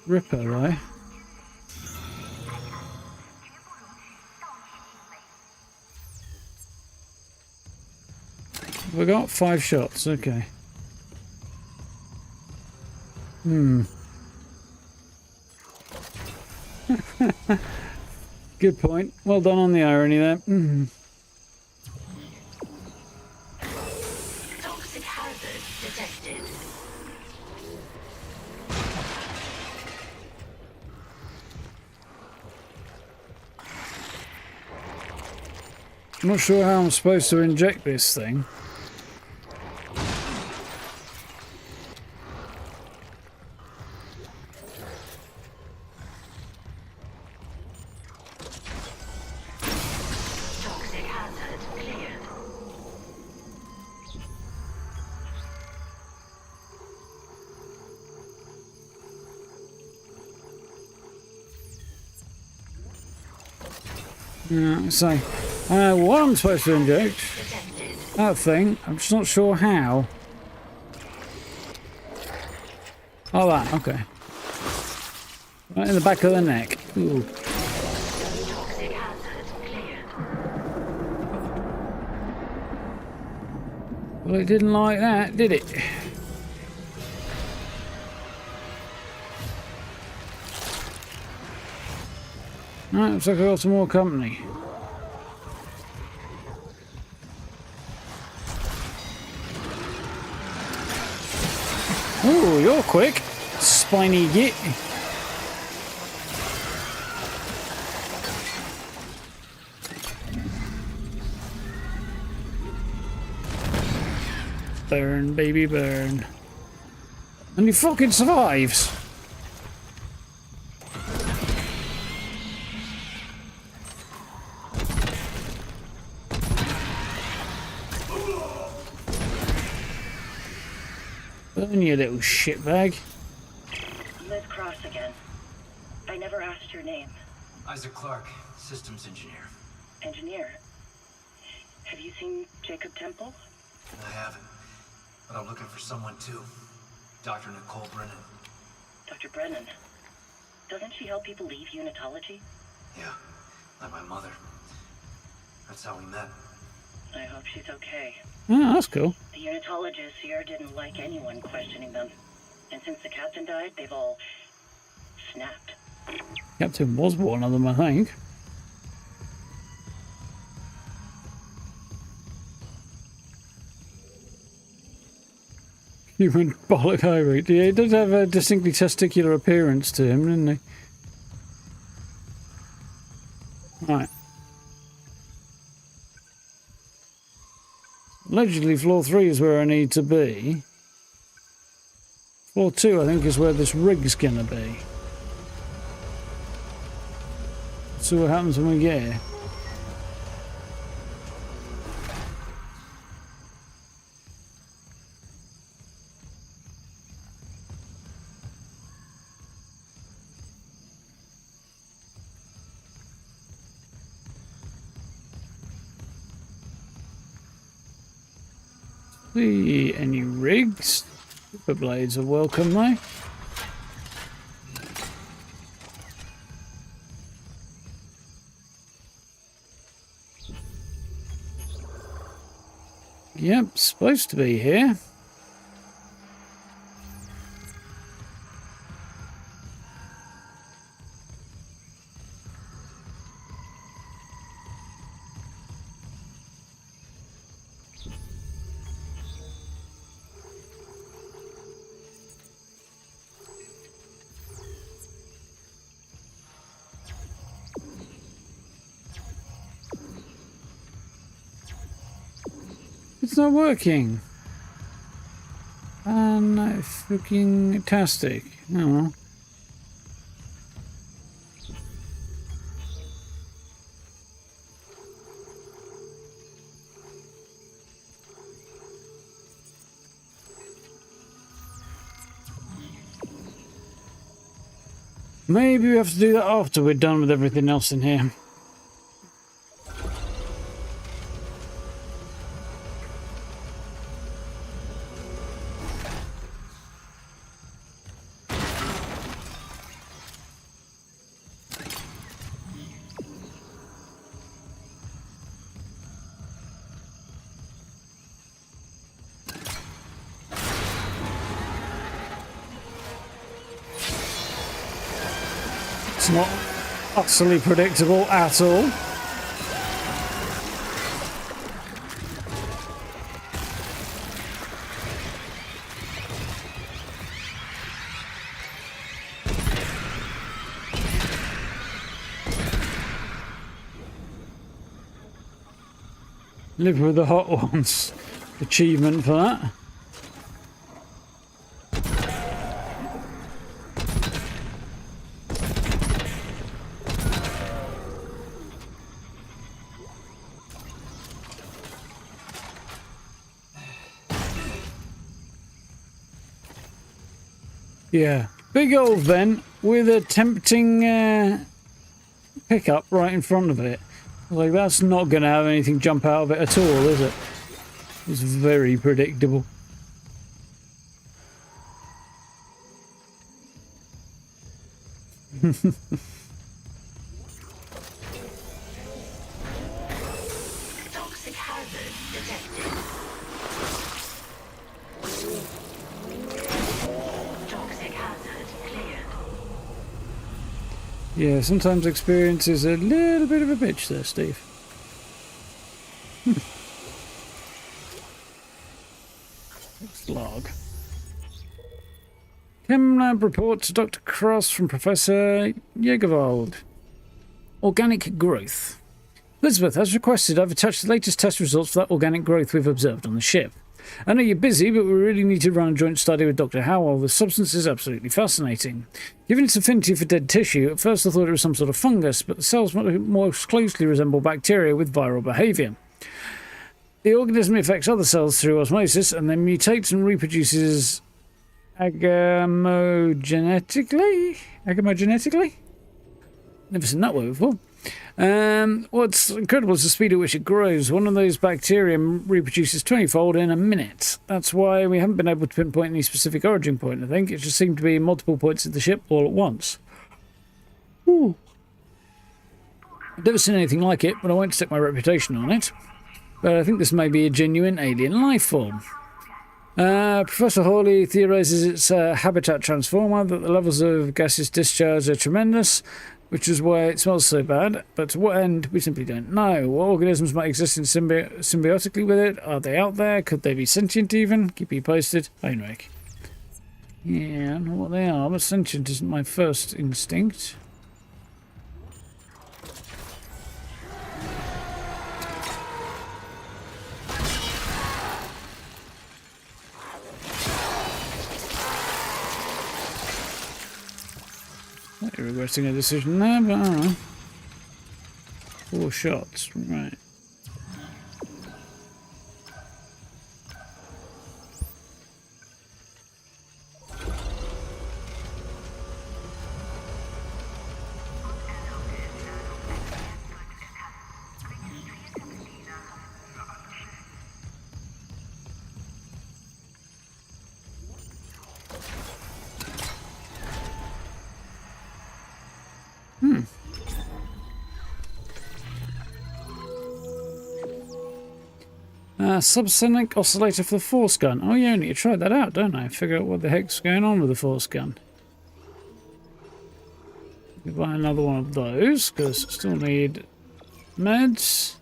Ripper, right? We got 5 shots, okay. Good point. Well done on the irony there. Toxic hazard detected. I'm not sure how I'm supposed to inject this thing. So, what I'm supposed to inject, that thing, I'm just not sure how. Oh, that, okay. Right in the back of the neck. Ooh. Well, it didn't like that, did it? Right, looks like I got some more company. Oh, you're quick, spiny git. Burn, baby, burn. And he fucking survives. Burn, you little shitbag. Liz Cross again. I never asked your name. Isaac Clarke, systems engineer. Engineer? Have you seen Jacob Temple? I haven't, but I'm looking for someone too. Dr. Nicole Brennan. Dr. Brennan? Doesn't she help people leave unitology? Yeah, like my mother. That's how we met. I hope she's okay. Oh, that's cool. The unitologists here didn't like anyone questioning them. And since the captain died, they've all snapped. Captain was one of them, I think. Human bollock hybrid. Yeah, he does have a distinctly testicular appearance to him, doesn't he? Right. Allegedly, floor 3 is where I need to be. Floor 2, I think, is where this rig's gonna be. Let's see what happens when we get here. See any rigs? Super blades are welcome though. Yep, supposed to be here. It's not working. Fucking tastic. Oh well. Maybe we have to do that after we're done with everything else in here. It's not utterly predictable at all. Live with the hot ones. Achievement for that. Yeah, big old vent with a tempting pickup right in front of it. Like, that's not going to have anything jump out of it at all, is it? It's very predictable. Toxic hazard detected. Toxic hazard cleared. Yeah, sometimes experience is a little bit of a bitch there, Steve. Next log. Chem lab report to Dr. Cross from Professor Jägerwald. Organic growth. Elizabeth, as requested, I've attached the latest test results for that organic growth we've observed on the ship. I know you're busy, but we really need to run a joint study with Dr. Howell. The substance is absolutely fascinating. Given its affinity for dead tissue, at first I thought it was some sort of fungus, but the cells most closely resemble bacteria with viral behaviour. The organism affects other cells through osmosis and then mutates and reproduces agamogenetically? Never seen that word before. What's incredible is the speed at which it grows. One of those bacteria reproduces 20-fold in a minute. That's why we haven't been able to pinpoint any specific origin point, I think. It just seemed to be in multiple points of the ship all at once. Ooh. I've never seen anything like it, but I won't stick my reputation on it. But I think this may be a genuine alien life form. Professor Hawley theorizes it's a habitat transformer, that the levels of gaseous discharge are tremendous, which is why it smells so bad. But to what end, we simply don't know. What organisms might exist in symbiotically with it? Are they out there? Could they be sentient even? Keep you posted. Heinrich. Yeah, I don't know what they are, but sentient isn't my first instinct. You're regretting a decision there, but I don't know. 4 shots, right. Subsonic oscillator for the force gun. Oh yeah, I need to try that out, don't I? Figure out what the heck's going on with the force gun. Buy another one of those, because I still need meds.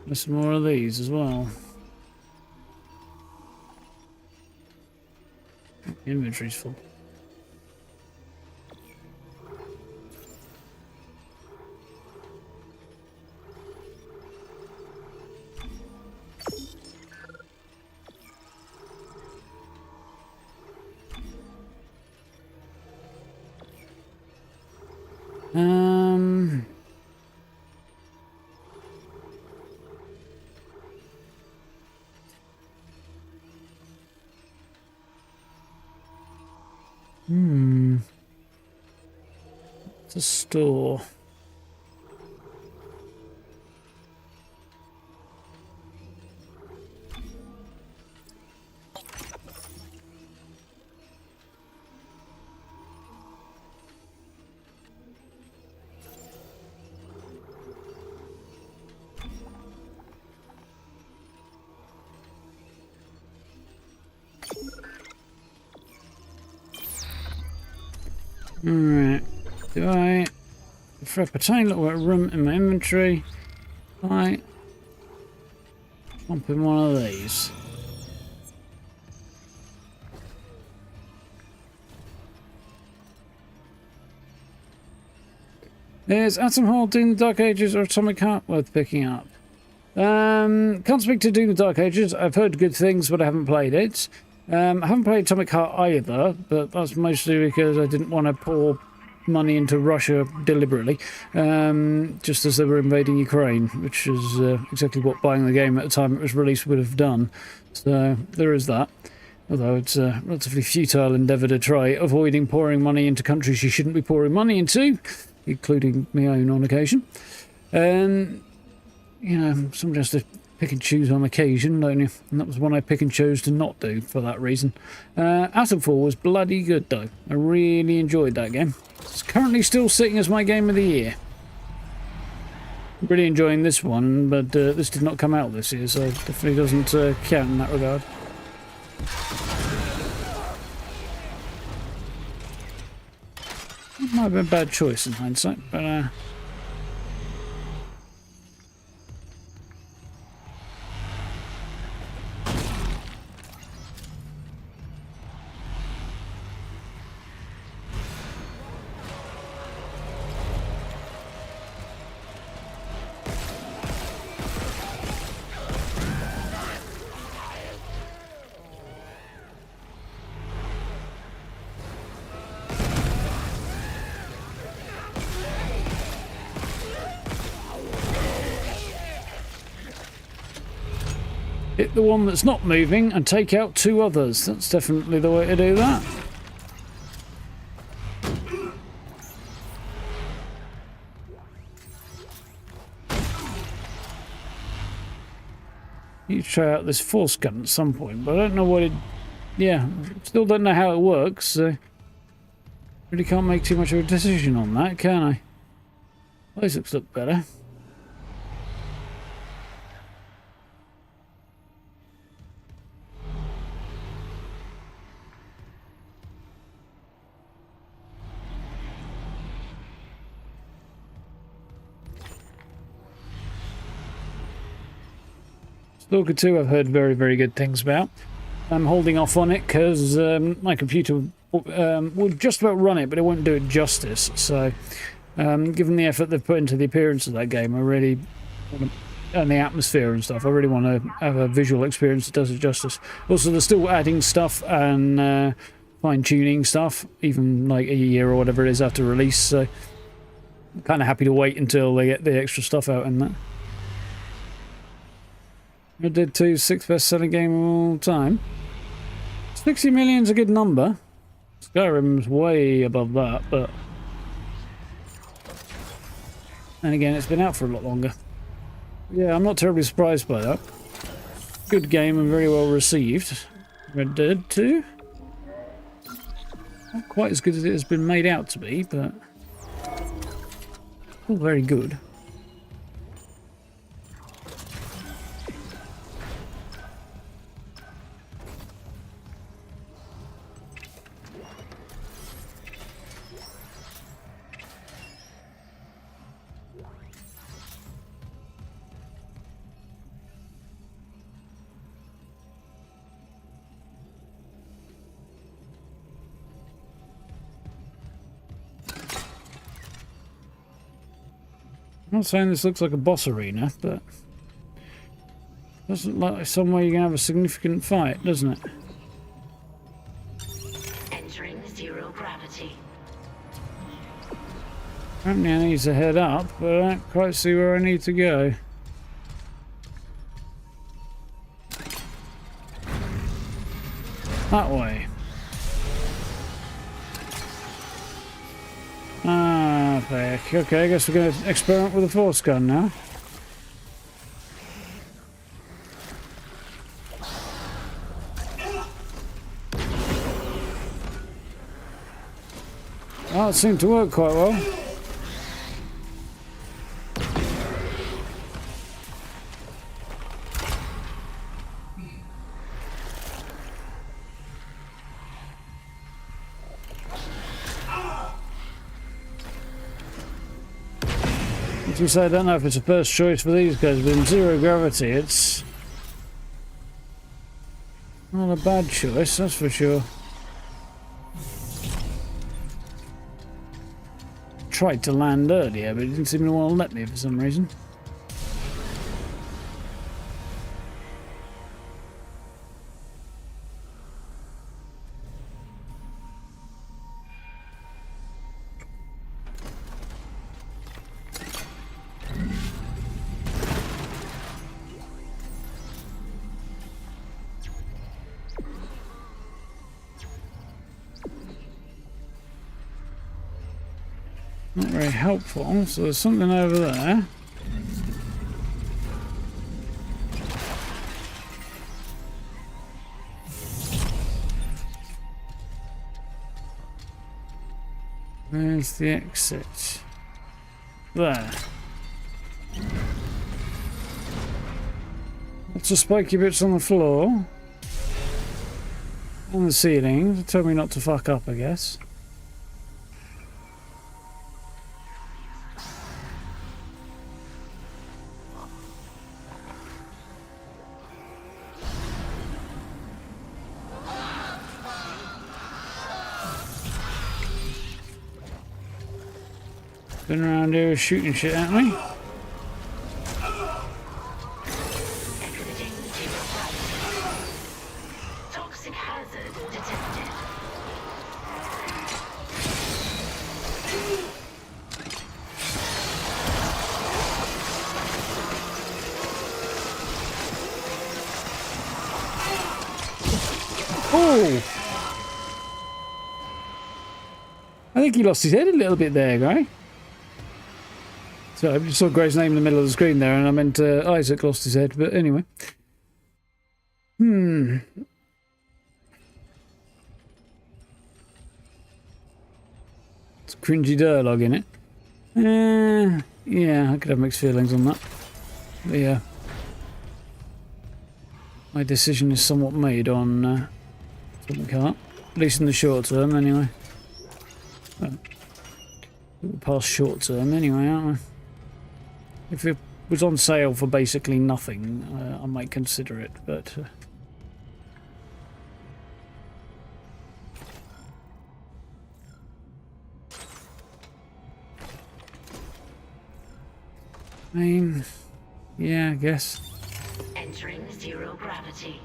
There's some more of these as well. Inventory's full. It's a store. Alright, do I for a tiny little bit of room in my inventory? I pump in one of these. Is Atom Hall Doom the Dark Ages or Atomic Heart worth picking up? Can't speak to Doom the Dark Ages. I've heard good things, but I haven't played it. I haven't played Atomic Heart either, but that's mostly because I didn't want to pour money into Russia deliberately, just as they were invading Ukraine, which is exactly what buying the game at the time it was released would have done. So there is that. Although it's a relatively futile endeavour to try avoiding pouring money into countries you shouldn't be pouring money into, including my own on occasion. You know, somebody has to pick and choose on occasion, don't you? And that was one I pick and chose to not do for that reason. Atomfall was bloody good though. I really enjoyed that game. It's currently still sitting as my game of the year. Really enjoying this one, but this did not come out this year, so it definitely doesn't count in that regard. It might have been a bad choice in hindsight, but hit the one that's not moving and take out two others. That's definitely the way to do that. You try out this force gun at some point, but I don't know what it... Yeah, still don't know how it works, so... Really can't make too much of a decision on that, can I? Those look better. Stalker 2 I've heard very, very good things about. I'm holding off on it because my computer will just about run it, but it won't do it justice. So, given the effort they've put into the appearance of that game, I really want to, and the atmosphere and stuff, I really want to have a visual experience that does it justice. Also, they're still adding stuff and fine-tuning stuff, even like a year or whatever it is after release. So, I'm kind of happy to wait until they get the extra stuff out in that. Red Dead 2's 6th best-selling game of all time. 60 million's a good number. Skyrim's way above that, but... And again, it's been out for a lot longer. Yeah, I'm not terribly surprised by that. Good game and very well received. Red Dead 2? Not quite as good as it has been made out to be, but... Still very good. I'm not saying this looks like a boss arena, but doesn't look like somewhere you can have a significant fight, doesn't it? Entering zero gravity. Apparently I need to head up, but I don't quite see where I need to go. That way. Ah, heck. Okay, I guess we're going to experiment with a force gun now. Oh, it seemed to work quite well. As you say, I don't know if it's a first choice for these guys, but in zero gravity, it's not a bad choice, that's for sure. Tried to land earlier, but it didn't seem to want to let me for some reason. Not very helpful, so there's something over there. There's the exit. There. Lots of spiky bits on the floor. On the ceiling. Tell me not to fuck up, I guess. Been around here shooting shit at me. Toxic hazard detected. Oh! I think he lost his head a little bit there, guy. So I just saw Gray's name in the middle of the screen there, and I meant Isaac lost his head, but anyway. It's cringy dialogue in it. Yeah, I could have mixed feelings on that. But yeah. My decision is somewhat made on something like that. At least in the short term, anyway. Well, past short term, anyway, aren't we? If it was on sale for basically nothing, I might consider it, but... I mean, yeah, I guess. Entering zero gravity.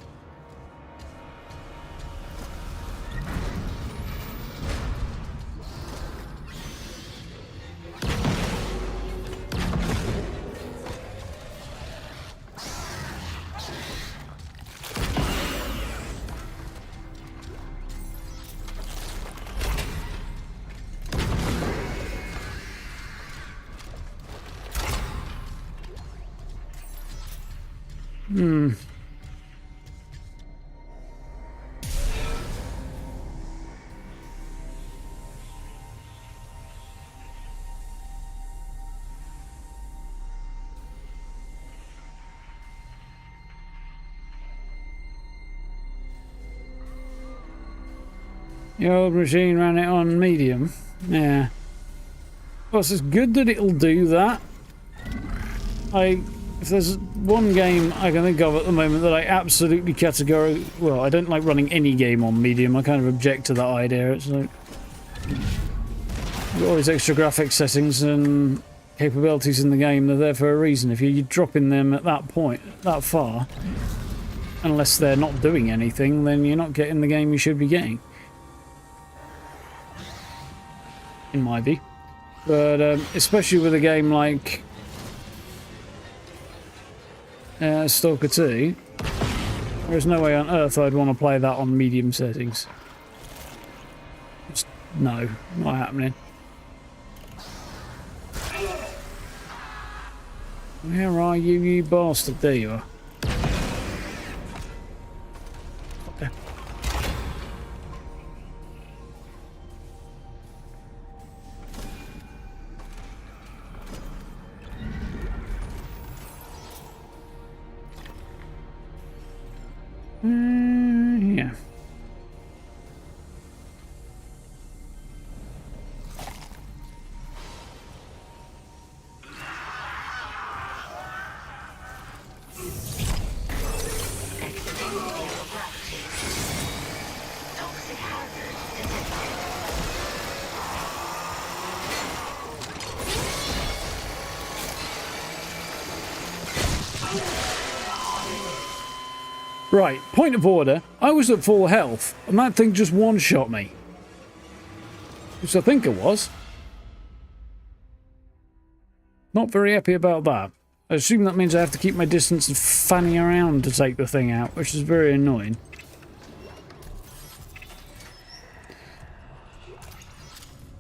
The old machine ran it on medium. Yeah. Well, it's good that it'll do that. If there's one game I can think of at the moment that I absolutely categorically... Well, I don't like running any game on medium. I kind of object to that idea. It's like... You've got all these extra graphics settings and capabilities in the game. They're there for a reason. If you're dropping them at that point, that far, unless they're not doing anything, then you're not getting the game you should be getting. In my view. But especially with a game like Stalker 2, there's no way on earth I'd want to play that on medium settings. Just, no, not happening. Where are you, you bastard? There you are. Okay. Yeah. Right, point of order. I was at full health, and that thing just one-shot me. Which I think it was. Not very happy about that. I assume that means I have to keep my distance and fanning around to take the thing out, which is very annoying.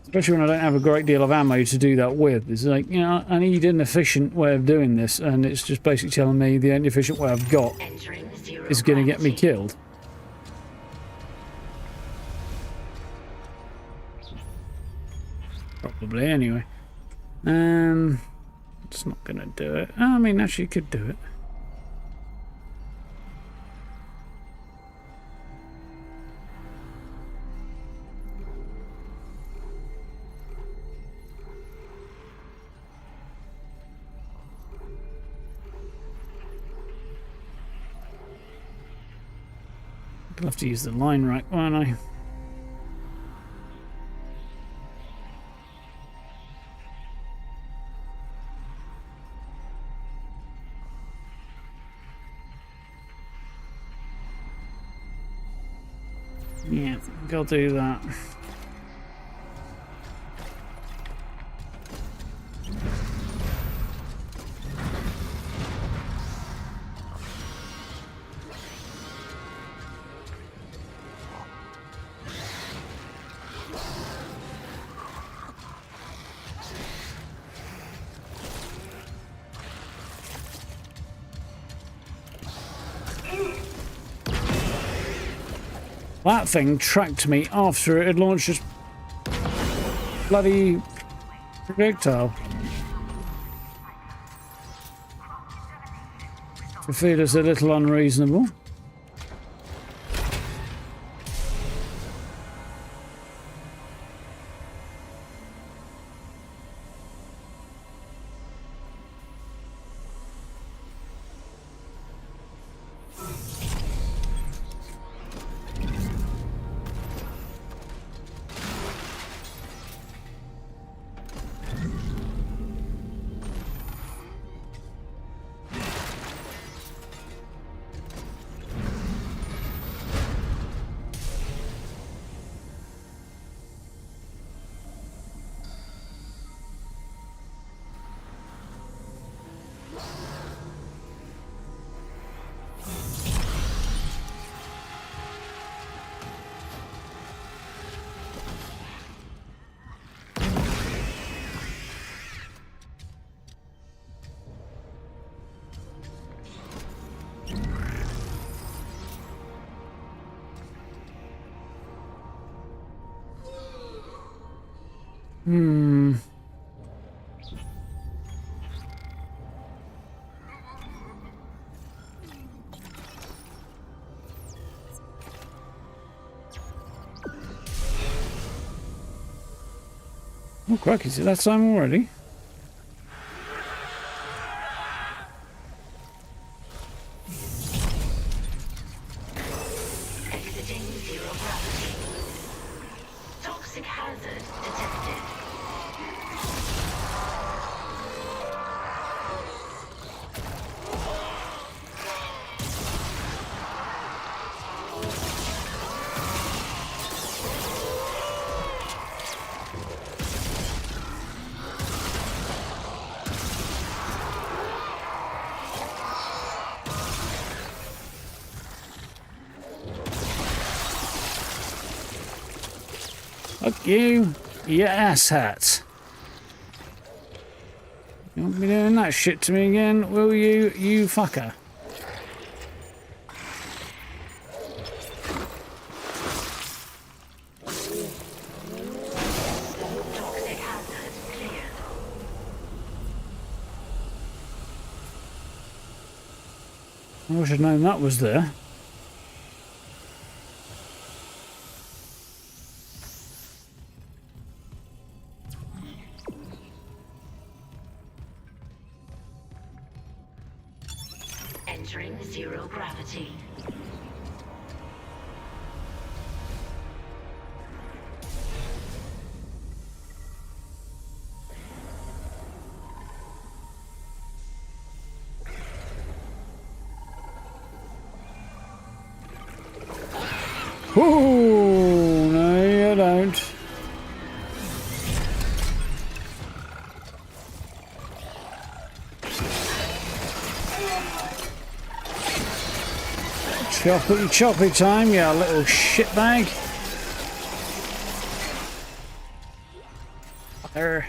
Especially when I don't have a great deal of ammo to do that with. It's like, you know, I need an efficient way of doing this, and it's just basically telling me the only efficient way I've got is going to get me killed. Probably, anyway. It's not going to do it. I mean, actually, it could do it. I'll have to use the line rack, won't I? Yeah, I think I'll do that. That thing tracked me after it had launched its bloody projectile. I feel it's a little unreasonable. Oh, crikey, is it that time already? Exiting zero gravity. Toxic hazard detected. Fuck you, you asshat. You won't be doing that shit to me again, will you, you fucker? Toxic hazard cleared. I wish I'd known that was there. Entering zero gravity. Ooh, no you don't. Choppy time, you little shitbag. There.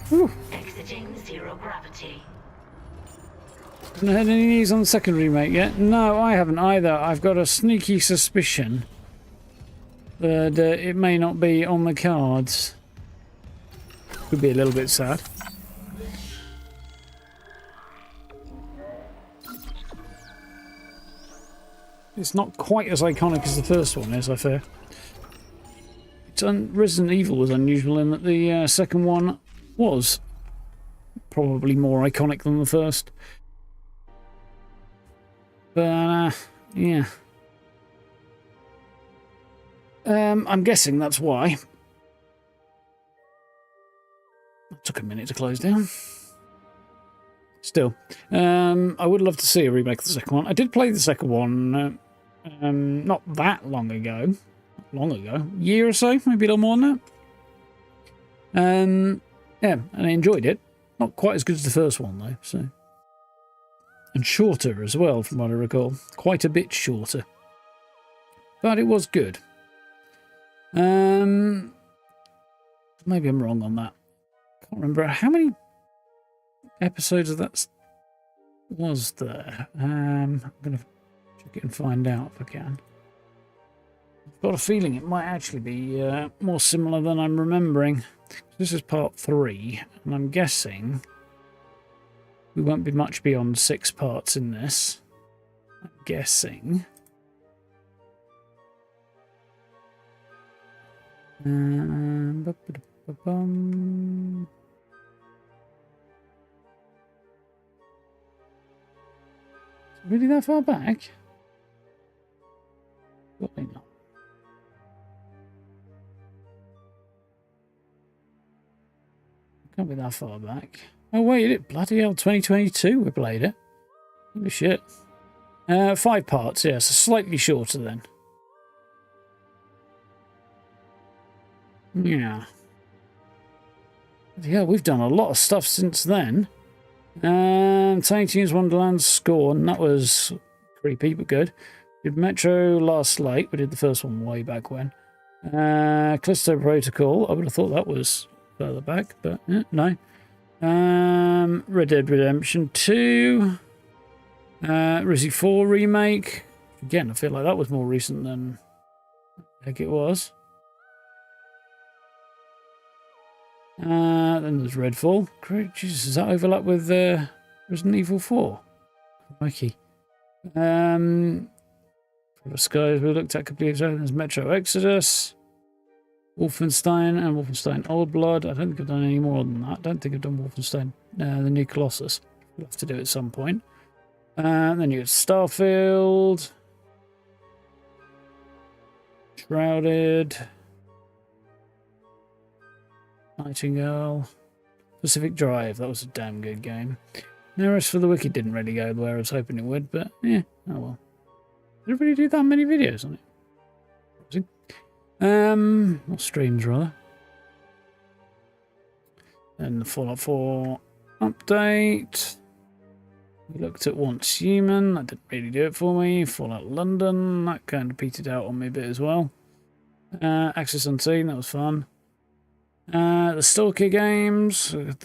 Whew. Exiting zero gravity. Haven't had any of these on the second remake yet. No, I haven't either. I've got a sneaky suspicion that it may not be on the cards. Could be a little bit sad. It's not quite as iconic as the first one is, I fear. Resident Evil was unusual in that the second one was probably more iconic than the first. But, yeah. I'm guessing that's why. It took a minute to close down. Still, I would love to see a remake of the second one. I did play the second one not that long ago. Year or so, maybe a little more than that. Yeah, and I enjoyed it. Not quite as good as the first one, though, so... And shorter as well, from what I recall. Quite a bit shorter. But it was good. Maybe I'm wrong on that. Can't remember how many episodes of that was there. I'm going to check it and find out if I can. I've got a feeling it might actually be more similar than I'm remembering. This is part 3, and I'm guessing we won't be much beyond 6 parts in this. I'm guessing. Really that far back? Probably not. Can't be that far back. Oh wait, it bloody hell, 2022 we played it. Holy shit. 5 parts, yeah, so slightly shorter then. Yeah. Yeah, we've done a lot of stuff since then. Tiny Toons Wonderland Scorn, that was creepy but good. We did Metro Last Light, we did the first one way back when. Callisto Protocol, I would have thought that was further back, but no. Red Dead Redemption 2. Resi 4 remake. Again, I feel like that was more recent than I think it was. Then there's Redfall. Jesus, does that overlap with Resident Evil 4? Mikey. For the Skies we looked at completely. There's Metro Exodus, Wolfenstein, and Wolfenstein Old Blood. I don't think I've done any more than that. I don't think I've done Wolfenstein, the new Colossus. We'll have to do it at some point. Then you got Starfield, Shrouded, Nightingale, Pacific Drive. That was a damn good game. Nearest for the Wiki didn't really go the way I was hoping it would, but yeah, oh well. Did everybody do that many videos on it? Or streams rather. And the Fallout 4 update. We looked at Once Human. That didn't really do it for me. Fallout London. That kind of petered out on me a bit as well. Access Unseen. That was fun. The Stalker games. Where's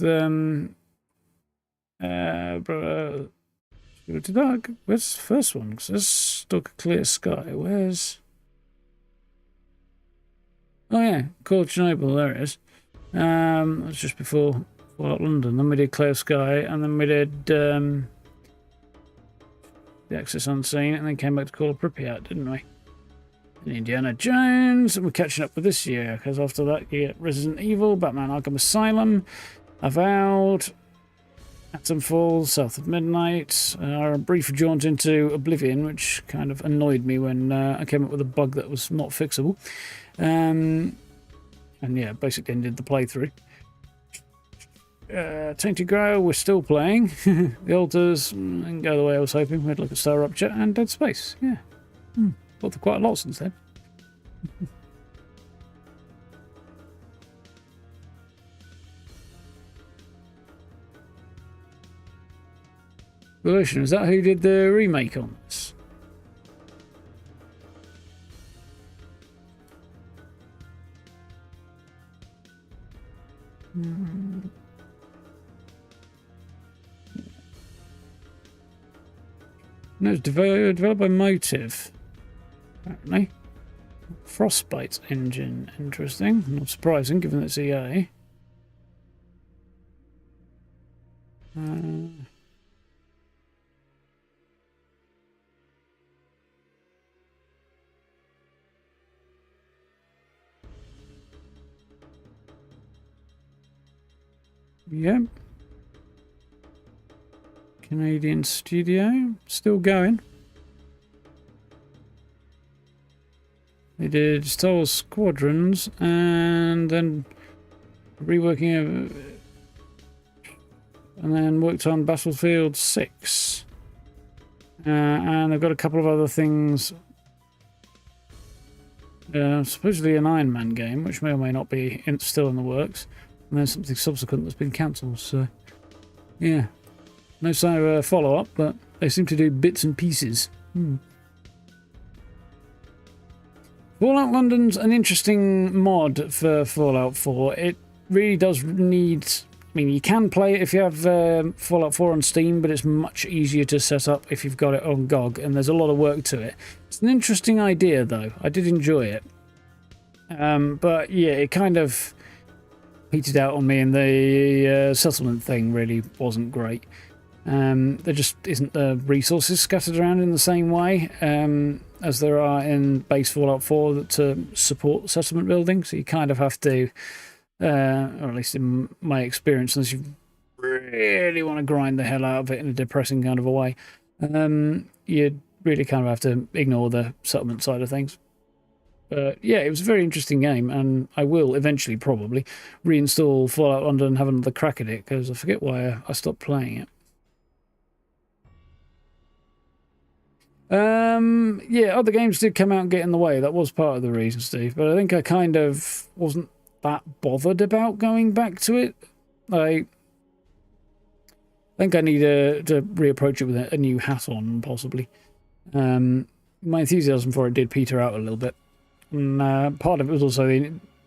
the first one? Because there's Stalker Clear Sky. Where's... Oh yeah, Call of Chernobyl, there it is. That was just before Fallout London. Then we did Clear Sky, and then we did the Access Unseen, and then came back to Call of Pripyat, didn't we? And Indiana Jones, and we're catching up with this year, because after that you get Resident Evil, Batman Arkham Asylum, Avowed, Atomfall, South of Midnight, a brief jaunt into Oblivion, which kind of annoyed me when I came up with a bug that was not fixable. And yeah, basically ended the playthrough. Tainted Grail, we're still playing. The Altars didn't go the way I was hoping. We had a look at Star Rupture and Dead Space. Yeah. Got through quite a lot since then. Evolution, is that who did the remake on this? No, it's developed by Motive, apparently. Frostbite engine, interesting. Not surprising, given that it's EA. Yep. Canadian studio, still going. They did Star Wars Squadrons and then reworking and then worked on Battlefield 6. And they've got a couple of other things. Supposedly an Iron Man game, which may or may not be still in the works. And then something subsequent that's been cancelled, so yeah. No sign of a follow-up, but they seem to do bits and pieces. Fallout London's an interesting mod for Fallout 4. It really does need... I mean, you can play it if you have Fallout 4 on Steam, but it's much easier to set up if you've got it on GOG, and there's a lot of work to it. It's an interesting idea, though. I did enjoy it. But yeah, it kind of petered out on me, and the settlement thing really wasn't great. There just isn't the resources scattered around in the same way as there are in base Fallout 4 to support settlement building, so you kind of have to, or at least in my experience, unless you really want to grind the hell out of it in a depressing kind of a way, you really kind of have to ignore the settlement side of things. But yeah, it was a very interesting game, and I will eventually probably reinstall Fallout London and have another crack at it, because I forget why I stopped playing it. Yeah, other games did come out and get in the way. That was part of the reason, Steve. But I think I kind of wasn't that bothered about going back to it. I think I need to reapproach it with a new hat on, possibly. My enthusiasm for it did peter out a little bit. And part of it was also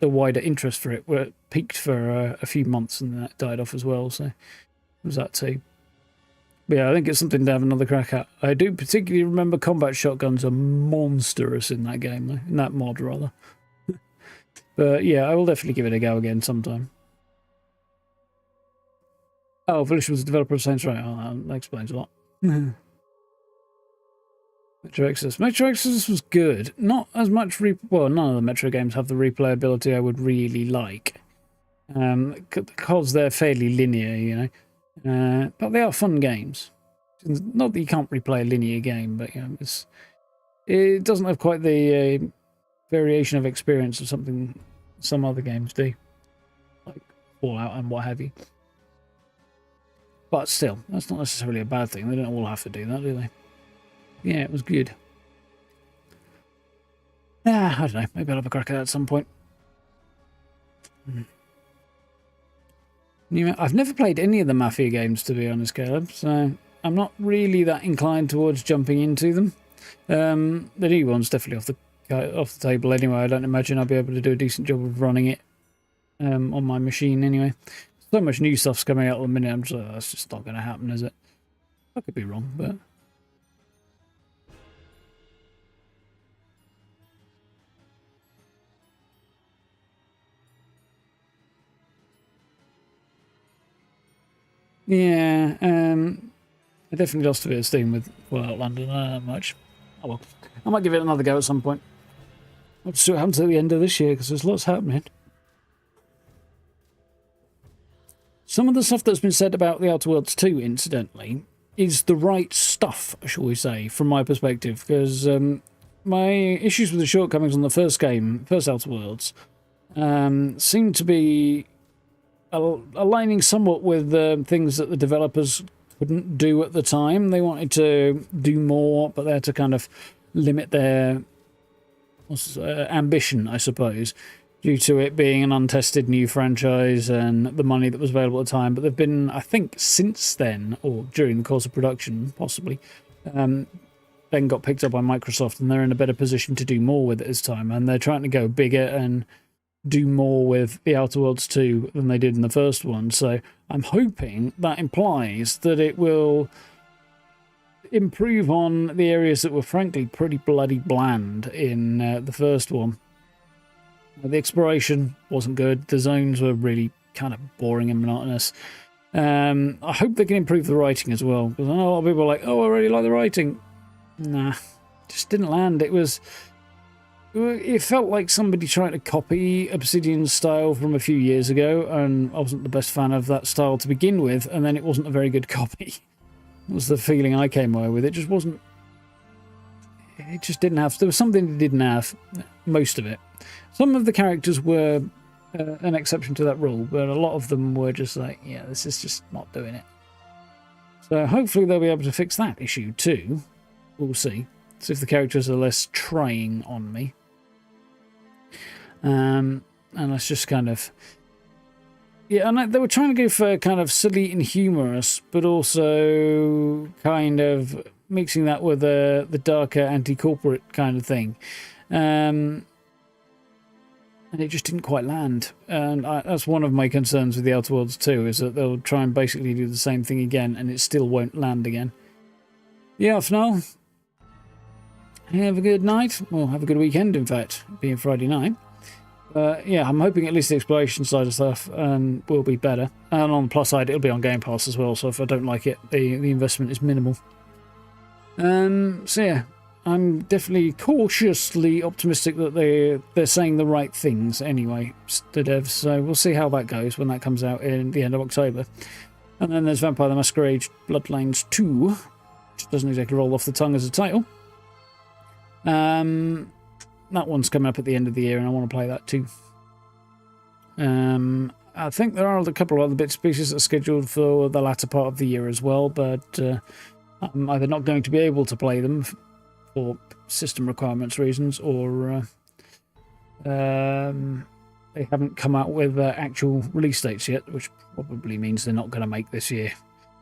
the wider interest for it, where it peaked for a few months and then it died off as well. So it was that too. But yeah, I think it's something to have another crack at. I do particularly remember combat shotguns are monstrous in that game, though. In that mod, rather. But yeah, I will definitely give it a go again sometime. Oh, Volition was the developer of Saints Row. Oh, that explains a lot. Metro Exodus. Metro Exodus was good. Not as much... well, none of the Metro games have the replayability I would really like. Because they're fairly linear, you know. But they are fun games. Not that you can't replay a linear game, but you know, it doesn't have quite the variation of experience of something some other games do, like Fallout and what have you. But still, that's not necessarily a bad thing. They don't all have to do that, do they? Yeah, it was good. I don't know. Maybe I'll have a crack at that at some point. I've never played any of the Mafia games, to be honest, Caleb, so I'm not really that inclined towards jumping into them. The new one's definitely off the table anyway. I don't imagine I'll be able to do a decent job of running it on my machine anyway. So much new stuff's coming out at the minute. I'm just like, that's just not going to happen, is it? I could be wrong, but... Yeah, I definitely lost a bit of steam with Fallout London, not that much. Oh well, I might give it another go at some point. I'll see what happens at the end of this year, because there's lots happening. Some of the stuff that's been said about The Outer Worlds 2, incidentally, is the right stuff, shall we say, from my perspective, because my issues with the shortcomings on the first game, first Outer Worlds, seem to be aligning somewhat with things that the developers couldn't do at the time. They wanted to do more, but they had to kind of limit their ambition, I suppose, due to it being an untested new franchise and the money that was available at the time. But they've been, I think, since then, or during the course of production, possibly, then got picked up by Microsoft, and they're in a better position to do more with it this time. And they're trying to go bigger and do more with The Outer Worlds 2 than they did in the first one. So I'm hoping that implies that it will improve on the areas that were frankly pretty bloody bland in the first one. The exploration wasn't good. The zones were really kind of boring and monotonous. I hope they can improve the writing as well, because I know a lot of people are like, oh, I really like the writing. Nah, just didn't land. It felt like somebody trying to copy Obsidian's style from a few years ago, and I wasn't the best fan of that style to begin with, and then it wasn't a very good copy. That was the feeling I came away with. It just wasn't... It just didn't have... There was something it didn't have, most of it. Some of the characters were an exception to that rule, but a lot of them were just like, yeah, this is just not doing it. So hopefully they'll be able to fix that issue too. We'll see. See if the characters are less trying on me. And that's just kind of... Yeah, and they were trying to go for kind of silly and humorous, but also kind of mixing that with the darker anti-corporate kind of thing. And it just didn't quite land. And that's one of my concerns with The Outer Worlds 2, is that they'll try and basically do the same thing again, and it still won't land again. Yeah, for now, have a good night. Well, have a good weekend, in fact, being Friday night. Yeah, I'm hoping at least the exploration side of stuff will be better. And on the plus side, it'll be on Game Pass as well, so if I don't like it, the investment is minimal. So yeah, I'm definitely cautiously optimistic that they're saying the right things anyway, the devs, so we'll see how that goes when that comes out in the end of October. And then there's Vampire the Masquerade Bloodlines 2, which doesn't exactly roll off the tongue as a title. That one's coming up at the end of the year, and I want to play that too. I think there are a couple of other bits and pieces that are scheduled for the latter part of the year as well, but I'm either not going to be able to play them for system requirements reasons, or they haven't come out with actual release dates yet, which probably means they're not going to make this year.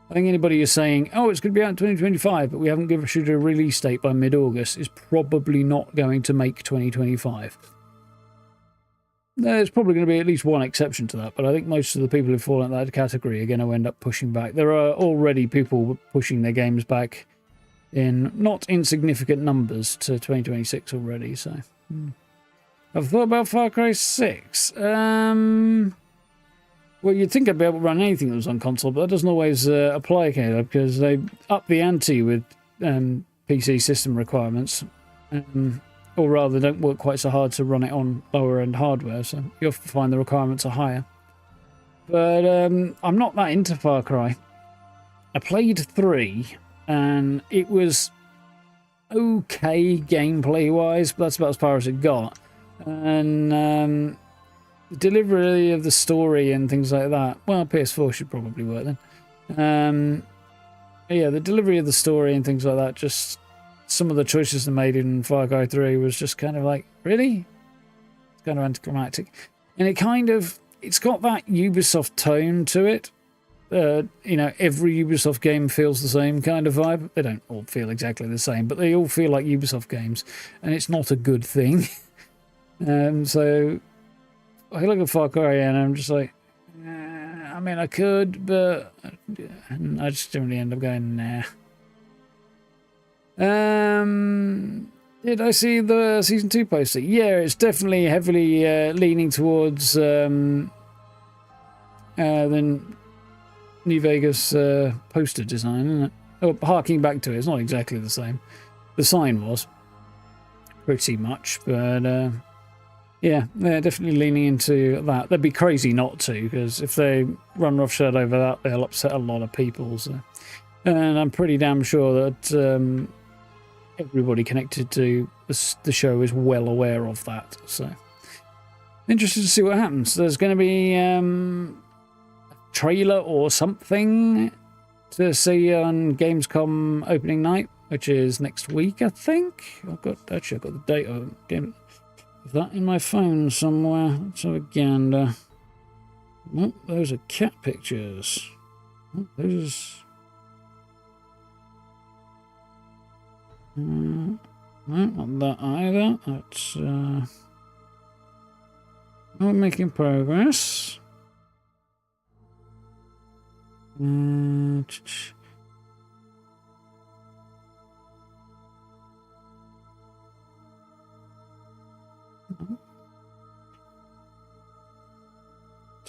I think anybody who's saying, oh, it's going to be out in 2025, but we haven't given a release date by mid-August, is probably not going to make 2025. There's probably going to be at least one exception to that, but I think most of the people who fall in that category are going to end up pushing back. There are already people pushing their games back in not insignificant numbers to 2026 already, so... I've thought about Far Cry 6. Well, you'd think I'd be able to run anything that was on console, but that doesn't always apply, Caleb, because they up the ante with PC system requirements, or rather don't work quite so hard to run it on lower-end hardware, so you often find the requirements are higher. But I'm not that into Far Cry. I played 3, and it was okay gameplay-wise, but that's about as far as it got. And... the delivery of the story and things like that. Well, PS4 should probably work then. Yeah, the delivery of the story and things like that, just some of the choices they made in Far Cry 3 was just kind of like, really? It's kind of anticlimactic. And it's got that Ubisoft tone to it, you know, every Ubisoft game feels the same kind of vibe. They don't all feel exactly the same, but they all feel like Ubisoft games, and it's not a good thing. So I look at Far Cry and I'm just like, I mean, I could, but I just generally end up going, nah. Did I see the Season 2 poster? Yeah, it's definitely heavily leaning towards the New Vegas poster design, isn't it? Oh, harking back to it, it's not exactly the same. The sign was pretty much, but yeah, they're definitely leaning into that. They'd be crazy not to, because if they run roughshod over that, they'll upset a lot of people. So. And I'm pretty damn sure that everybody connected to the show is well aware of that. So interested to see what happens. There's going to be a trailer or something to see on Gamescom opening night, which is next week, I think. I've got the date of that in my phone somewhere. Let's have a gander. Oh, those are cat pictures. Oh, those. No, not that either. That's not making progress.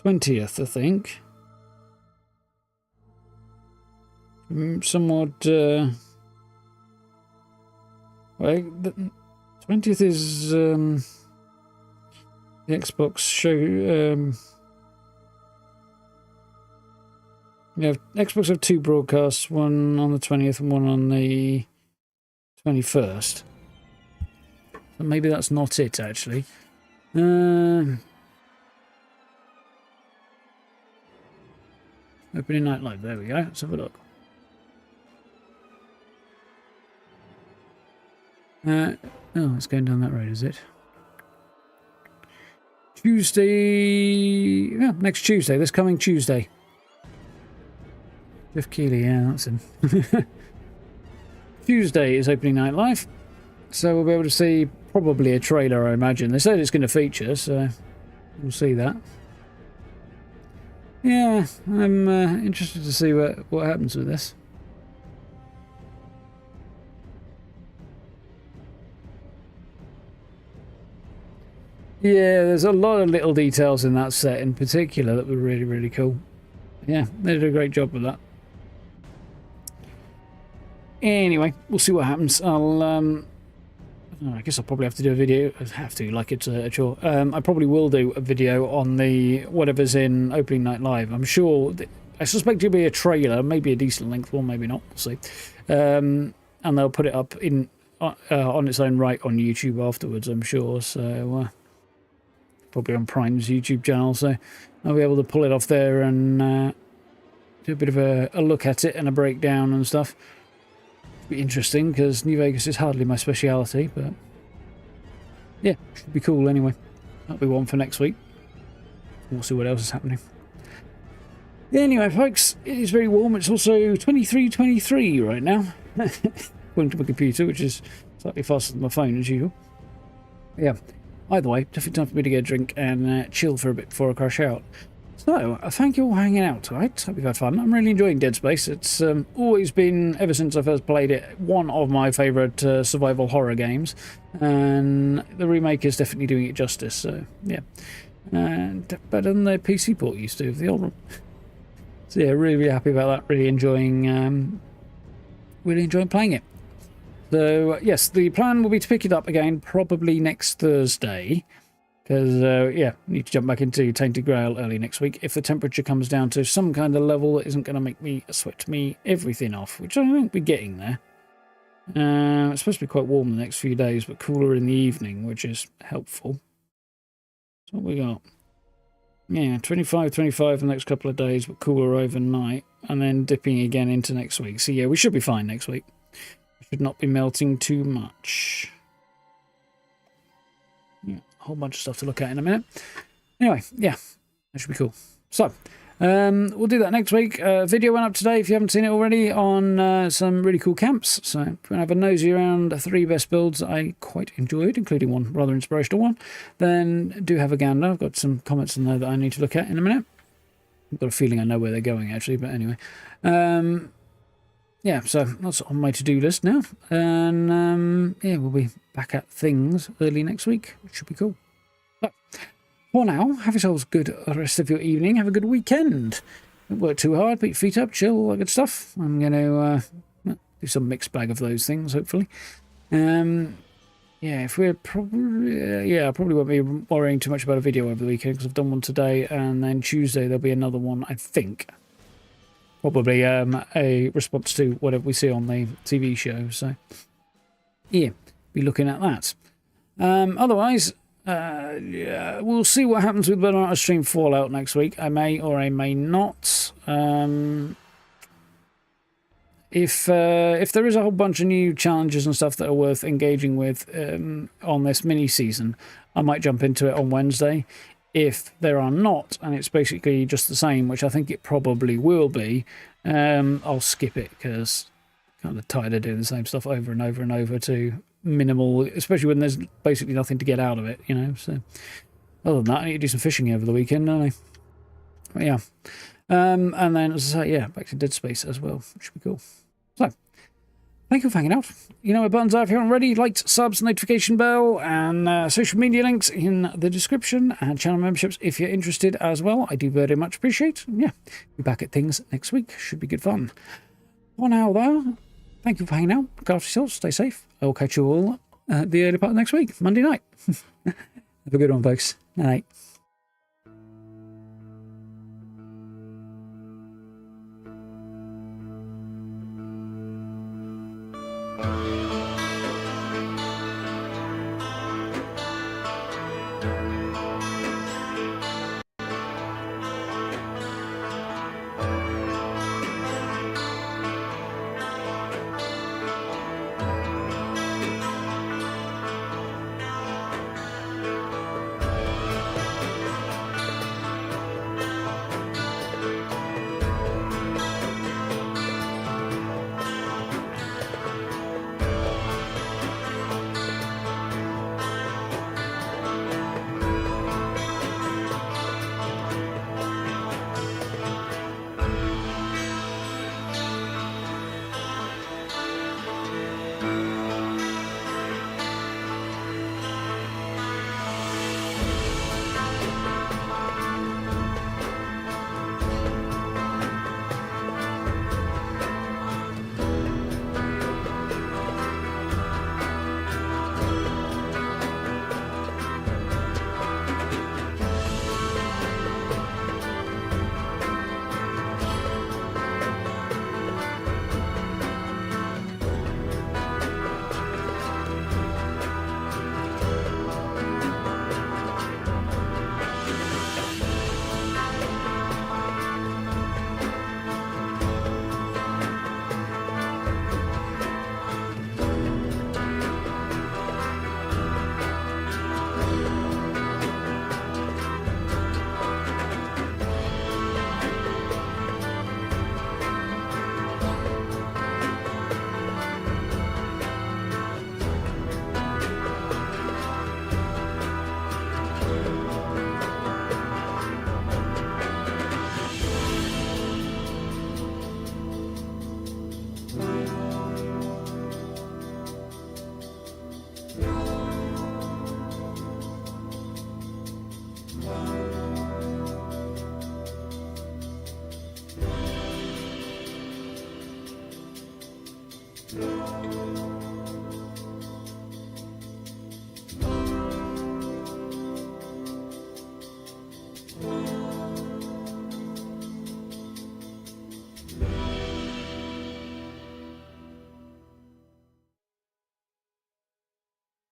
20th, I think. Somewhat. Well, the 20th is the Xbox show. Yeah, Xbox have two broadcasts, one on the 20th and one on the 21st. So maybe that's not it, actually. Opening Night Live, there we go. Let's have a look. Oh, it's going down that road, is it? Tuesday... Yeah, next Tuesday, this coming Tuesday. Jeff Keighley, yeah, that's him. Tuesday is Opening Night Live, so we'll be able to see probably a trailer, I imagine. They said it's going to feature, so we'll see that. Yeah, I'm interested to see what happens with this. Yeah, there's a lot of little details in that set in particular that were really, really cool. Yeah, they did a great job with that. Anyway, we'll see what happens. I guess I'll probably have to do a video. I have to, like it's a chore. I probably will do a video on the whatever's in Opening Night Live. I'm sure, I suspect it'll be a trailer, maybe a decent length one, maybe not. We'll see. And they'll put it up in on its own right on YouTube afterwards, I'm sure. So probably on Prime's YouTube channel. So I'll be able to pull it off there and do a bit of a look at it and a breakdown and stuff. Be interesting because New Vegas is hardly my speciality, but yeah, should be cool anyway. That'll be one for next week. We'll see what else is happening. Anyway, folks, it is very warm. It's also 23:23 right now, according to my computer, which is slightly faster than my phone as usual. Yeah, either way, definitely time for me to get a drink and chill for a bit before I crash out. So, thank you all for hanging out tonight. Hope you've had fun. I'm really enjoying Dead Space. It's always been, ever since I first played it, one of my favourite survival horror games. And the remake is definitely doing it justice, so yeah. And better than the PC port used to of the old one. So yeah, really, really happy about that. Really enjoying playing it. So, yes, the plan will be to pick it up again probably next Thursday. Because, yeah, need to jump back into Tainted Grail early next week if the temperature comes down to some kind of level that isn't going to make me sweat me everything off, which I won't be getting there. It's supposed to be quite warm the next few days, but cooler in the evening, which is helpful. So what we got? Yeah, 25 the next couple of days, but cooler overnight, and then dipping again into next week. So, yeah, we should be fine next week. We should not be melting too much. Yeah, a whole bunch of stuff to look at in a minute. Anyway, yeah, that should be cool. So, We'll do that next week. Video went up today, if you haven't seen it already, on some really cool camps. So if you want to have a nosy around 3 best builds I quite enjoyed, including one rather inspirational one, then do have a gander. I've got some comments in there that I need to look at in a minute. I've got a feeling I know where they're going, actually, but anyway. Yeah, so that's on my to-do list now. And yeah, we'll be back at things early next week, which should be cool. But for now, have yourselves a good rest of your evening. Have a good weekend. Don't work too hard, put your feet up, chill, all that good stuff. I'm going to do some mixed bag of those things, hopefully. Yeah, if we're probably... I probably won't be worrying too much about a video over the weekend, because I've done one today, and then Tuesday there'll be another one, I think. Probably a response to whatever we see on the TV show. So, yeah, be looking at that. Otherwise, yeah, we'll see what happens with whether or not I stream Fallout next week. I may or I may not. If there is a whole bunch of new challenges and stuff that are worth engaging with on this mini-season, I might jump into it on Wednesday. If there are not, and it's basically just the same, which I think it probably will be, I'll skip it because I'm kind of tired of doing the same stuff over and over and over to minimal, especially when there's basically nothing to get out of it, you know. So other than that, I need to do some fishing over the weekend, don't I? But yeah. And then, as I say, yeah, back to Dead Space as well, which should be cool. So, thank you for hanging out. You know where buttons are if you haven't already. Likes, subs, notification bell, and social media links in the description, and channel memberships if you're interested as well. I do very much appreciate. Yeah, be back at things next week. Should be good fun. For now, though, thank you for hanging out. Look after yourselves. Stay safe. I will catch you all at the early part of next week, Monday night. Have a good one, folks. Night. No.